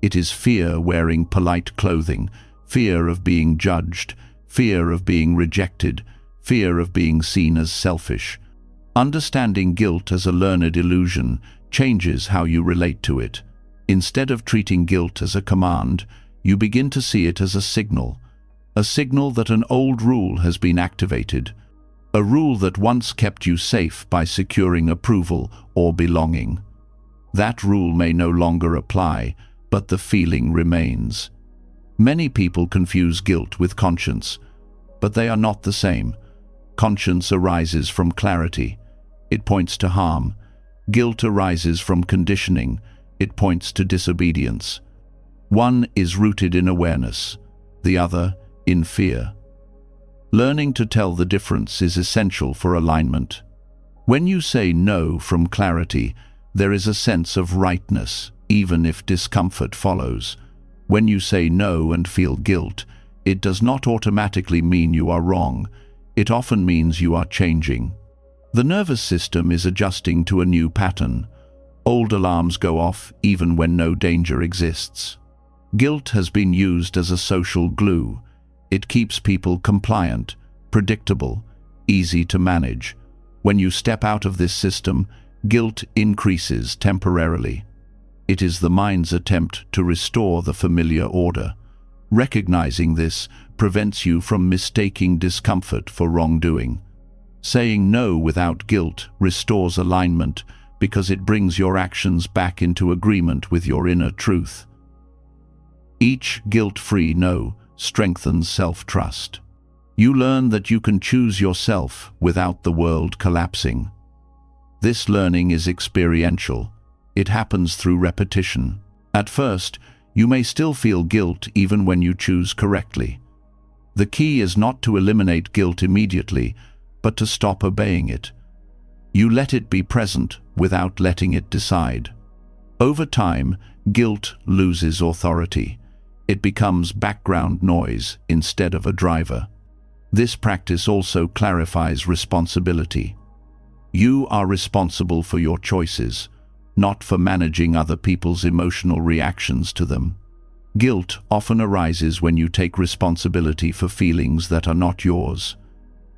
It is fear wearing polite clothing, fear of being judged, fear of being rejected, fear of being seen as selfish. Understanding guilt as a learned illusion changes how you relate to it. Instead of treating guilt as a command, you begin to see it as a signal that an old rule has been activated, a rule that once kept you safe by securing approval or belonging. That rule may no longer apply, but the feeling remains. Many people confuse guilt with conscience, but they are not the same. Conscience arises from clarity. It points to harm. Guilt arises from conditioning. It points to disobedience. One is rooted in awareness, the other in fear. Learning to tell the difference is essential for alignment. When you say no from clarity, there is a sense of rightness, even if discomfort follows. When you say no and feel guilt, it does not automatically mean you are wrong. It often means you are changing. The nervous system is adjusting to a new pattern. Old alarms go off even when no danger exists. Guilt has been used as a social glue. It keeps people compliant, predictable, easy to manage. When you step out of this system, guilt increases temporarily. It is the mind's attempt to restore the familiar order. Recognizing this prevents you from mistaking discomfort for wrongdoing. Saying no without guilt restores alignment because it brings your actions back into agreement with your inner truth. Each guilt-free no strengthens self-trust. You learn that you can choose yourself without the world collapsing. This learning is experiential. It happens through repetition. At first, you may still feel guilt even when you choose correctly. The key is not to eliminate guilt immediately, but to stop obeying it. You let it be present without letting it decide. Over time, guilt loses authority. It becomes background noise instead of a driver. This practice also clarifies responsibility. You are responsible for your choices, not for managing other people's emotional reactions to them. Guilt often arises when you take responsibility for feelings that are not yours.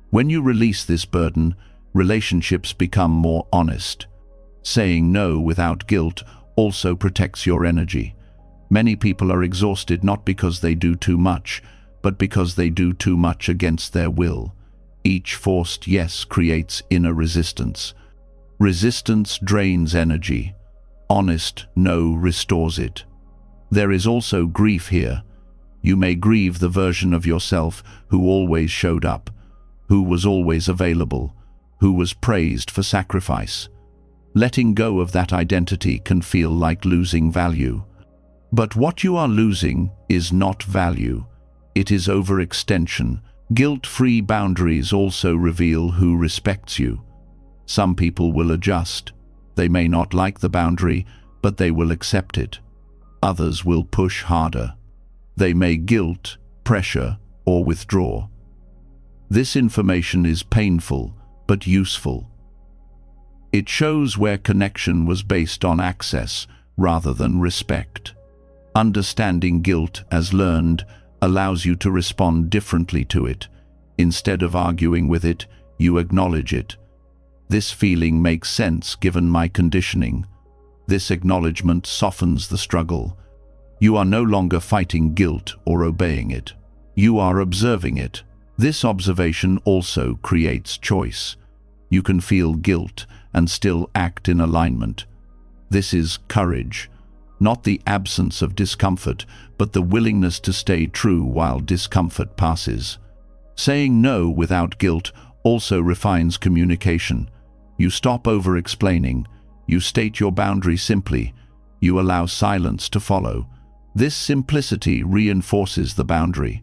When you release this burden, relationships become more honest. Saying no without guilt also protects your energy. Many people are exhausted not because they do too much, but because they do too much against their will. Each forced yes creates inner resistance. Resistance drains energy. Honest no restores it. There is also grief here. You may grieve the version of yourself who always showed up, who was always available, who was praised for sacrifice. Letting go of that identity can feel like losing value. But what you are losing is not value. It is overextension. Guilt-free boundaries also reveal who respects you. Some people will adjust. They may not like the boundary, but they will accept it. Others will push harder. They may guilt, pressure, or withdraw. This information is painful, but useful. It shows where connection was based on access rather than respect. Understanding guilt as learned allows you to respond differently to it. Instead of arguing with it, you acknowledge it. This feeling makes sense given my conditioning. This acknowledgement softens the struggle. You are no longer fighting guilt or obeying it. You are observing it. This observation also creates choice. You can feel guilt and still act in alignment. This is courage, not the absence of discomfort, but the willingness to stay true while discomfort passes. Saying no without guilt also refines communication. You stop over-explaining. You state your boundary simply. You allow silence to follow. This simplicity reinforces the boundary.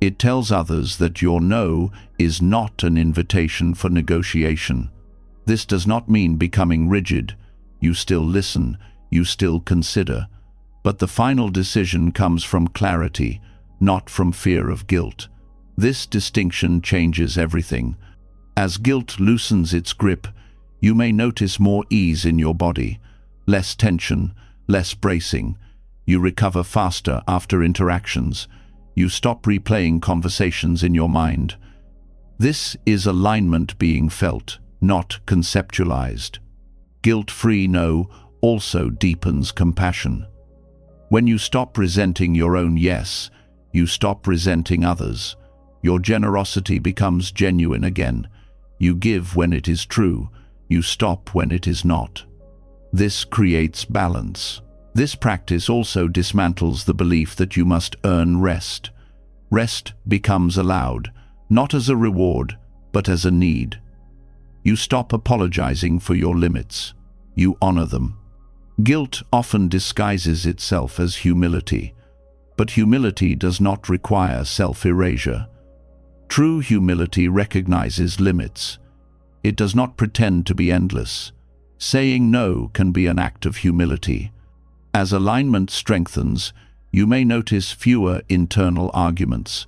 It tells others that your no is not an invitation for negotiation. This does not mean becoming rigid. You still listen, you still consider. But the final decision comes from clarity, not from fear of guilt. This distinction changes everything. As guilt loosens its grip, you may notice more ease in your body, less tension, less bracing. You recover faster after interactions. You stop replaying conversations in your mind. This is alignment being felt, not conceptualized. Guilt-free no also deepens compassion. When you stop resenting your own yes, you stop resenting others. Your generosity becomes genuine again. You give when it is true. You stop when it is not. This creates balance. This practice also dismantles the belief that you must earn rest. Rest becomes allowed, not as a reward, but as a need. You stop apologizing for your limits. You honor them. Guilt often disguises itself as humility, but humility does not require self-erasure. True humility recognizes limits. It does not pretend to be endless. Saying no can be an act of humility. As alignment strengthens, you may notice fewer internal arguments.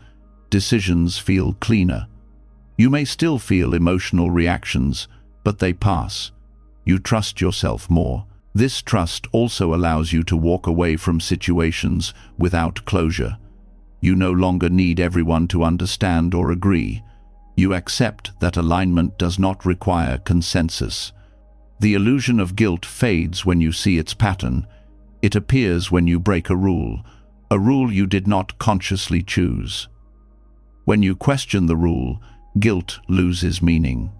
Decisions feel cleaner. You may still feel emotional reactions, but they pass. You trust yourself more. This trust also allows you to walk away from situations without closure. You no longer need everyone to understand or agree. You accept that alignment does not require consensus. The illusion of guilt fades when you see its pattern. It appears when you break a rule you did not consciously choose. When you question the rule, guilt loses meaning.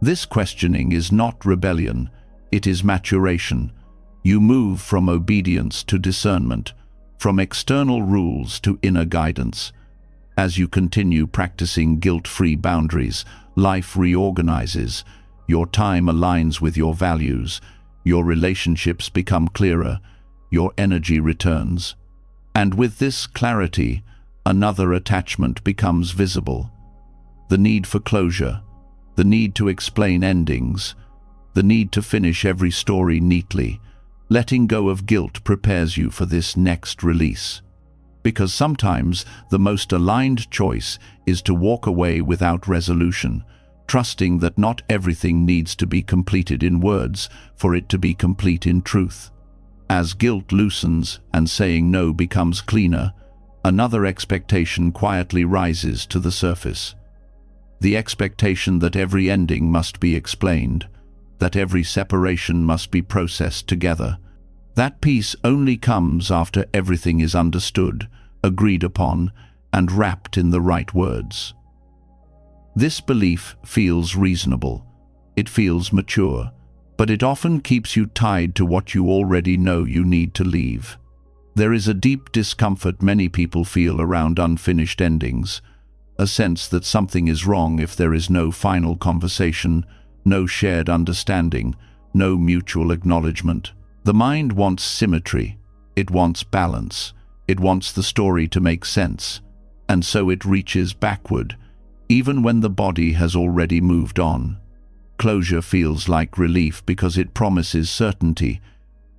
This questioning is not rebellion, it is maturation. You move from obedience to discernment, from external rules to inner guidance. As you continue practicing guilt-free boundaries, life reorganizes. Your time aligns with your values. Your relationships become clearer. Your energy returns. And with this clarity, another attachment becomes visible. The need for closure, the need to explain endings, the need to finish every story neatly. Letting go of guilt prepares you for this next release. Because sometimes the most aligned choice is to walk away without resolution, trusting that not everything needs to be completed in words for it to be complete in truth. As guilt loosens and saying no becomes cleaner, another expectation quietly rises to the surface. The expectation that every ending must be explained, that every separation must be processed together. That peace only comes after everything is understood, agreed upon, and wrapped in the right words. This belief feels reasonable. It feels mature, but it often keeps you tied to what you already know you need to leave. There is a deep discomfort many people feel around unfinished endings, a sense that something is wrong if there is no final conversation, no shared understanding, no mutual acknowledgement. The mind wants symmetry, it wants balance, it wants the story to make sense, and so it reaches backward, even when the body has already moved on. Closure feels like relief because it promises certainty.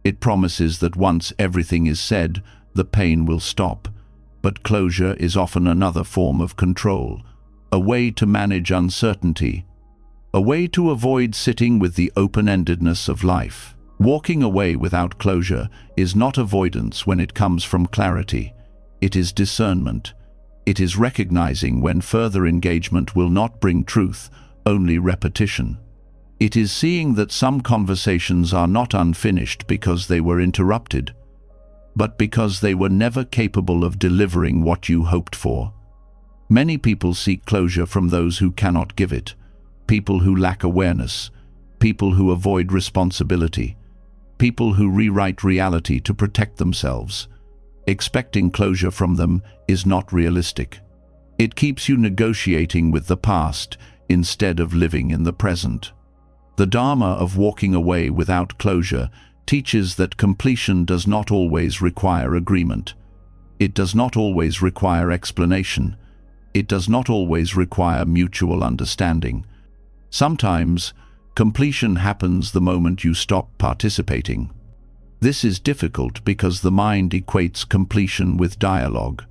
It promises that once everything is said, the pain will stop. But closure is often another form of control, a way to manage uncertainty, a way to avoid sitting with the open-endedness of life. Walking away without closure is not avoidance when it comes from clarity. It is discernment. It is recognizing when further engagement will not bring truth, only repetition. It is seeing that some conversations are not unfinished because they were interrupted, but because they were never capable of delivering what you hoped for. Many people seek closure from those who cannot give it, people who lack awareness, people who avoid responsibility, people who rewrite reality to protect themselves. Expecting closure from them is not realistic. It keeps you negotiating with the past instead of living in the present. The Dharma of walking away without closure teaches that completion does not always require agreement. It does not always require explanation. It does not always require mutual understanding. Sometimes, completion happens the moment you stop participating. This is difficult because the mind equates completion with dialogue,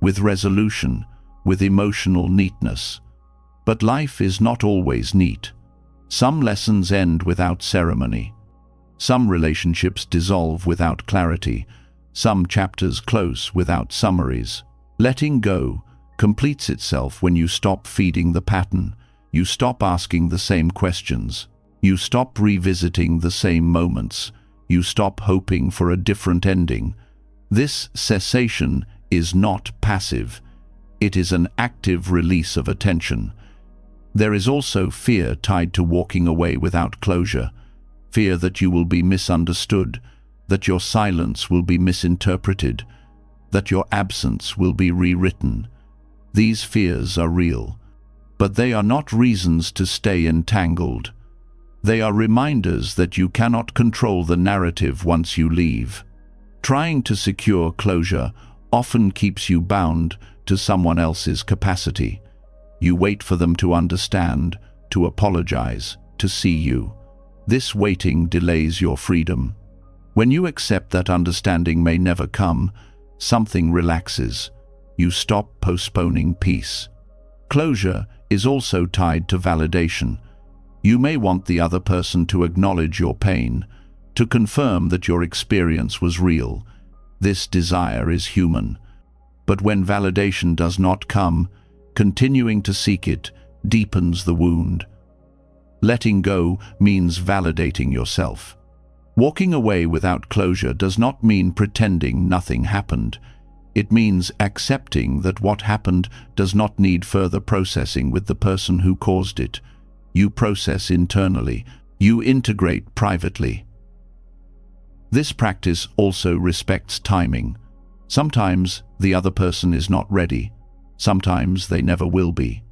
with resolution, with emotional neatness. But life is not always neat. Some lessons end without ceremony. Some relationships dissolve without clarity. Some chapters close without summaries. Letting go completes itself when you stop feeding the pattern. You stop asking the same questions. You stop revisiting the same moments. You stop hoping for a different ending. This cessation is not passive. It is an active release of attention. There is also fear tied to walking away without closure. Fear that you will be misunderstood, that your silence will be misinterpreted, that your absence will be rewritten. These fears are real, but they are not reasons to stay entangled. They are reminders that you cannot control the narrative once you leave. Trying to secure closure often keeps you bound to someone else's capacity. You wait for them to understand, to apologize, to see you. This waiting delays your freedom. When you accept that understanding may never come, something relaxes. You stop postponing peace. Closure is also tied to validation. You may want the other person to acknowledge your pain, to confirm that your experience was real. This desire is human. But when validation does not come, continuing to seek it deepens the wound. Letting go means validating yourself. Walking away without closure does not mean pretending nothing happened. It means accepting that what happened does not need further processing with the person who caused it. You process internally. You integrate privately. This practice also respects timing. Sometimes the other person is not ready. Sometimes they never will be.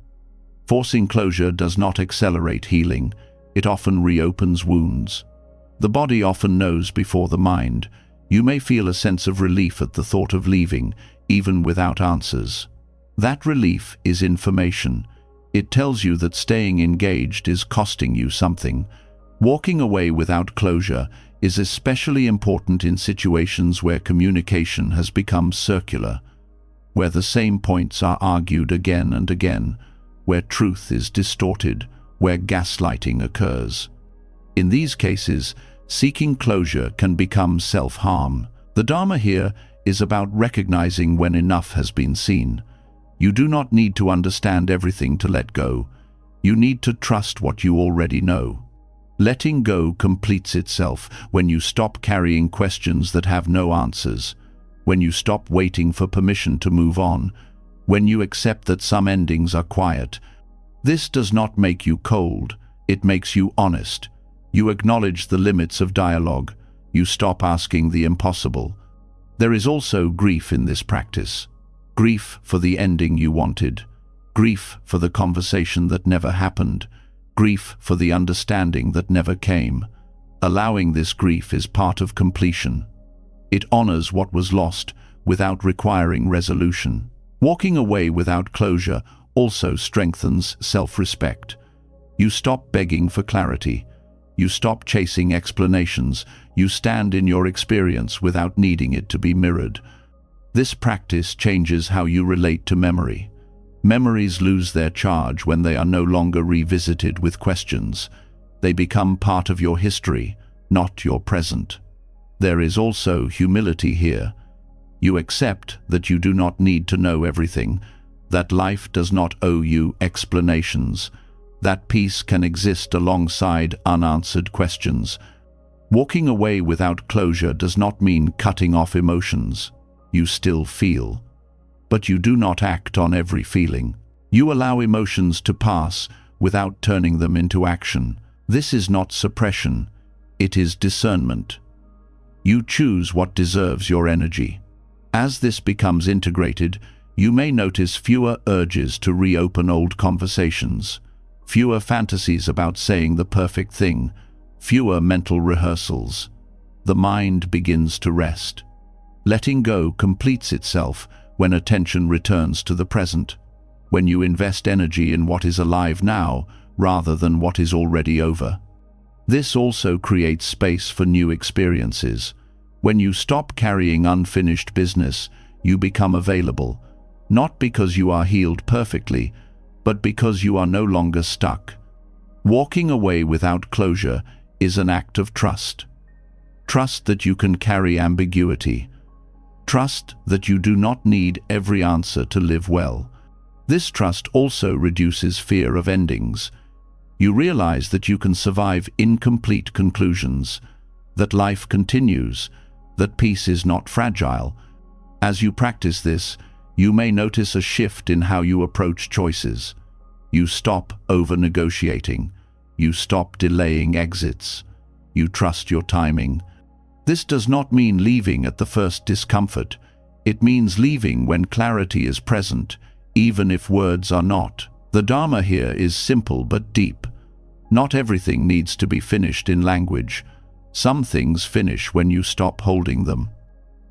Forcing closure does not accelerate healing. It often reopens wounds. The body often knows before the mind. You may feel a sense of relief at the thought of leaving, even without answers. That relief is information. It tells you that staying engaged is costing you something. Walking away without closure is especially important in situations where communication has become circular, where the same points are argued again and again, where truth is distorted, where gaslighting occurs. In these cases, seeking closure can become self-harm. The Dharma here is about recognizing when enough has been seen. You do not need to understand everything to let go. You need to trust what you already know. Letting go completes itself when you stop carrying questions that have no answers, when you stop waiting for permission to move on, when you accept that some endings are quiet. This does not make you cold, it makes you honest. You acknowledge the limits of dialogue. You stop asking the impossible. There is also grief in this practice. Grief for the ending you wanted. Grief for the conversation that never happened. Grief for the understanding that never came. Allowing this grief is part of completion. It honors what was lost without requiring resolution. Walking away without closure also strengthens self-respect. You stop begging for clarity. You stop chasing explanations. You stand in your experience without needing it to be mirrored. This practice changes how you relate to memory. Memories lose their charge when they are no longer revisited with questions. They become part of your history, not your present. There is also humility here. You accept that you do not need to know everything, that life does not owe you explanations, that peace can exist alongside unanswered questions. Walking away without closure does not mean cutting off emotions. You still feel, but you do not act on every feeling. You allow emotions to pass without turning them into action. This is not suppression, it is discernment. You choose what deserves your energy. As this becomes integrated, you may notice fewer urges to reopen old conversations, fewer fantasies about saying the perfect thing, fewer mental rehearsals. The mind begins to rest. Letting go completes itself when attention returns to the present, when you invest energy in what is alive now rather than what is already over. This also creates space for new experiences. When you stop carrying unfinished business, you become available, not because you are healed perfectly, but because you are no longer stuck. Walking away without closure is an act of trust. Trust that you can carry ambiguity. Trust that you do not need every answer to live well. This trust also reduces fear of endings. You realize that you can survive incomplete conclusions, that life continues, that peace is not fragile. As you practice this, you may notice a shift in how you approach choices. You stop over-negotiating. You stop delaying exits. You trust your timing. This does not mean leaving at the first discomfort. It means leaving when clarity is present, even if words are not. The Dharma here is simple but deep. Not everything needs to be finished in language. Some things finish when you stop holding them.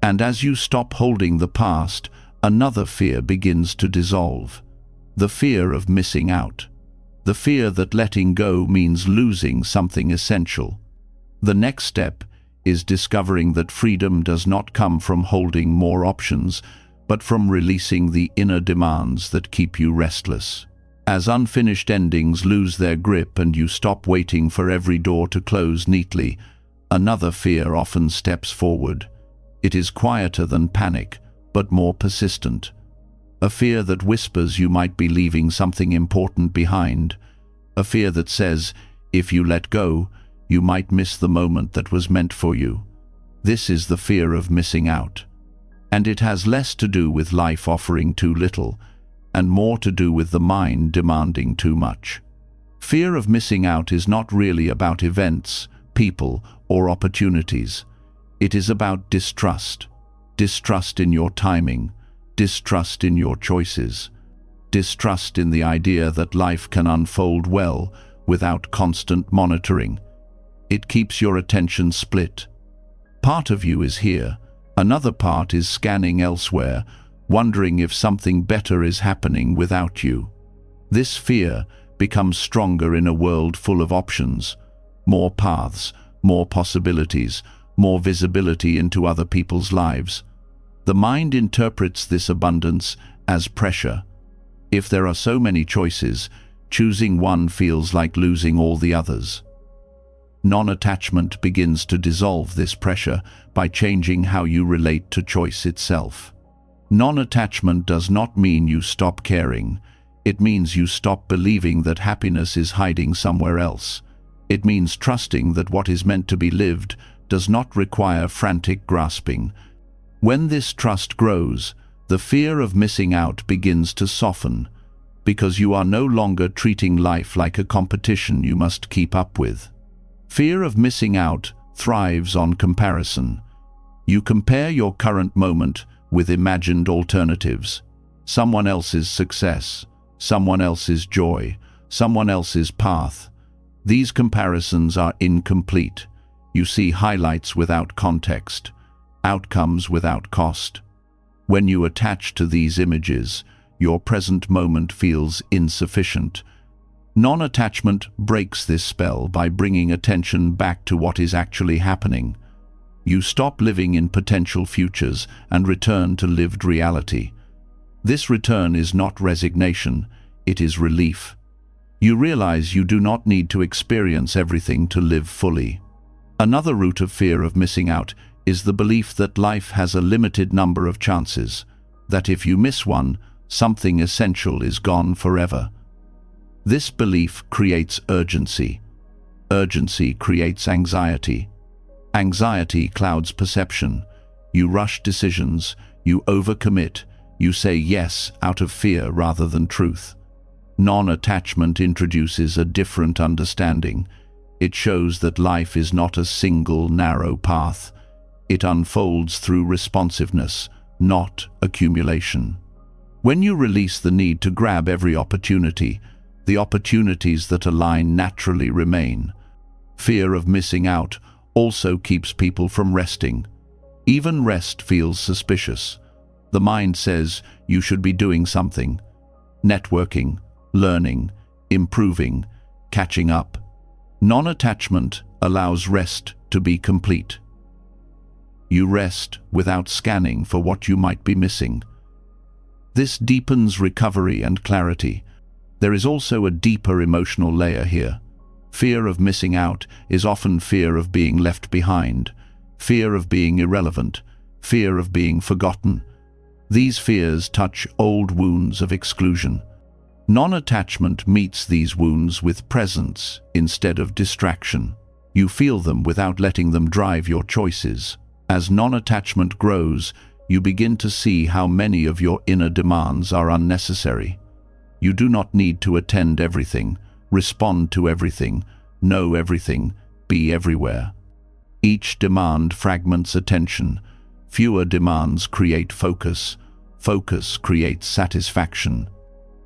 And as you stop holding the past, another fear begins to dissolve. The fear of missing out. The fear that letting go means losing something essential. The next step is discovering that freedom does not come from holding more options, but from releasing the inner demands that keep you restless. As unfinished endings lose their grip and you stop waiting for every door to close neatly, another fear often steps forward. It is quieter than panic, but more persistent. A fear that whispers you might be leaving something important behind. A fear that says, If you let go, you might miss the moment that was meant for you. This is the fear of missing out. And it has less to do with life offering too little, and more to do with the mind demanding too much. Fear of missing out is not really about events, people, or opportunities. It is about distrust. Distrust in your timing, distrust in your choices, distrust in the idea that life can unfold well without constant monitoring. It keeps your attention split. Part of you is here, another part is scanning elsewhere, wondering if something better is happening without you. This fear becomes stronger in a world full of options, more paths, more possibilities, more visibility into other people's lives. The mind interprets this abundance as pressure. If there are so many choices, choosing one feels like losing all the others. Non-attachment begins to dissolve this pressure by changing how you relate to choice itself. Non-attachment does not mean you stop caring. It means you stop believing that happiness is hiding somewhere else. It means trusting that what is meant to be lived does not require frantic grasping. When this trust grows, the fear of missing out begins to soften, because you are no longer treating life like a competition you must keep up with. Fear of missing out thrives on comparison. You compare your current moment with imagined alternatives. Someone else's success, someone else's joy, someone else's path. These comparisons are incomplete. You see highlights without context, outcomes without cost. When you attach to these images, your present moment feels insufficient. Non-attachment breaks this spell by bringing attention back to what is actually happening. You stop living in potential futures and return to lived reality. This return is not resignation, it is relief. You realize you do not need to experience everything to live fully. Another root of fear of missing out is the belief that life has a limited number of chances, that if you miss one, something essential is gone forever. This belief creates urgency. Urgency creates anxiety. Anxiety clouds perception. You rush decisions, you overcommit, you say yes out of fear rather than truth. Non-attachment introduces a different understanding. It shows that life is not a single narrow path. It unfolds through responsiveness, not accumulation. When you release the need to grab every opportunity, the opportunities that align naturally remain. Fear of missing out also keeps people from resting. Even rest feels suspicious. The mind says you should be doing something. Networking, learning, improving, catching up. Non-attachment allows rest to be complete. You rest without scanning for what you might be missing. This deepens recovery and clarity. There is also a deeper emotional layer here. Fear of missing out is often fear of being left behind, fear of being irrelevant, fear of being forgotten. These fears touch old wounds of exclusion. Non-attachment meets these wounds with presence instead of distraction. You feel them without letting them drive your choices. As non-attachment grows, you begin to see how many of your inner demands are unnecessary. You do not need to attend everything, respond to everything, know everything, be everywhere. Each demand fragments attention. Fewer demands create focus. Focus creates satisfaction.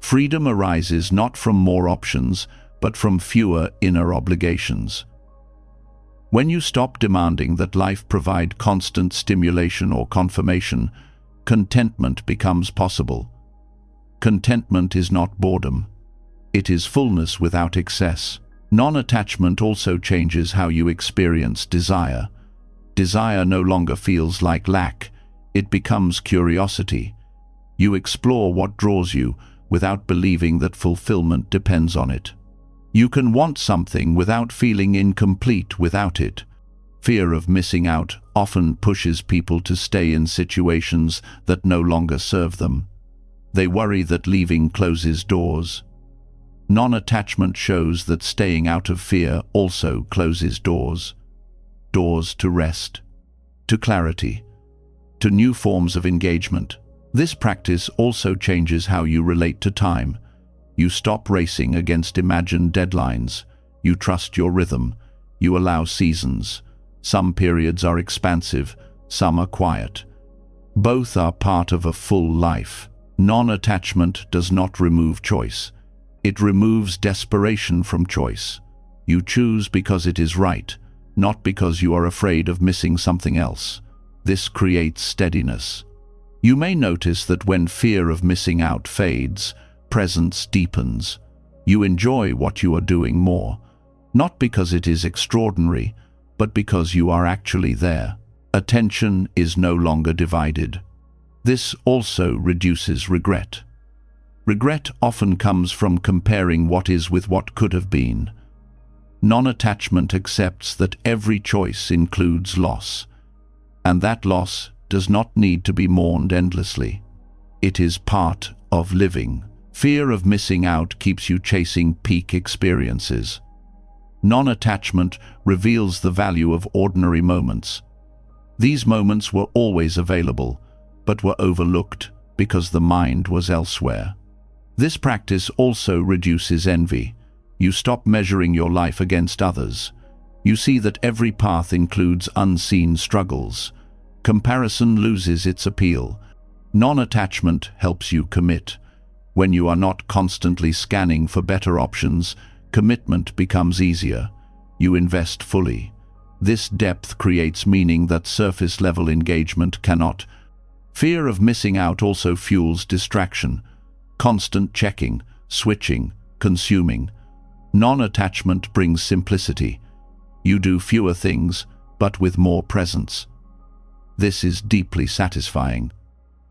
Freedom arises not from more options, but from fewer inner obligations. When you stop demanding that life provide constant stimulation or confirmation, contentment becomes possible. Contentment is not boredom. It is fullness without excess. Non-attachment also changes how you experience desire. Desire no longer feels like lack. It becomes curiosity. You explore what draws you without believing that fulfillment depends on it. You can want something without feeling incomplete without it. Fear of missing out often pushes people to stay in situations that no longer serve them. They worry that leaving closes doors. Non-attachment shows that staying out of fear also closes doors. Doors to rest, to clarity, to new forms of engagement. This practice also changes how you relate to time. You stop racing against imagined deadlines. You trust your rhythm. You allow seasons. Some periods are expansive, some are quiet. Both are part of a full life. Non-attachment does not remove choice. It removes desperation from choice. You choose because it is right, not because you are afraid of missing something else. This creates steadiness. You may notice that when fear of missing out fades, presence deepens. You enjoy what you are doing more, not because it is extraordinary, but because you are actually there. Attention is no longer divided. This also reduces regret. Regret often comes from comparing what is with what could have been. Non-attachment accepts that every choice includes loss, and that loss does not need to be mourned endlessly. It is part of living. Fear of missing out keeps you chasing peak experiences. Non-attachment reveals the value of ordinary moments. These moments were always available, but were overlooked because the mind was elsewhere. This practice also reduces envy. You stop measuring your life against others. You see that every path includes unseen struggles. Comparison loses its appeal. Non-attachment helps you commit. When you are not constantly scanning for better options, commitment becomes easier. You invest fully. This depth creates meaning that surface-level engagement cannot. Fear of missing out also fuels distraction. Constant checking, switching, consuming. Non-attachment brings simplicity. You do fewer things, but with more presence. This is deeply satisfying.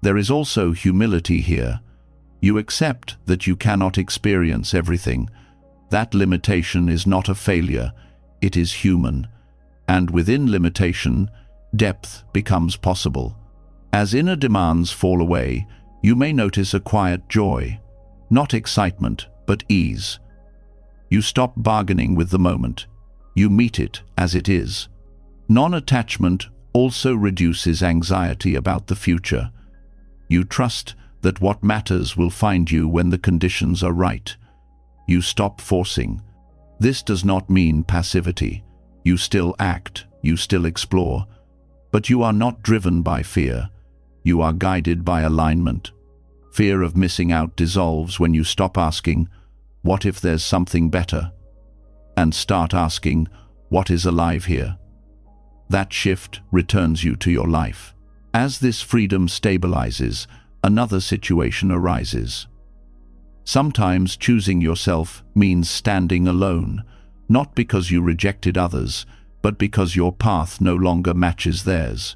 There is also humility here. You accept that you cannot experience everything. That limitation is not a failure, it is human. And within limitation, depth becomes possible. As inner demands fall away, you may notice a quiet joy. Not excitement, but ease. You stop bargaining with the moment. You meet it as it is. Non-attachment also reduces anxiety about the future. You trust that what matters will find you when the conditions are right. You stop forcing. This does not mean passivity. You still act, you still explore, but you are not driven by fear. You are guided by alignment. Fear of missing out dissolves when you stop asking, "What if there's something better?" and start asking, "What is alive here?" That shift returns you to your life. As this freedom stabilizes, another situation arises. Sometimes choosing yourself means standing alone, not because you rejected others, but because your path no longer matches theirs.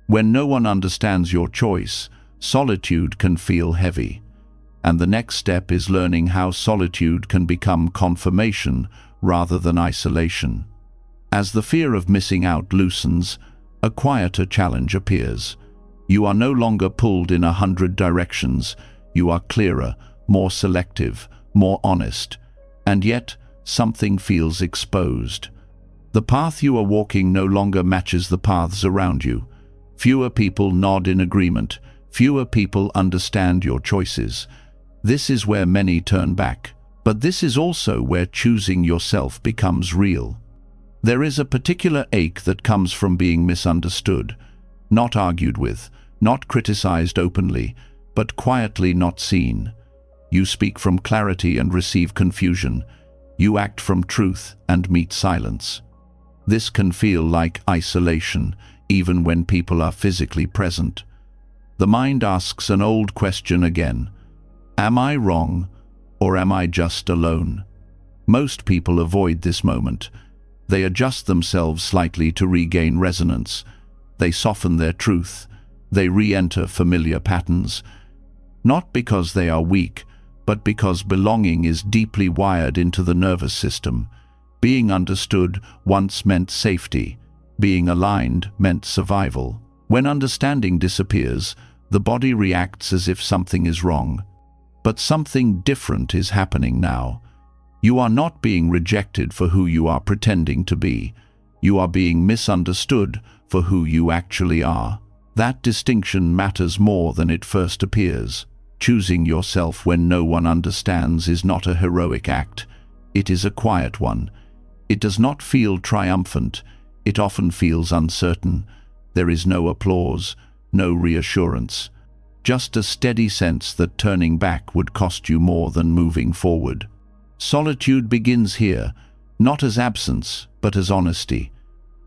When no one understands your choice, solitude can feel heavy, and the next step is learning how solitude can become confirmation rather than isolation. As the fear of missing out loosens, a quieter challenge appears. You are no longer pulled in 100 directions. You are clearer, more selective, more honest, and yet something feels exposed. The path you are walking no longer matches the paths around you. Fewer people nod in agreement. Fewer people understand your choices. This is where many turn back. But this is also where choosing yourself becomes real. There is a particular ache that comes from being misunderstood, not argued with, not criticized openly, but quietly not seen. You speak from clarity and receive confusion. You act from truth and meet silence. This can feel like isolation, even when people are physically present. The mind asks an old question again. Am I wrong, or am I just alone? Most people avoid this moment. They adjust themselves slightly to regain resonance. They soften their truth. They re-enter familiar patterns. Not because they are weak, but because belonging is deeply wired into the nervous system. Being understood once meant safety. Being aligned meant survival. When understanding disappears, the body reacts as if something is wrong. But something different is happening now. You are not being rejected for who you are pretending to be. You are being misunderstood for who you actually are. That distinction matters more than it first appears. Choosing yourself when no one understands is not a heroic act. It is a quiet one. It does not feel triumphant. It often feels uncertain. There is no applause, no reassurance. Just a steady sense that turning back would cost you more than moving forward. Solitude begins here, not as absence, but as honesty.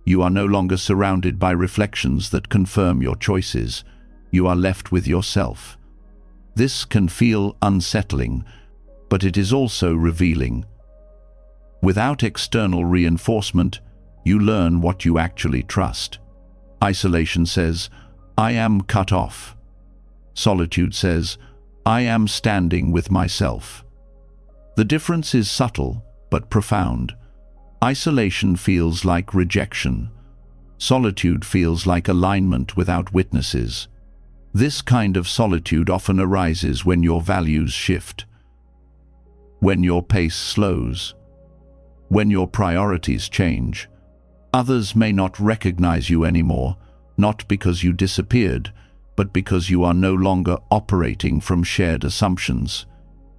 You are no longer surrounded by reflections that confirm your choices. You are left with yourself. This can feel unsettling, but it is also revealing. Without external reinforcement, you learn what you actually trust. Isolation says, "I am cut off." Solitude says, "I am standing with myself." The difference is subtle, but profound. Isolation feels like rejection. Solitude feels like alignment without witnesses. This kind of solitude often arises when your values shift, when your pace slows, when your priorities change. Others may not recognize you anymore, not because you disappeared, but because you are no longer operating from shared assumptions.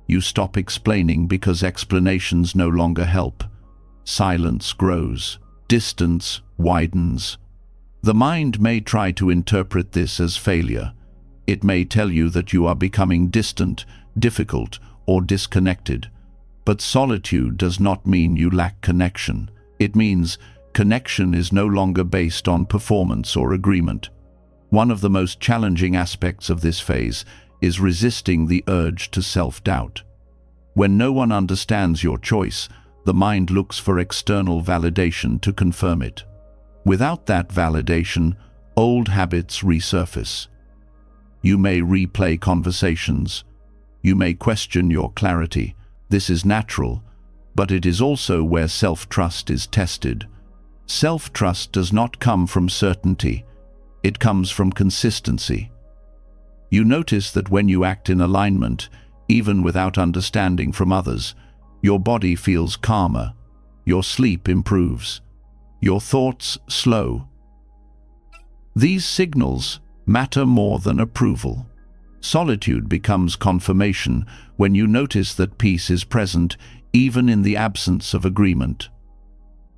You stop explaining because explanations no longer help. Silence grows. Distance widens. The mind may try to interpret this as failure. It may tell you that you are becoming distant, difficult, or disconnected. But solitude does not mean you lack connection. It means connection is no longer based on performance or agreement. One of the most challenging aspects of this phase is resisting the urge to self-doubt. When no one understands your choice, the mind looks for external validation to confirm it. Without that validation, old habits resurface. You may replay conversations. You may question your clarity. This is natural, but it is also where self-trust is tested. Self-trust does not come from certainty. It comes from consistency. You notice that when you act in alignment, even without understanding from others, your body feels calmer, your sleep improves, your thoughts slow. These signals matter more than approval. Solitude becomes confirmation when you notice that peace is present even in the absence of agreement.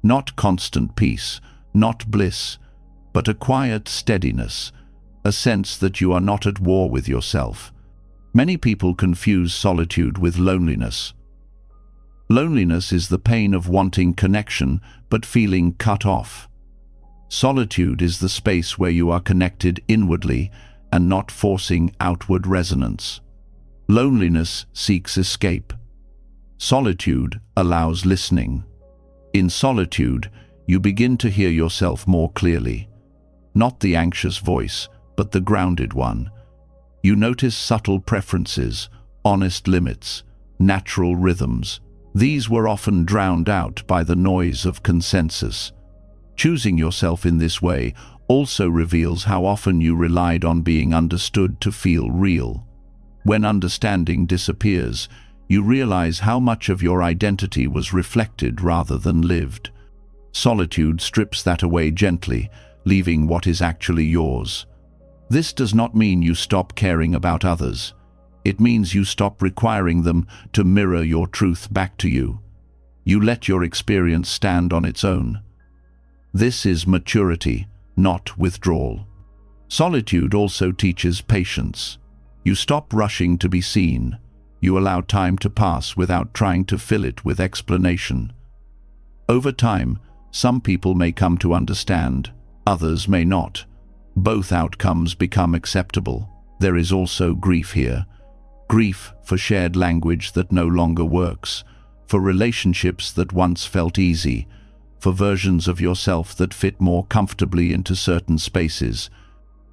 Not constant peace, not bliss, but a quiet steadiness, a sense that you are not at war with yourself. Many people confuse solitude with loneliness. Loneliness is the pain of wanting connection but feeling cut off. Solitude is the space where you are connected inwardly and not forcing outward resonance. Loneliness seeks escape. Solitude allows listening. In solitude, you begin to hear yourself more clearly. Not the anxious voice, but the grounded one. You notice subtle preferences, honest limits, natural rhythms. These were often drowned out by the noise of consensus. Choosing yourself in this way also reveals how often you relied on being understood to feel real. When understanding disappears, you realize how much of your identity was reflected rather than lived. Solitude strips that away gently, leaving what is actually yours. This does not mean you stop caring about others. It means you stop requiring them to mirror your truth back to you. You let your experience stand on its own. This is maturity, not withdrawal. Solitude also teaches patience. You stop rushing to be seen. You allow time to pass without trying to fill it with explanation. Over time, some people may come to understand, others may not. Both outcomes become acceptable. There is also grief here. Grief for shared language that no longer works, for relationships that once felt easy, for versions of yourself that fit more comfortably into certain spaces.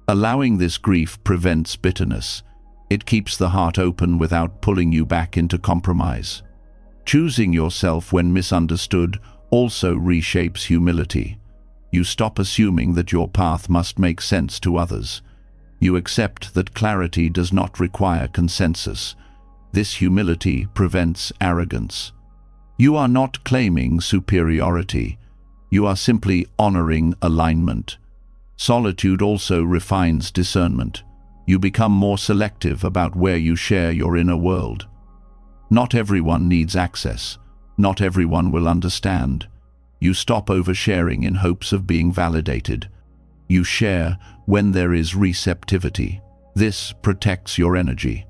Allowing this grief prevents bitterness. It keeps the heart open without pulling you back into compromise. Choosing yourself when misunderstood also reshapes humility. You stop assuming that your path must make sense to others. You accept that clarity does not require consensus. This humility prevents arrogance. You are not claiming superiority. You are simply honoring alignment. Solitude also refines discernment. You become more selective about where you share your inner world. Not everyone needs access. Not everyone will understand. You stop oversharing in hopes of being validated. You share when there is receptivity. This protects your energy.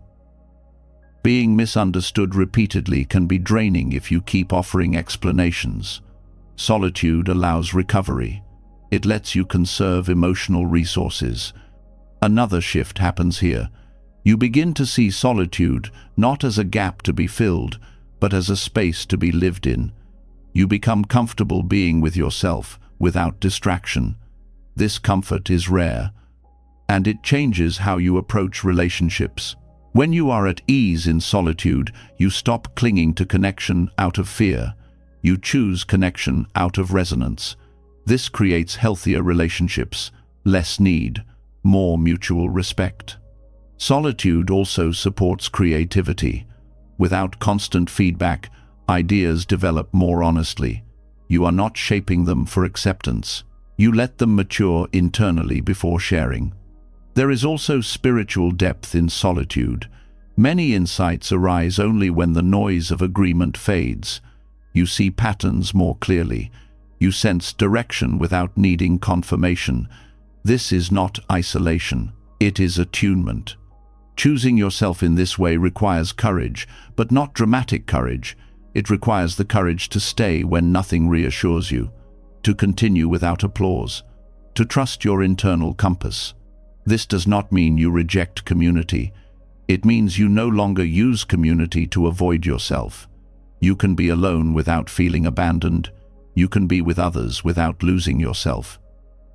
Being misunderstood repeatedly can be draining if you keep offering explanations. Solitude allows recovery. It lets you conserve emotional resources. Another shift happens here. You begin to see solitude not as a gap to be filled, but as a space to be lived in. You become comfortable being with yourself without distraction. This comfort is rare, and it changes how you approach relationships. When you are at ease in solitude, you stop clinging to connection out of fear. You choose connection out of resonance. This creates healthier relationships, less need, more mutual respect. Solitude also supports creativity. Without constant feedback, ideas develop more honestly. You are not shaping them for acceptance. You let them mature internally before sharing. There is also spiritual depth in solitude. Many insights arise only when the noise of agreement fades. You see patterns more clearly. You sense direction without needing confirmation. This is not isolation. It is attunement. Choosing yourself in this way requires courage, but not dramatic courage. It requires the courage to stay when nothing reassures you, to continue without applause, to trust your internal compass. This does not mean you reject community. It means you no longer use community to avoid yourself. You can be alone without feeling abandoned. You can be with others without losing yourself.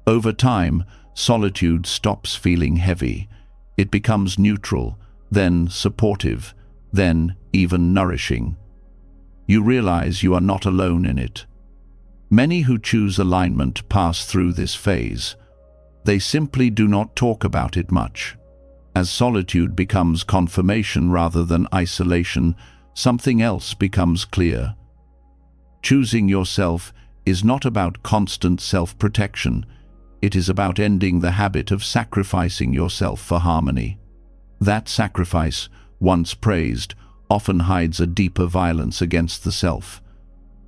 Over time, solitude stops feeling heavy. It becomes neutral, then supportive, then even nourishing. You realize you are not alone in it. Many who choose alignment pass through this phase. They simply do not talk about it much. As solitude becomes confirmation rather than isolation, something else becomes clear. Choosing yourself is not about constant self-protection. It is about ending the habit of sacrificing yourself for harmony. That sacrifice, once praised, often hides a deeper violence against the self.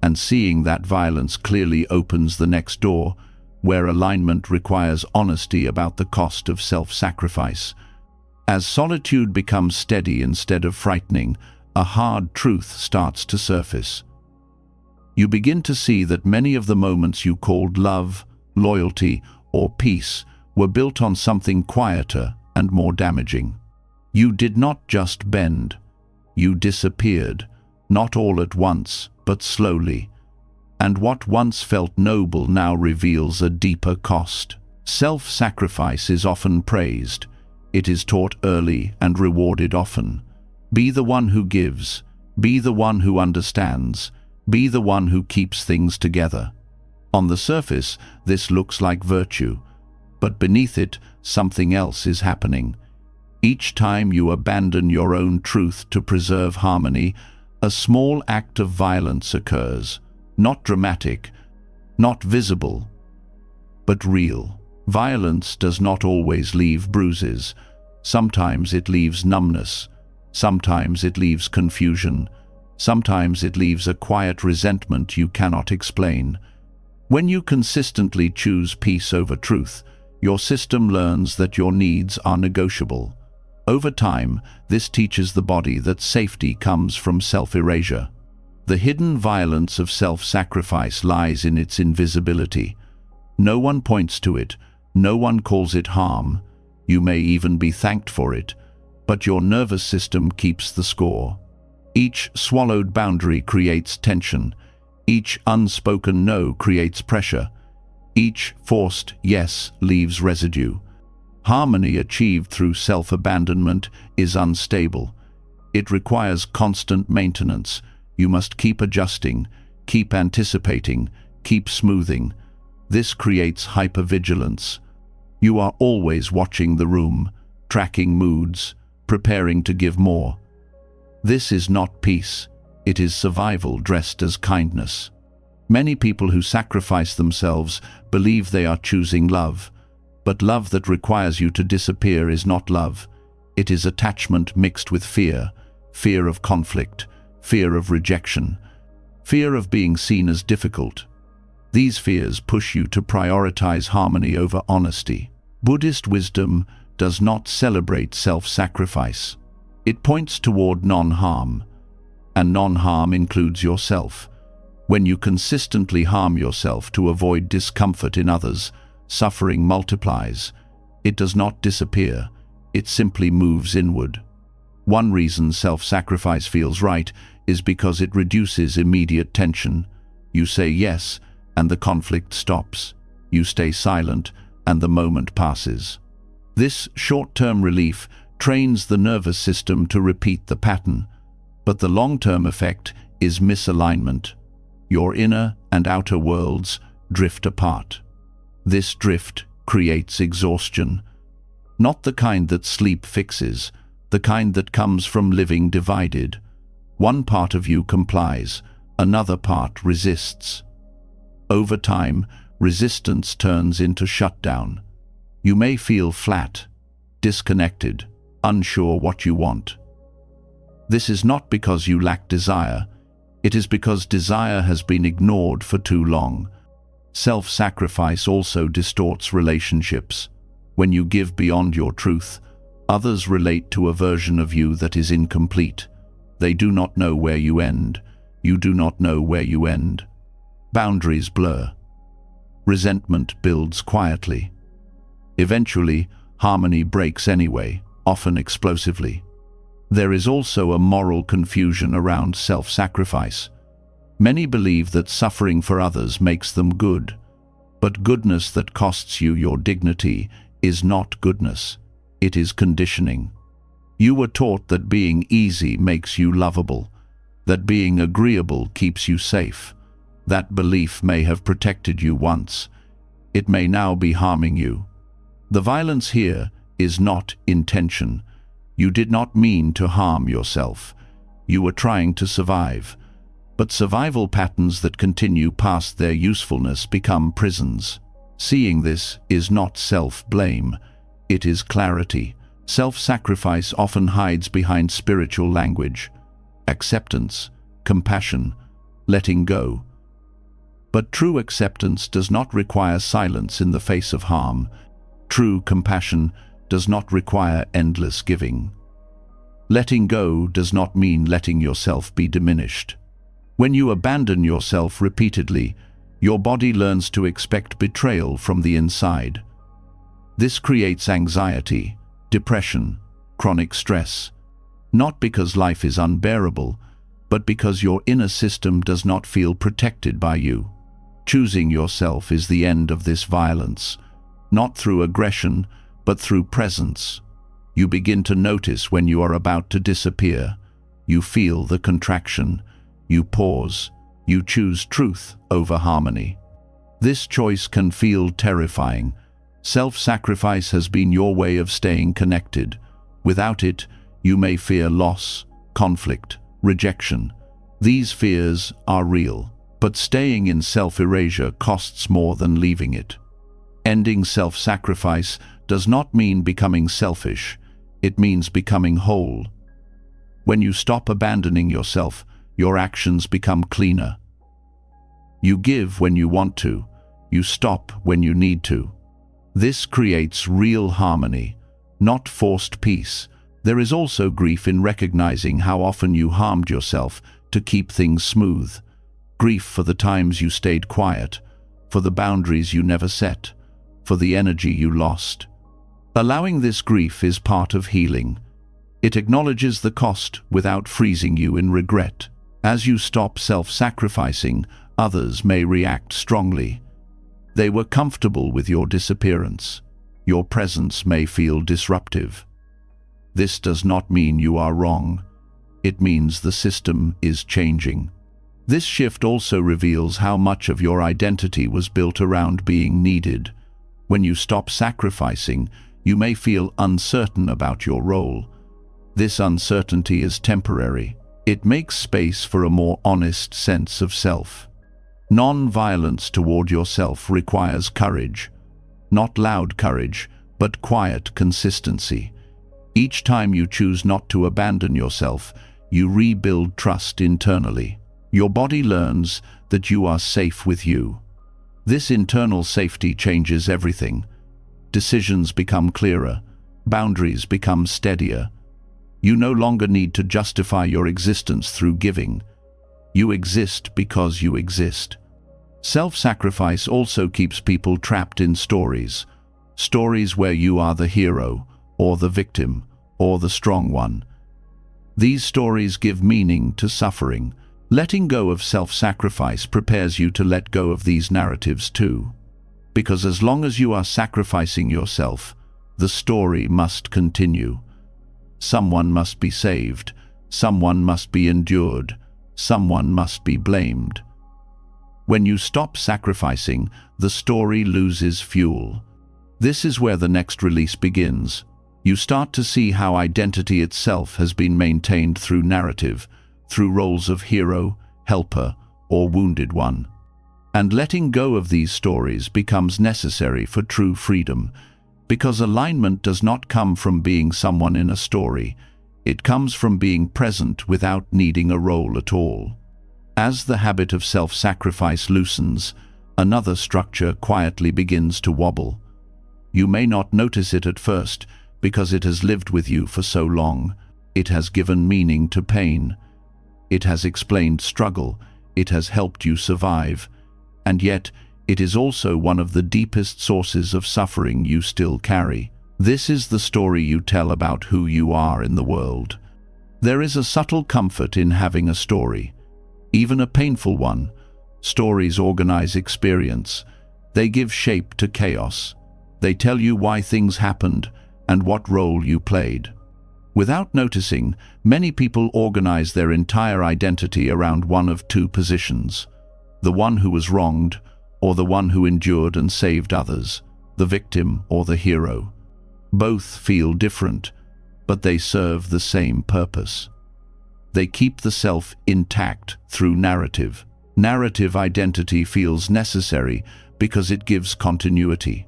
And seeing that violence clearly opens the next door, where alignment requires honesty about the cost of self-sacrifice. As solitude becomes steady instead of frightening, a hard truth starts to surface. You begin to see that many of the moments you called love, loyalty, or peace were built on something quieter and more damaging. You did not just bend. You disappeared, not all at once, but slowly. And what once felt noble now reveals a deeper cost. Self-sacrifice is often praised. It is taught early and rewarded often. Be the one who gives. Be the one who understands. Be the one who keeps things together. On the surface, this looks like virtue, but beneath it, something else is happening. Each time you abandon your own truth to preserve harmony, a small act of violence occurs. Not dramatic, not visible, but real. Violence does not always leave bruises. Sometimes it leaves numbness. Sometimes it leaves confusion. Sometimes it leaves a quiet resentment you cannot explain. When you consistently choose peace over truth, your system learns that your needs are negotiable. Over time, this teaches the body that safety comes from self-erasure. The hidden violence of self-sacrifice lies in its invisibility. No one points to it, no one calls it harm. You may even be thanked for it, but your nervous system keeps the score. Each swallowed boundary creates tension. Each unspoken no creates pressure. Each forced yes leaves residue. Harmony achieved through self-abandonment is unstable. It requires constant maintenance. You must keep adjusting, keep anticipating, keep smoothing. This creates hypervigilance. You are always watching the room, tracking moods, preparing to give more. This is not peace. It is survival dressed as kindness. Many people who sacrifice themselves believe they are choosing love, but love that requires you to disappear is not love. It is attachment mixed with fear, fear of conflict, fear of rejection, fear of being seen as difficult. These fears push you to prioritize harmony over honesty. Buddhist wisdom does not celebrate self-sacrifice. It points toward non-harm, and non-harm includes yourself. When you consistently harm yourself to avoid discomfort in others, suffering multiplies. It does not disappear, it simply moves inward. One reason self-sacrifice feels right is because it reduces immediate tension. You say yes, and the conflict stops. You stay silent, and the moment passes. This short-term relief trains the nervous system to repeat the pattern, but the long-term effect is misalignment. Your inner and outer worlds drift apart. This drift creates exhaustion, not the kind that sleep fixes, the kind that comes from living divided. One part of you complies, another part resists. Over time, resistance turns into shutdown. You may feel flat, disconnected, unsure what you want. This is not because you lack desire. It is because desire has been ignored for too long. Self-sacrifice also distorts relationships. When you give beyond your truth, others relate to a version of you that is incomplete. They do not know where you end. You do not know where you end. Boundaries blur. Resentment builds quietly. Eventually, harmony breaks anyway, often explosively. There is also a moral confusion around self-sacrifice. Many believe that suffering for others makes them good, but goodness that costs you your dignity is not goodness. It is conditioning. You were taught that being easy makes you lovable, that being agreeable keeps you safe. That belief may have protected you once. It may now be harming you. The violence here is not intention. You did not mean to harm yourself. You were trying to survive. But survival patterns that continue past their usefulness become prisons. Seeing this is not self-blame. It is clarity. Self-sacrifice often hides behind spiritual language, acceptance, compassion, letting go. But true acceptance does not require silence in the face of harm. True compassion does not require endless giving. Letting go does not mean letting yourself be diminished. When you abandon yourself repeatedly, your body learns to expect betrayal from the inside. This creates anxiety, depression, chronic stress, not because life is unbearable, but because your inner system does not feel protected by you. Choosing yourself is the end of this violence, not through aggression, but through presence. You begin to notice when you are about to disappear. You feel the contraction. You pause. You choose truth over harmony. This choice can feel terrifying. Self-sacrifice has been your way of staying connected. Without it, you may fear loss, conflict, rejection. These fears are real, but staying in self-erasure costs more than leaving it. Ending self-sacrifice does not mean becoming selfish. It means becoming whole. When you stop abandoning yourself, your actions become cleaner. You give when you want to. You stop when you need to. This creates real harmony, not forced peace. There is also grief in recognizing how often you harmed yourself to keep things smooth. Grief for the times you stayed quiet, for the boundaries you never set, for the energy you lost. Allowing this grief is part of healing. It acknowledges the cost without freezing you in regret. As you stop self-sacrificing, others may react strongly. They were comfortable with your disappearance. Your presence may feel disruptive. This does not mean you are wrong. It means the system is changing. This shift also reveals how much of your identity was built around being needed. When you stop sacrificing, you may feel uncertain about your role. This uncertainty is temporary. It makes space for a more honest sense of self. Non-violence toward yourself requires courage. Not loud courage, but quiet consistency. Each time you choose not to abandon yourself, you rebuild trust internally. Your body learns that you are safe with you. This internal safety changes everything. Decisions become clearer. Boundaries become steadier. You no longer need to justify your existence through giving. You exist because you exist. Self-sacrifice also keeps people trapped in stories. Stories where you are the hero, or the victim, or the strong one. These stories give meaning to suffering. Letting go of self-sacrifice prepares you to let go of these narratives too. Because as long as you are sacrificing yourself, the story must continue. Someone must be saved. Someone must be endured. Someone must be blamed. When you stop sacrificing, the story loses fuel. This is where the next release begins. You start to see how identity itself has been maintained through narrative, through roles of hero, helper, or wounded one. And letting go of these stories becomes necessary for true freedom, because alignment does not come from being someone in a story. It comes from being present without needing a role at all. As the habit of self-sacrifice loosens, another structure quietly begins to wobble. You may not notice it at first because it has lived with you for so long. It has given meaning to pain. It has explained struggle. It has helped you survive. And yet, it is also one of the deepest sources of suffering you still carry. This is the story you tell about who you are in the world. There is a subtle comfort in having a story, even a painful one. Stories organize experience. They give shape to chaos. They tell you why things happened and what role you played. Without noticing, many people organize their entire identity around one of two positions: the one who was wronged, or the one who endured and saved others, the victim or the hero. Both feel different, but they serve the same purpose. They keep the self intact through narrative. Narrative identity feels necessary because it gives continuity.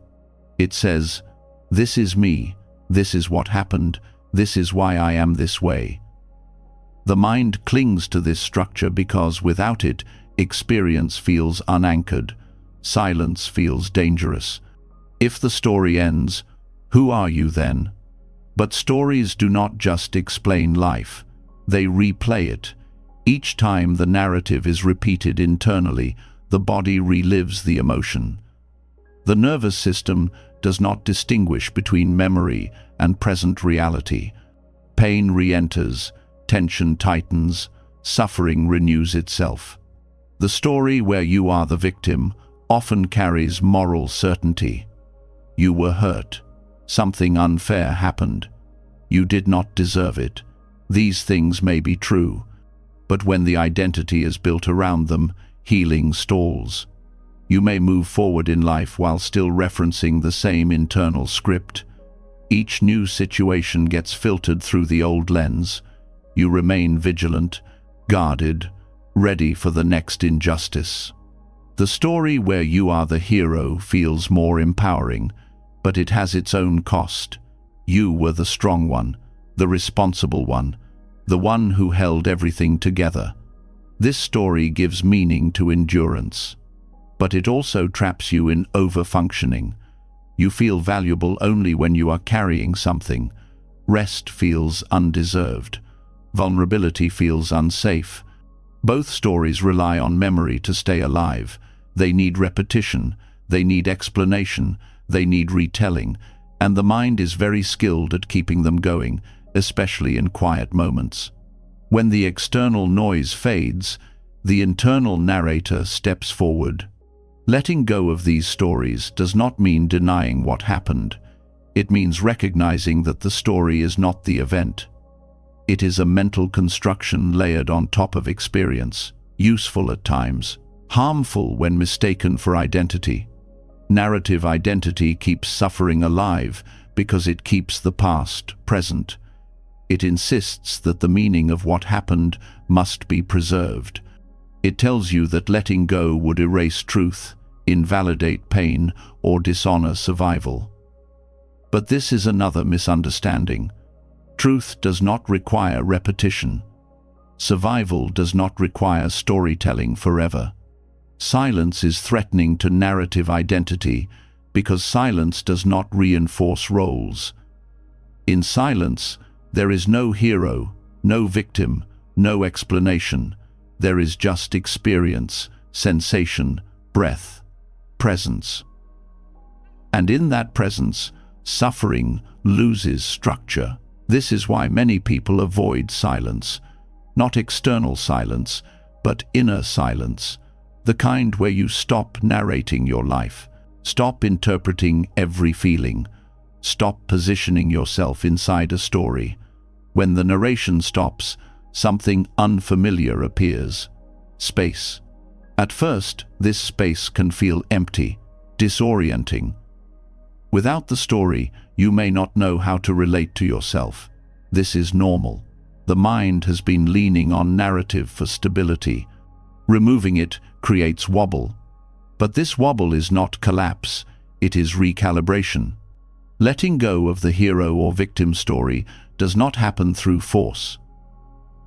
It says, "This is me, this is what happened, this is why I am this way." The mind clings to this structure because without it, experience feels unanchored. Silence feels dangerous. If the story ends, who are you then? But stories do not just explain life. They replay it. Each time the narrative is repeated internally, the body relives the emotion. The nervous system does not distinguish between memory and present reality. Pain re-enters, tension tightens, suffering renews itself. The story where you are the victim often carries moral certainty. You were hurt. Something unfair happened. You did not deserve it. These things may be true, but when the identity is built around them, healing stalls. You may move forward in life while still referencing the same internal script. Each new situation gets filtered through the old lens. You remain vigilant, guarded, ready for the next injustice. The story where you are the hero feels more empowering, but it has its own cost. You were the strong one, the responsible one, the one who held everything together. This story gives meaning to endurance. But it also traps you in over-functioning. You feel valuable only when you are carrying something. Rest feels undeserved. Vulnerability feels unsafe. Both stories rely on memory to stay alive. They need repetition, they need explanation, they need retelling, and the mind is very skilled at keeping them going, especially in quiet moments. When the external noise fades, the internal narrator steps forward. Letting go of these stories does not mean denying what happened. It means recognizing that the story is not the event. It is a mental construction layered on top of experience, useful at times, harmful when mistaken for identity. Narrative identity keeps suffering alive because it keeps the past present. It insists that the meaning of what happened must be preserved. It tells you that letting go would erase truth, invalidate pain, or dishonor survival. But this is another misunderstanding. Truth does not require repetition. Survival does not require storytelling forever. Silence is threatening to narrative identity because silence does not reinforce roles. In silence, there is no hero, no victim, no explanation. There is just experience, sensation, breath, presence. And in that presence, suffering loses structure. This is why many people avoid silence. Not external silence, but inner silence. The kind where you stop narrating your life, stop interpreting every feeling, stop positioning yourself inside a story. When the narration stops, something unfamiliar appears. Space. At first, this space can feel empty, disorienting. Without the story, you may not know how to relate to yourself. This is normal. The mind has been leaning on narrative for stability. Removing it creates wobble. But this wobble is not collapse, it is recalibration. Letting go of the hero or victim story does not happen through force.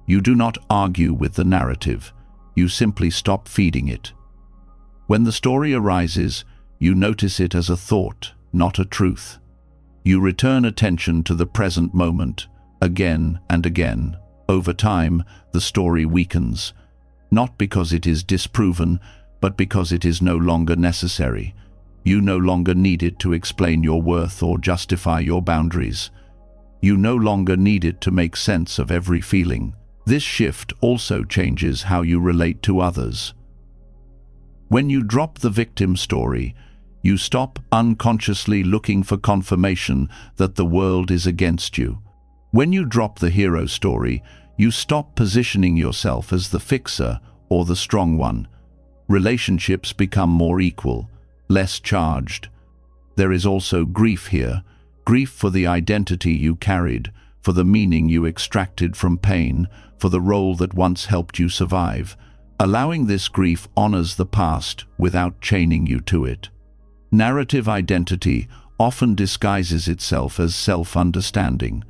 You do not argue with the narrative, you simply stop feeding it. When the story arises, you notice it as a thought, not a truth. You return attention to the present moment, again and again. Over time, the story weakens, not because it is disproven, but because it is no longer necessary. You no longer need it to explain your worth or justify your boundaries. You no longer need it to make sense of every feeling. This shift also changes how you relate to others. When you drop the victim story, you stop unconsciously looking for confirmation that the world is against you. When you drop the hero story, you stop positioning yourself as the fixer or the strong one. Relationships become more equal, less charged. There is also grief here, grief for the identity you carried, for the meaning you extracted from pain, for the role that once helped you survive. Allowing this grief honors the past without chaining you to it. Narrative identity often disguises itself as self-understanding.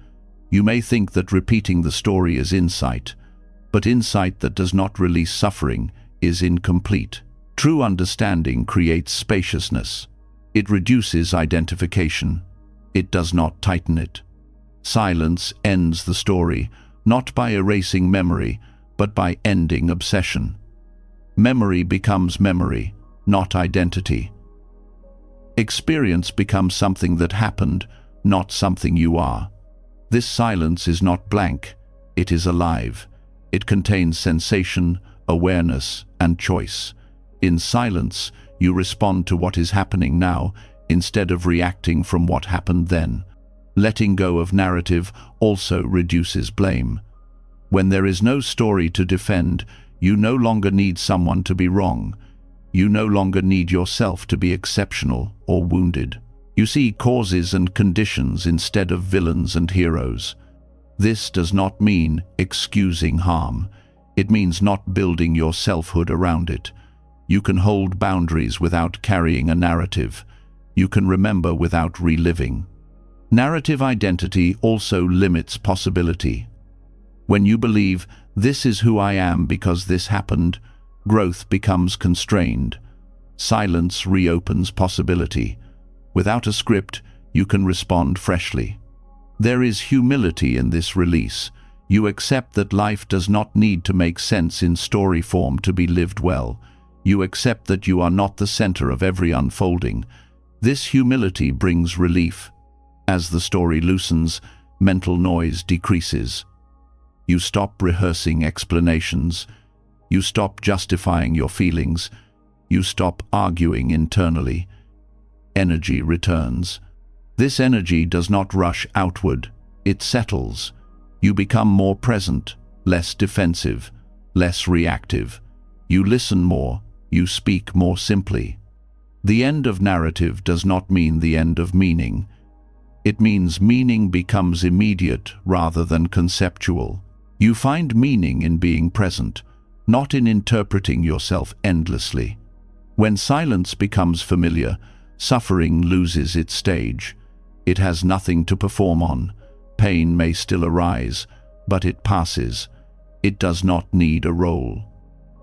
You may think that repeating the story is insight, but insight that does not release suffering is incomplete. True understanding creates spaciousness. It reduces identification. It does not tighten it. Silence ends the story, not by erasing memory, but by ending obsession. Memory becomes memory, not identity. Experience becomes something that happened, not something you are. This silence is not blank, it is alive. It contains sensation, awareness, and choice. In silence, you respond to what is happening now instead of reacting from what happened then. Letting go of narrative also reduces blame. When there is no story to defend, you no longer need someone to be wrong. You no longer need yourself to be exceptional or wounded. You see causes and conditions instead of villains and heroes. This does not mean excusing harm. It means not building your selfhood around it. You can hold boundaries without carrying a narrative. You can remember without reliving. Narrative identity also limits possibility. When you believe, "This is who I am because this happened," growth becomes constrained. Silence reopens possibility. Without a script, you can respond freshly. There is humility in this release. You accept that life does not need to make sense in story form to be lived well. You accept that you are not the center of every unfolding. This humility brings relief. As the story loosens, mental noise decreases. You stop rehearsing explanations. You stop justifying your feelings. You stop arguing internally. Energy returns. This energy does not rush outward. It settles. You become more present, less defensive, less reactive. You listen more. You speak more simply. The end of narrative does not mean the end of meaning. It means meaning becomes immediate rather than conceptual. You find meaning in being present, not in interpreting yourself endlessly. When silence becomes familiar, suffering loses its stage. It has nothing to perform on. Pain may still arise, but it passes. It does not need a role.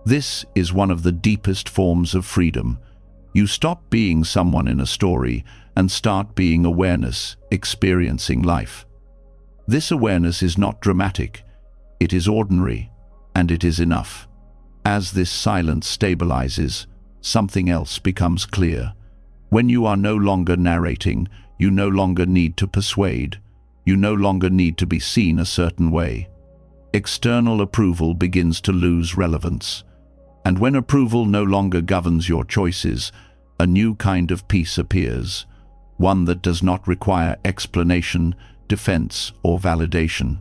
This is one of the deepest forms of freedom. You stop being someone in a story and start being awareness, experiencing life. This awareness is not dramatic. It is ordinary, and it is enough. As this silence stabilizes, something else becomes clear. When you are no longer narrating, you no longer need to persuade. You no longer need to be seen a certain way. External approval begins to lose relevance. And when approval no longer governs your choices, a new kind of peace appears, one that does not require explanation, defense, or validation.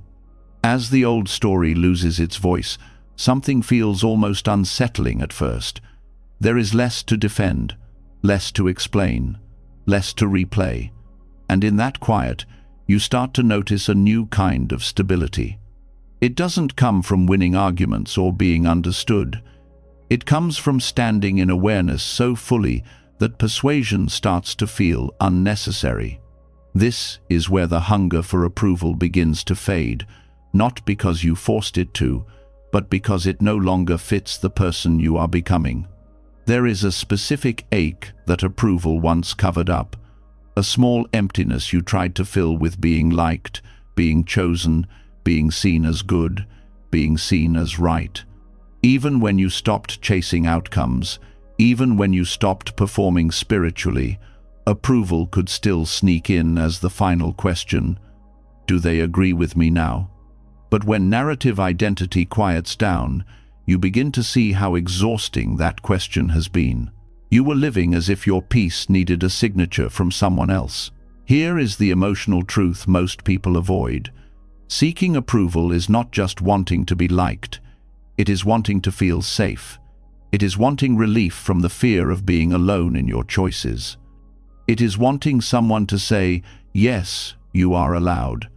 As the old story loses its voice, something feels almost unsettling at first. There is less to defend, less to explain, less to replay. And in that quiet, you start to notice a new kind of stability. It doesn't come from winning arguments or being understood. It comes from standing in awareness so fully that persuasion starts to feel unnecessary. This is where the hunger for approval begins to fade, not because you forced it to, but because it no longer fits the person you are becoming. There is a specific ache that approval once covered up, a small emptiness you tried to fill with being liked, being chosen, being seen as good, being seen as right. Even when you stopped chasing outcomes, even when you stopped performing spiritually, approval could still sneak in as the final question. Do they agree with me now? But when narrative identity quiets down, you begin to see how exhausting that question has been. You were living as if your piece needed a signature from someone else. Here is the emotional truth most people avoid. Seeking approval is not just wanting to be liked. It is wanting to feel safe. It is wanting relief from the fear of being alone in your choices. It is wanting someone to say, yes, you are allowed.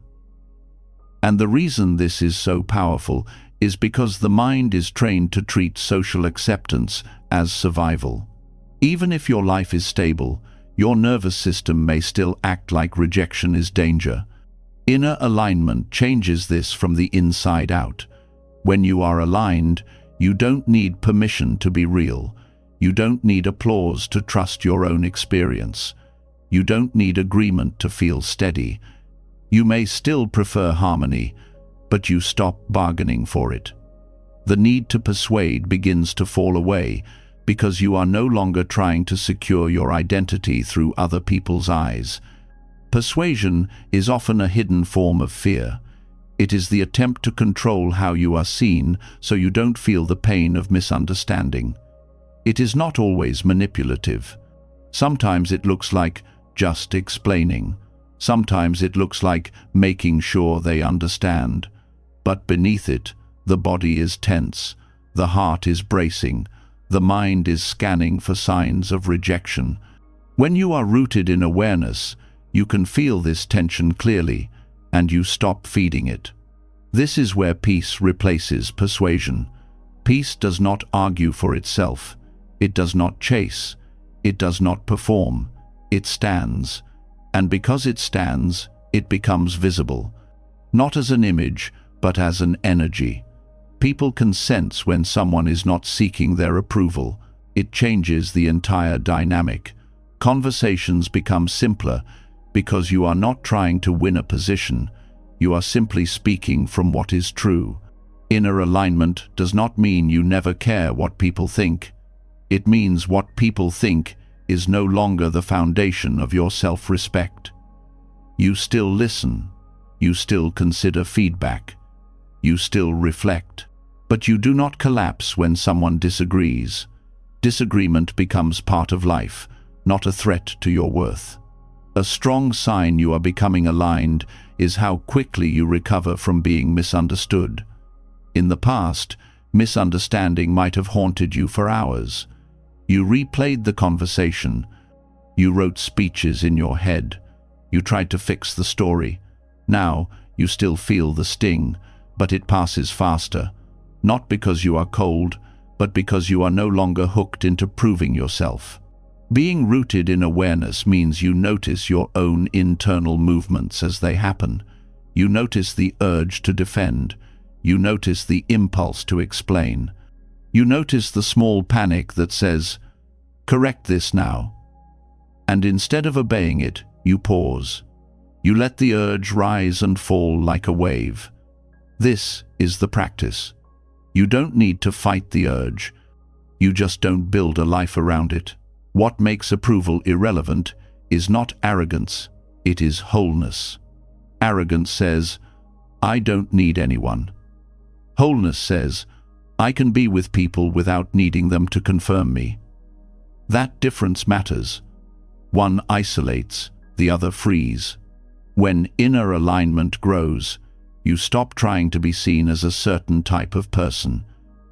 And the reason this is so powerful is because the mind is trained to treat social acceptance as survival. Even if your life is stable, your nervous system may still act like rejection is danger. Inner alignment changes this from the inside out. When you are aligned, you don't need permission to be real. You don't need applause to trust your own experience. You don't need agreement to feel steady. You may still prefer harmony, but you stop bargaining for it. The need to persuade begins to fall away because you are no longer trying to secure your identity through other people's eyes. Persuasion is often a hidden form of fear. It is the attempt to control how you are seen so you don't feel the pain of misunderstanding. It is not always manipulative. Sometimes it looks like just explaining. Sometimes it looks like making sure they understand. But beneath it, the body is tense, the heart is bracing, the mind is scanning for signs of rejection. When you are rooted in awareness, you can feel this tension clearly, and you stop feeding it. This is where peace replaces persuasion. Peace does not argue for itself. It does not chase. It does not perform. It stands. And because it stands, it becomes visible. Not as an image, but as an energy. People can sense when someone is not seeking their approval. It changes the entire dynamic. Conversations become simpler because you are not trying to win a position. You are simply speaking from what is true. Inner alignment does not mean you never care what people think. It means what people think is no longer the foundation of your self-respect. You still listen. You still consider feedback. You still reflect. But you do not collapse when someone disagrees. Disagreement becomes part of life, not a threat to your worth. A strong sign you are becoming aligned is how quickly you recover from being misunderstood. In the past, misunderstanding might have haunted you for hours. You replayed the conversation. You wrote speeches in your head. You tried to fix the story. Now, you still feel the sting, but it passes faster. Not because you are cold, but because you are no longer hooked into proving yourself. Being rooted in awareness means you notice your own internal movements as they happen. You notice the urge to defend. You notice the impulse to explain. You notice the small panic that says, "Correct this now." And instead of obeying it, you pause. You let the urge rise and fall like a wave. This is the practice. You don't need to fight the urge. You just don't build a life around it. What makes approval irrelevant is not arrogance, it is wholeness. Arrogance says, "I don't need anyone." Wholeness says, "I can be with people without needing them to confirm me." That difference matters. One isolates, the other frees. When inner alignment grows, you stop trying to be seen as a certain type of person.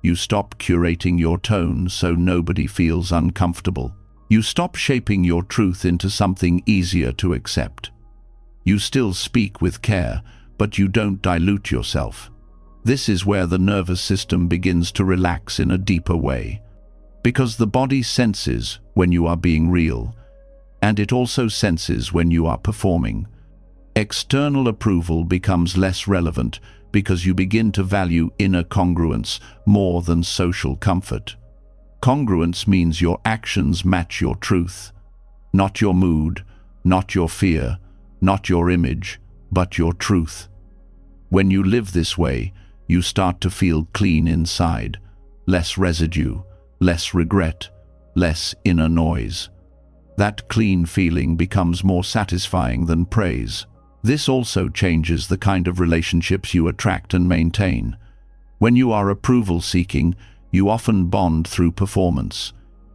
You stop curating your tone so nobody feels uncomfortable. You stop shaping your truth into something easier to accept. You still speak with care, but you don't dilute yourself. This is where the nervous system begins to relax in a deeper way. Because the body senses when you are being real, and it also senses when you are performing. External approval becomes less relevant because you begin to value inner congruence more than social comfort. Congruence means your actions match your truth. Not your mood, not your fear, not your image, but your truth. When you live this way, you start to feel clean inside. Less residue, less regret, less inner noise. That clean feeling becomes more satisfying than praise. This also changes the kind of relationships you attract and maintain. When you are approval-seeking, you often bond through performance.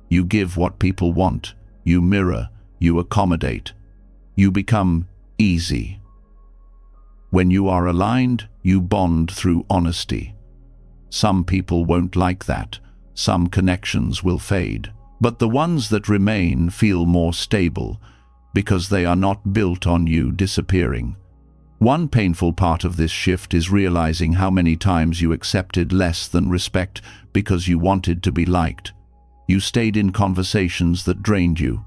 You give what people want, you mirror, you accommodate. You become easy. When you are aligned, you bond through honesty. Some people won't like that. Some connections will fade. But the ones that remain feel more stable because they are not built on you disappearing. One painful part of this shift is realizing how many times you accepted less than respect because you wanted to be liked. You stayed in conversations that drained you.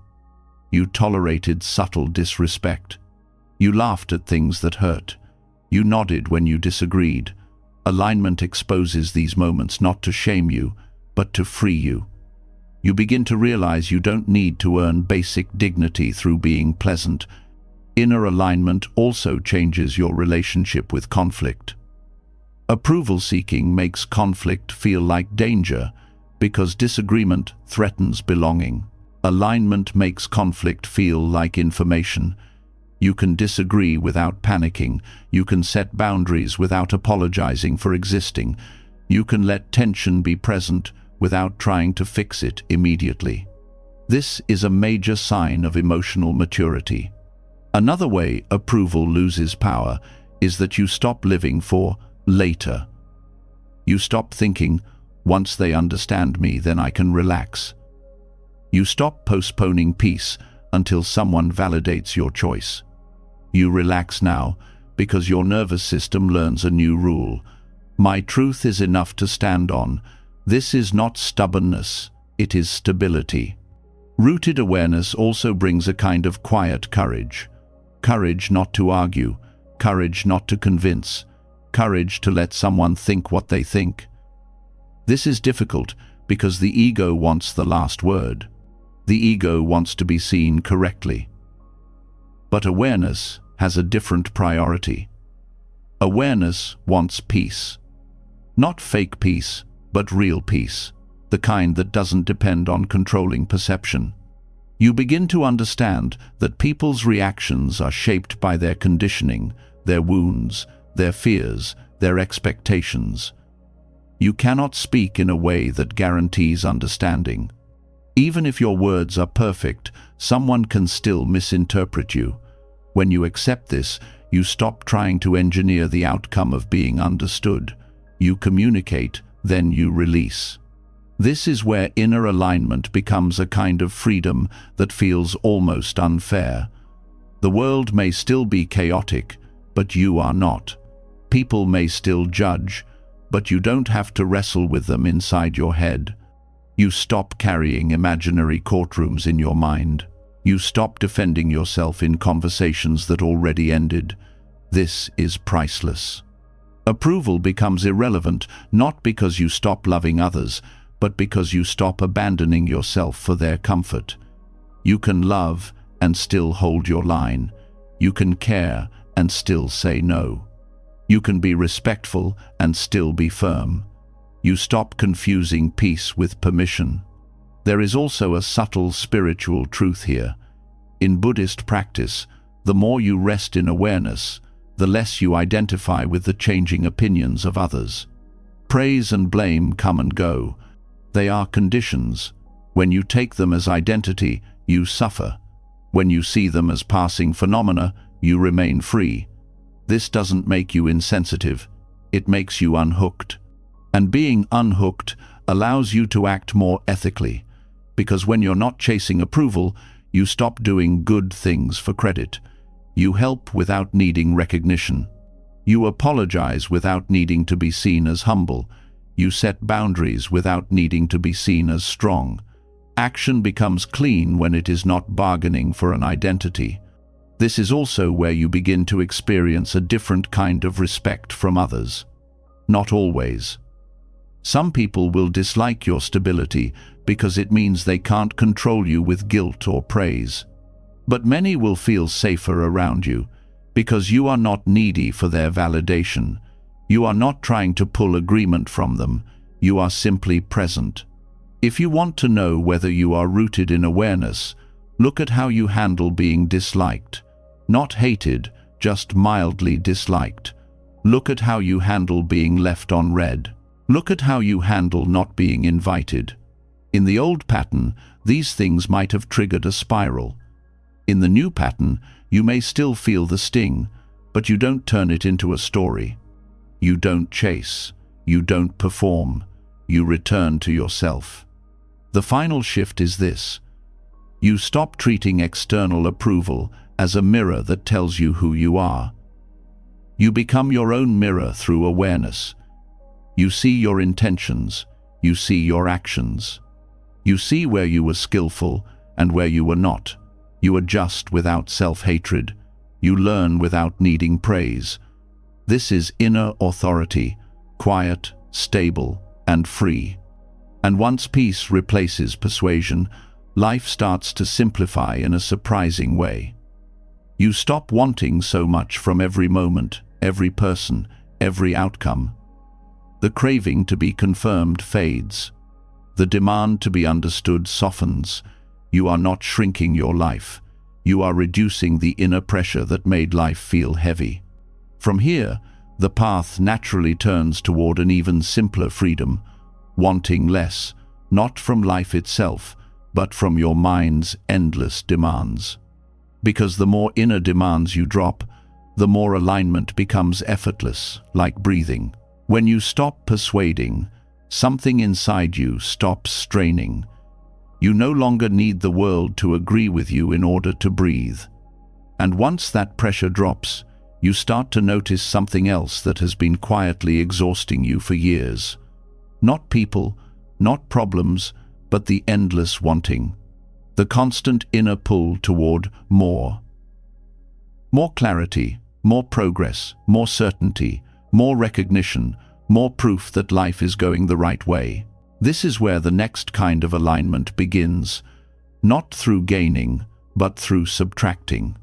You tolerated subtle disrespect. You laughed at things that hurt. You nodded when you disagreed. Alignment exposes these moments not to shame you, but to free you. You begin to realize you don't need to earn basic dignity through being pleasant. Inner alignment also changes your relationship with conflict. Approval-seeking makes conflict feel like danger because disagreement threatens belonging. Alignment makes conflict feel like information. You can disagree without panicking. You can set boundaries without apologizing for existing. You can let tension be present without trying to fix it immediately. This is a major sign of emotional maturity. Another way approval loses power is that you stop living for later. You stop thinking, once they understand me, then I can relax. You stop postponing peace until someone validates your choice. You relax now because your nervous system learns a new rule. My truth is enough to stand on. This is not stubbornness, it is stability. Rooted awareness also brings a kind of quiet courage. Courage not to argue, courage not to convince, courage to let someone think what they think. This is difficult because the ego wants the last word. The ego wants to be seen correctly. But awareness has a different priority. Awareness wants peace. Not fake peace, but real peace, the kind that doesn't depend on controlling perception. You begin to understand that people's reactions are shaped by their conditioning, their wounds, their fears, their expectations. You cannot speak in a way that guarantees understanding. Even if your words are perfect, someone can still misinterpret you. When you accept this, you stop trying to engineer the outcome of being understood. You communicate, then you release. This is where inner alignment becomes a kind of freedom that feels almost unfair. The world may still be chaotic, but you are not. People may still judge, but you don't have to wrestle with them inside your head. You stop carrying imaginary courtrooms in your mind. You stop defending yourself in conversations that already ended. This is priceless. Approval becomes irrelevant, not because you stop loving others, but because you stop abandoning yourself for their comfort. You can love and still hold your line. You can care and still say no. You can be respectful and still be firm. You stop confusing peace with permission. There is also a subtle spiritual truth here. In Buddhist practice, the more you rest in awareness, the less you identify with the changing opinions of others. Praise and blame come and go. They are conditions. When you take them as identity, you suffer. When you see them as passing phenomena, you remain free. This doesn't make you insensitive. It makes you unhooked. And being unhooked allows you to act more ethically, because when you're not chasing approval, you stop doing good things for credit. You help without needing recognition. You apologize without needing to be seen as humble. You set boundaries without needing to be seen as strong. Action becomes clean when it is not bargaining for an identity. This is also where you begin to experience a different kind of respect from others. Not always. Some people will dislike your stability because it means they can't control you with guilt or praise. But many will feel safer around you because you are not needy for their validation. You are not trying to pull agreement from them. You are simply present. If you want to know whether you are rooted in awareness, look at how you handle being disliked. Not hated, just mildly disliked. Look at how you handle being left on red. Look at how you handle not being invited. In the old pattern, these things might have triggered a spiral. In the new pattern, you may still feel the sting, but you don't turn it into a story. You don't chase. You don't perform. You return to yourself. The final shift is this. You stop treating external approval as a mirror that tells you who you are. You become your own mirror through awareness. You see your intentions. You see your actions. You see where you were skillful and where you were not. You adjust without self-hatred. You learn without needing praise. This is inner authority, quiet, stable, and free. And once peace replaces persuasion, life starts to simplify in a surprising way. You stop wanting so much from every moment, every person, every outcome. The craving to be confirmed fades. The demand to be understood softens. You are not shrinking your life. You are reducing the inner pressure that made life feel heavy. From here, the path naturally turns toward an even simpler freedom, wanting less, not from life itself, but from your mind's endless demands. Because the more inner demands you drop, the more alignment becomes effortless, like breathing. When you stop persuading, something inside you stops straining. You no longer need the world to agree with you in order to breathe. And once that pressure drops, you start to notice something else that has been quietly exhausting you for years. Not people, not problems, but the endless wanting. The constant inner pull toward more. More clarity, more progress, more certainty, more recognition, more proof that life is going the right way. This is where the next kind of alignment begins, not through gaining, but through subtracting.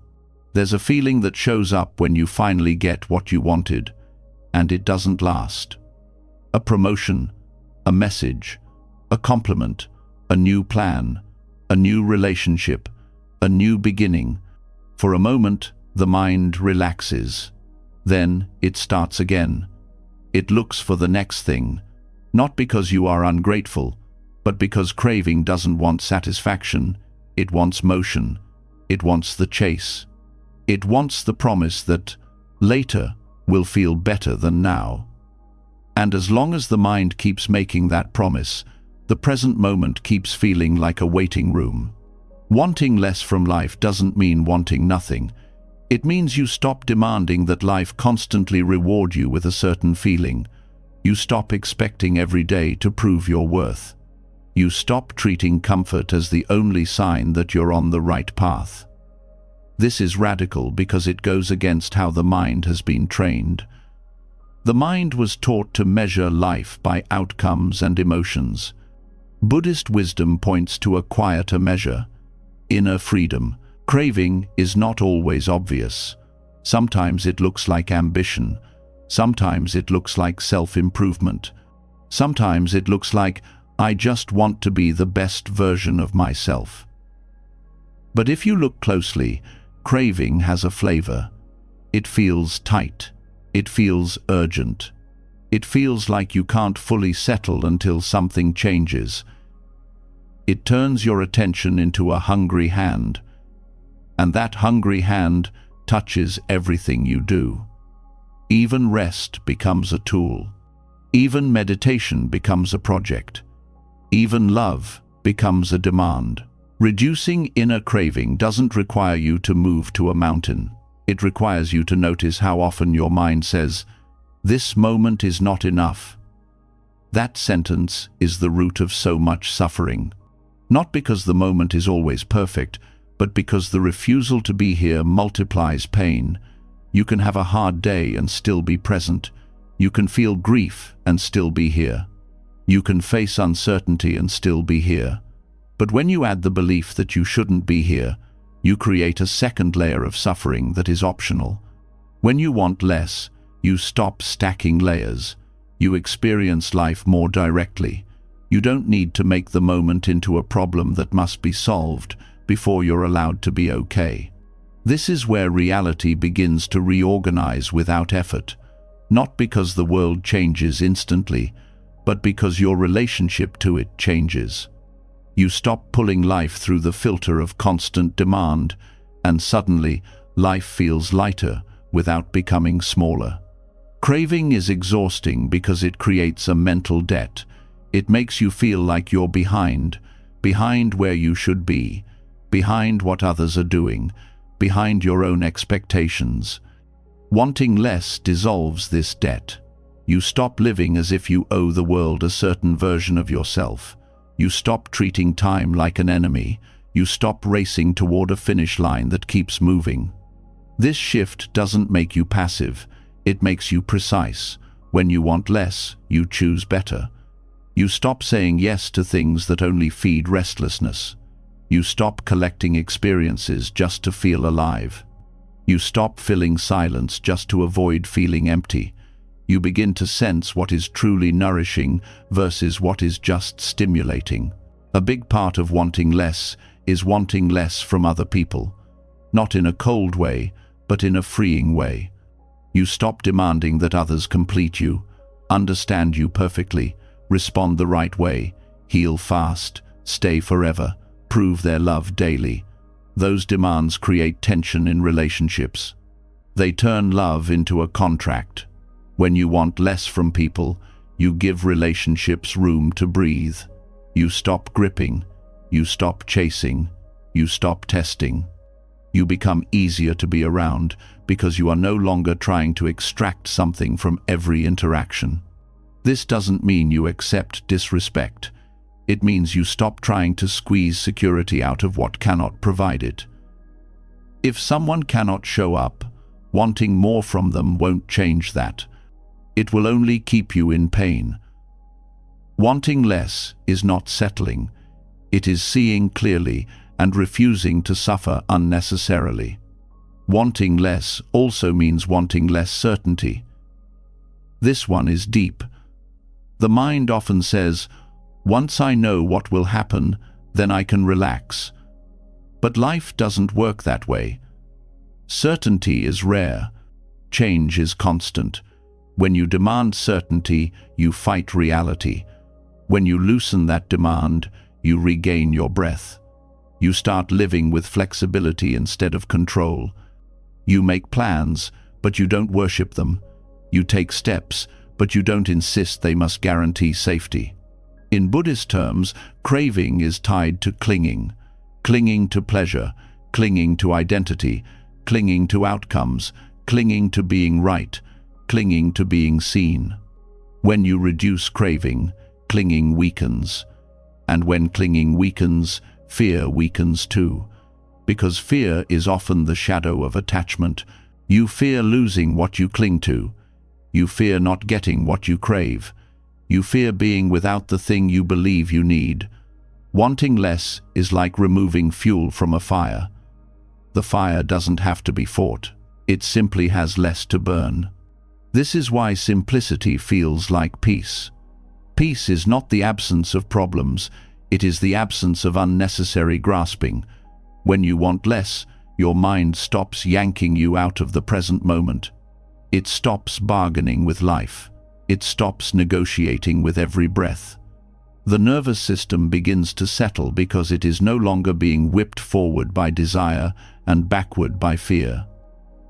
There's a feeling that shows up when you finally get what you wanted, and it doesn't last. A promotion, a message, a compliment, a new plan, a new relationship, a new beginning. For a moment, the mind relaxes. Then it starts again. It looks for the next thing, not because you are ungrateful, but because craving doesn't want satisfaction. It wants motion. It wants the chase. It wants the promise that later will feel better than now. And as long as the mind keeps making that promise, the present moment keeps feeling like a waiting room. Wanting less from life doesn't mean wanting nothing. It means you stop demanding that life constantly reward you with a certain feeling. You stop expecting every day to prove your worth. You stop treating comfort as the only sign that you're on the right path. This is radical because it goes against how the mind has been trained. The mind was taught to measure life by outcomes and emotions. Buddhist wisdom points to a quieter measure, inner freedom. Craving is not always obvious. Sometimes it looks like ambition. Sometimes it looks like self-improvement. Sometimes it looks like, I just want to be the best version of myself. But if you look closely, craving has a flavor. It feels tight. It feels urgent. It feels like you can't fully settle until something changes. It turns your attention into a hungry hand, and that hungry hand touches everything you do. Even rest becomes a tool. Even meditation becomes a project. Even love becomes a demand. Reducing inner craving doesn't require you to move to a mountain. It requires you to notice how often your mind says, "This moment is not enough." That sentence is the root of so much suffering. Not because the moment is always perfect, but because the refusal to be here multiplies pain. You can have a hard day and still be present. You can feel grief and still be here. You can face uncertainty and still be here. But when you add the belief that you shouldn't be here, you create a second layer of suffering that is optional. When you want less, you stop stacking layers. You experience life more directly. You don't need to make the moment into a problem that must be solved before you're allowed to be okay. This is where reality begins to reorganize without effort, not because the world changes instantly, but because your relationship to it changes. You stop pulling life through the filter of constant demand, and suddenly life feels lighter without becoming smaller. Craving is exhausting because it creates a mental debt. It makes you feel like you're behind where you should be, behind what others are doing, behind your own expectations. Wanting less dissolves this debt. You stop living as if you owe the world a certain version of yourself. You stop treating time like an enemy. You stop racing toward a finish line that keeps moving. This shift doesn't make you passive. It makes you precise. When you want less, you choose better. You stop saying yes to things that only feed restlessness. You stop collecting experiences just to feel alive. You stop filling silence just to avoid feeling empty. You begin to sense what is truly nourishing versus what is just stimulating. A big part of wanting less is wanting less from other people. Not in a cold way, but in a freeing way. You stop demanding that others complete you, understand you perfectly, respond the right way, heal fast, stay forever, prove their love daily. Those demands create tension in relationships. They turn love into a contract. When you want less from people, you give relationships room to breathe. You stop gripping. You stop chasing. You stop testing. You become easier to be around because you are no longer trying to extract something from every interaction. This doesn't mean you accept disrespect. It means you stop trying to squeeze security out of what cannot provide it. If someone cannot show up, wanting more from them won't change that. It will only keep you in pain. Wanting less is not settling. It is seeing clearly and refusing to suffer unnecessarily. Wanting less also means wanting less certainty. This one is deep. The mind often says, "Once I know what will happen, then I can relax." But life doesn't work that way. Certainty is rare. Change is constant. When you demand certainty, you fight reality. When you loosen that demand, you regain your breath. You start living with flexibility instead of control. You make plans, but you don't worship them. You take steps, but you don't insist they must guarantee safety. In Buddhist terms, craving is tied to clinging. Clinging to pleasure, clinging to identity, clinging to outcomes, clinging to being right, clinging to being seen. When you reduce craving, clinging weakens. And when clinging weakens, fear weakens too. Because fear is often the shadow of attachment. You fear losing what you cling to. You fear not getting what you crave. You fear being without the thing you believe you need. Wanting less is like removing fuel from a fire. The fire doesn't have to be fought. It simply has less to burn. This is why simplicity feels like peace. Peace is not the absence of problems. It is the absence of unnecessary grasping. When you want less, your mind stops yanking you out of the present moment. It stops bargaining with life. It stops negotiating with every breath. The nervous system begins to settle because it is no longer being whipped forward by desire and backward by fear.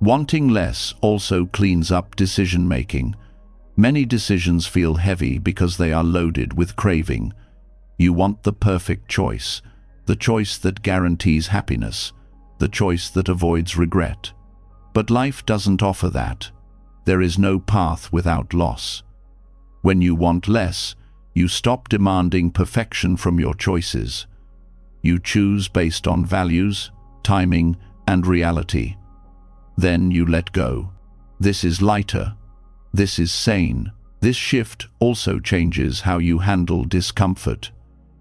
Wanting less also cleans up decision-making. Many decisions feel heavy because they are loaded with craving. You want the perfect choice, the choice that guarantees happiness, the choice that avoids regret. But life doesn't offer that. There is no path without loss. When you want less, you stop demanding perfection from your choices. You choose based on values, timing, and reality. Then you let go. This is lighter. This is sane. This shift also changes how you handle discomfort.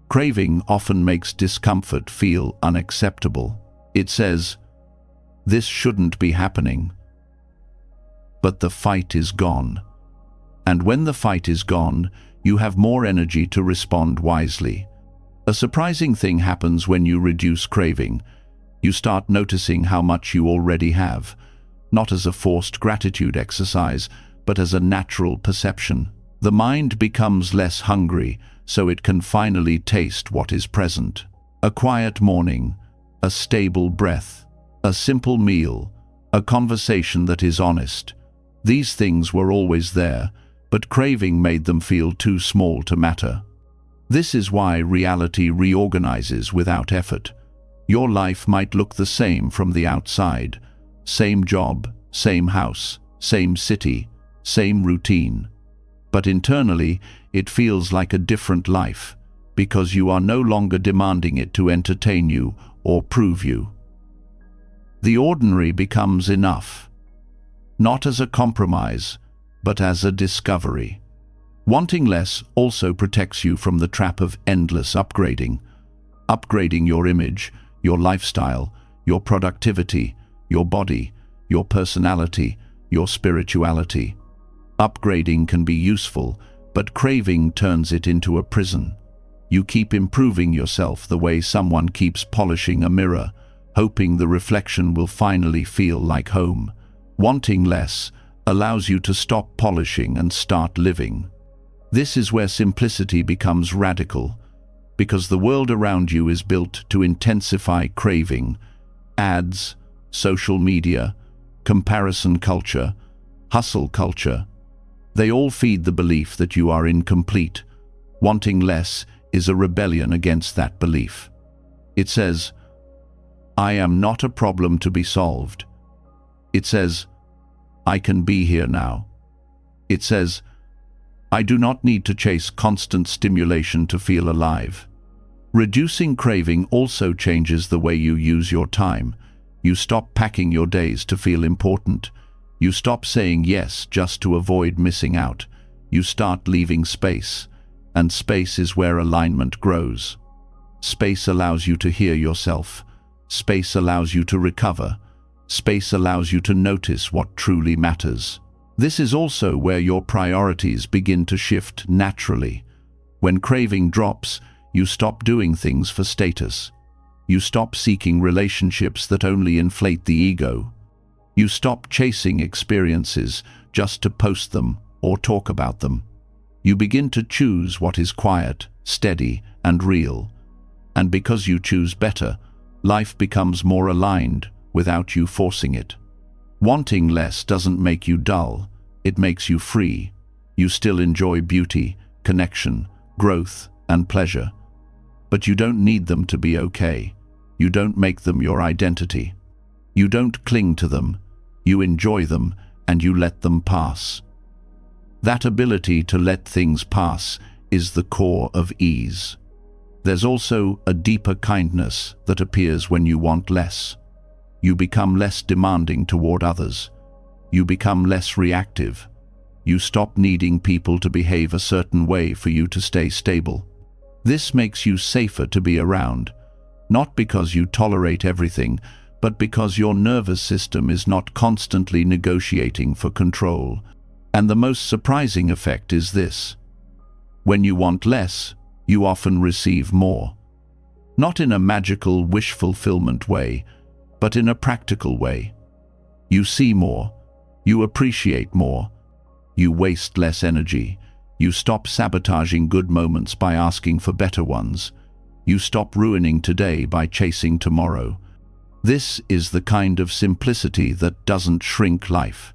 Craving often makes discomfort feel unacceptable. It says, "This shouldn't be happening." But the fight is gone. And when the fight is gone, you have more energy to respond wisely. A surprising thing happens when you reduce craving. You start noticing how much you already have, not as a forced gratitude exercise, but as a natural perception. The mind becomes less hungry, so it can finally taste what is present. A quiet morning, a stable breath, a simple meal, a conversation that is honest. These things were always there, but craving made them feel too small to matter. This is why reality reorganizes without effort. Your life might look the same from the outside. Same job, same house, same city, same routine. But internally, it feels like a different life, because you are no longer demanding it to entertain you or prove you. The ordinary becomes enough, not as a compromise, but as a discovery. Wanting less also protects you from the trap of endless upgrading. Upgrading your image, your lifestyle, your productivity, your body, your personality, your spirituality. Upgrading can be useful, but craving turns it into a prison. You keep improving yourself the way someone keeps polishing a mirror, hoping the reflection will finally feel like home. Wanting less allows you to stop polishing and start living. This is where simplicity becomes radical, because the world around you is built to intensify craving. Ads, social media, comparison culture, hustle culture, they all feed the belief that you are incomplete. Wanting less is a rebellion against that belief. It says, "I am not a problem to be solved." It says, "I can be here now." It says, "I do not need to chase constant stimulation to feel alive." Reducing craving also changes the way you use your time. You stop packing your days to feel important. You stop saying yes just to avoid missing out. You start leaving space, and space is where alignment grows. Space allows you to hear yourself. Space allows you to recover. Space allows you to notice what truly matters. This is also where your priorities begin to shift naturally. When craving drops, you stop doing things for status. You stop seeking relationships that only inflate the ego. You stop chasing experiences just to post them or talk about them. You begin to choose what is quiet, steady, and real. And because you choose better, life becomes more aligned without you forcing it. Wanting less doesn't make you dull, it makes you free. You still enjoy beauty, connection, growth, and pleasure. But you don't need them to be okay. You don't make them your identity. You don't cling to them, you enjoy them, and you let them pass. That ability to let things pass is the core of ease. There's also a deeper kindness that appears when you want less. You become less demanding toward others. You become less reactive. You stop needing people to behave a certain way for you to stay stable. This makes you safer to be around, not because you tolerate everything, but because your nervous system is not constantly negotiating for control. And the most surprising effect is this: when you want less, you often receive more. Not in a magical wish fulfillment way, but in a practical way. You see more, you appreciate more, you waste less energy, you stop sabotaging good moments by asking for better ones, you stop ruining today by chasing tomorrow. This is the kind of simplicity that doesn't shrink life.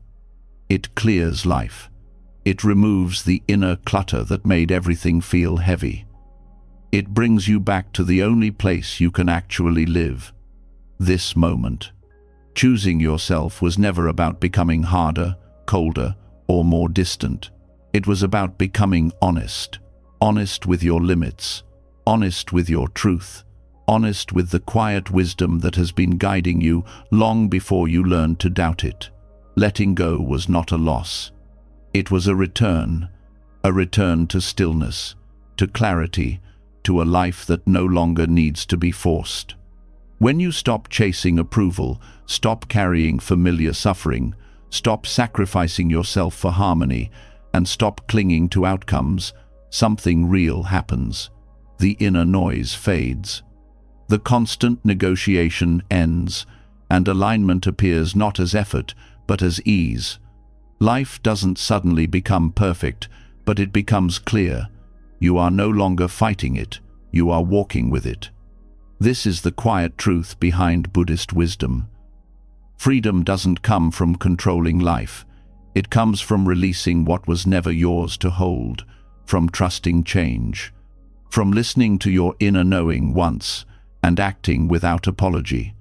It clears life. It removes the inner clutter that made everything feel heavy. It brings you back to the only place you can actually live: this moment. Choosing yourself was never about becoming harder, colder, or more distant. It was about becoming honest. Honest with your limits. Honest with your truth. Honest with the quiet wisdom that has been guiding you long before you learned to doubt it. Letting go was not a loss. It was a return to stillness, to clarity, to a life that no longer needs to be forced. When you stop chasing approval, stop carrying familiar suffering, stop sacrificing yourself for harmony, and stop clinging to outcomes, something real happens. The inner noise fades. The constant negotiation ends, and alignment appears not as effort, but as ease. Life doesn't suddenly become perfect, but it becomes clear. You are no longer fighting it, you are walking with it. This is the quiet truth behind Buddhist wisdom. Freedom doesn't come from controlling life. It comes from releasing what was never yours to hold, from trusting change, from listening to your inner knowing once and acting without apology.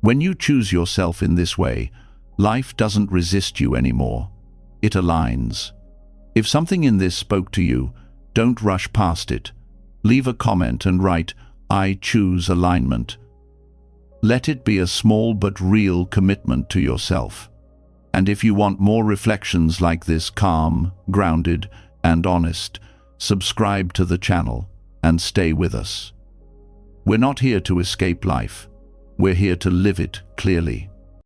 When you choose yourself in this way, life doesn't resist you anymore. It aligns. If something in this spoke to you, don't rush past it. Leave a comment and write, "I choose alignment." Let it be a small but real commitment to yourself. And if you want more reflections like this, calm, grounded, and honest, subscribe to the channel and stay with us. We're not here to escape life. We're here to live it clearly.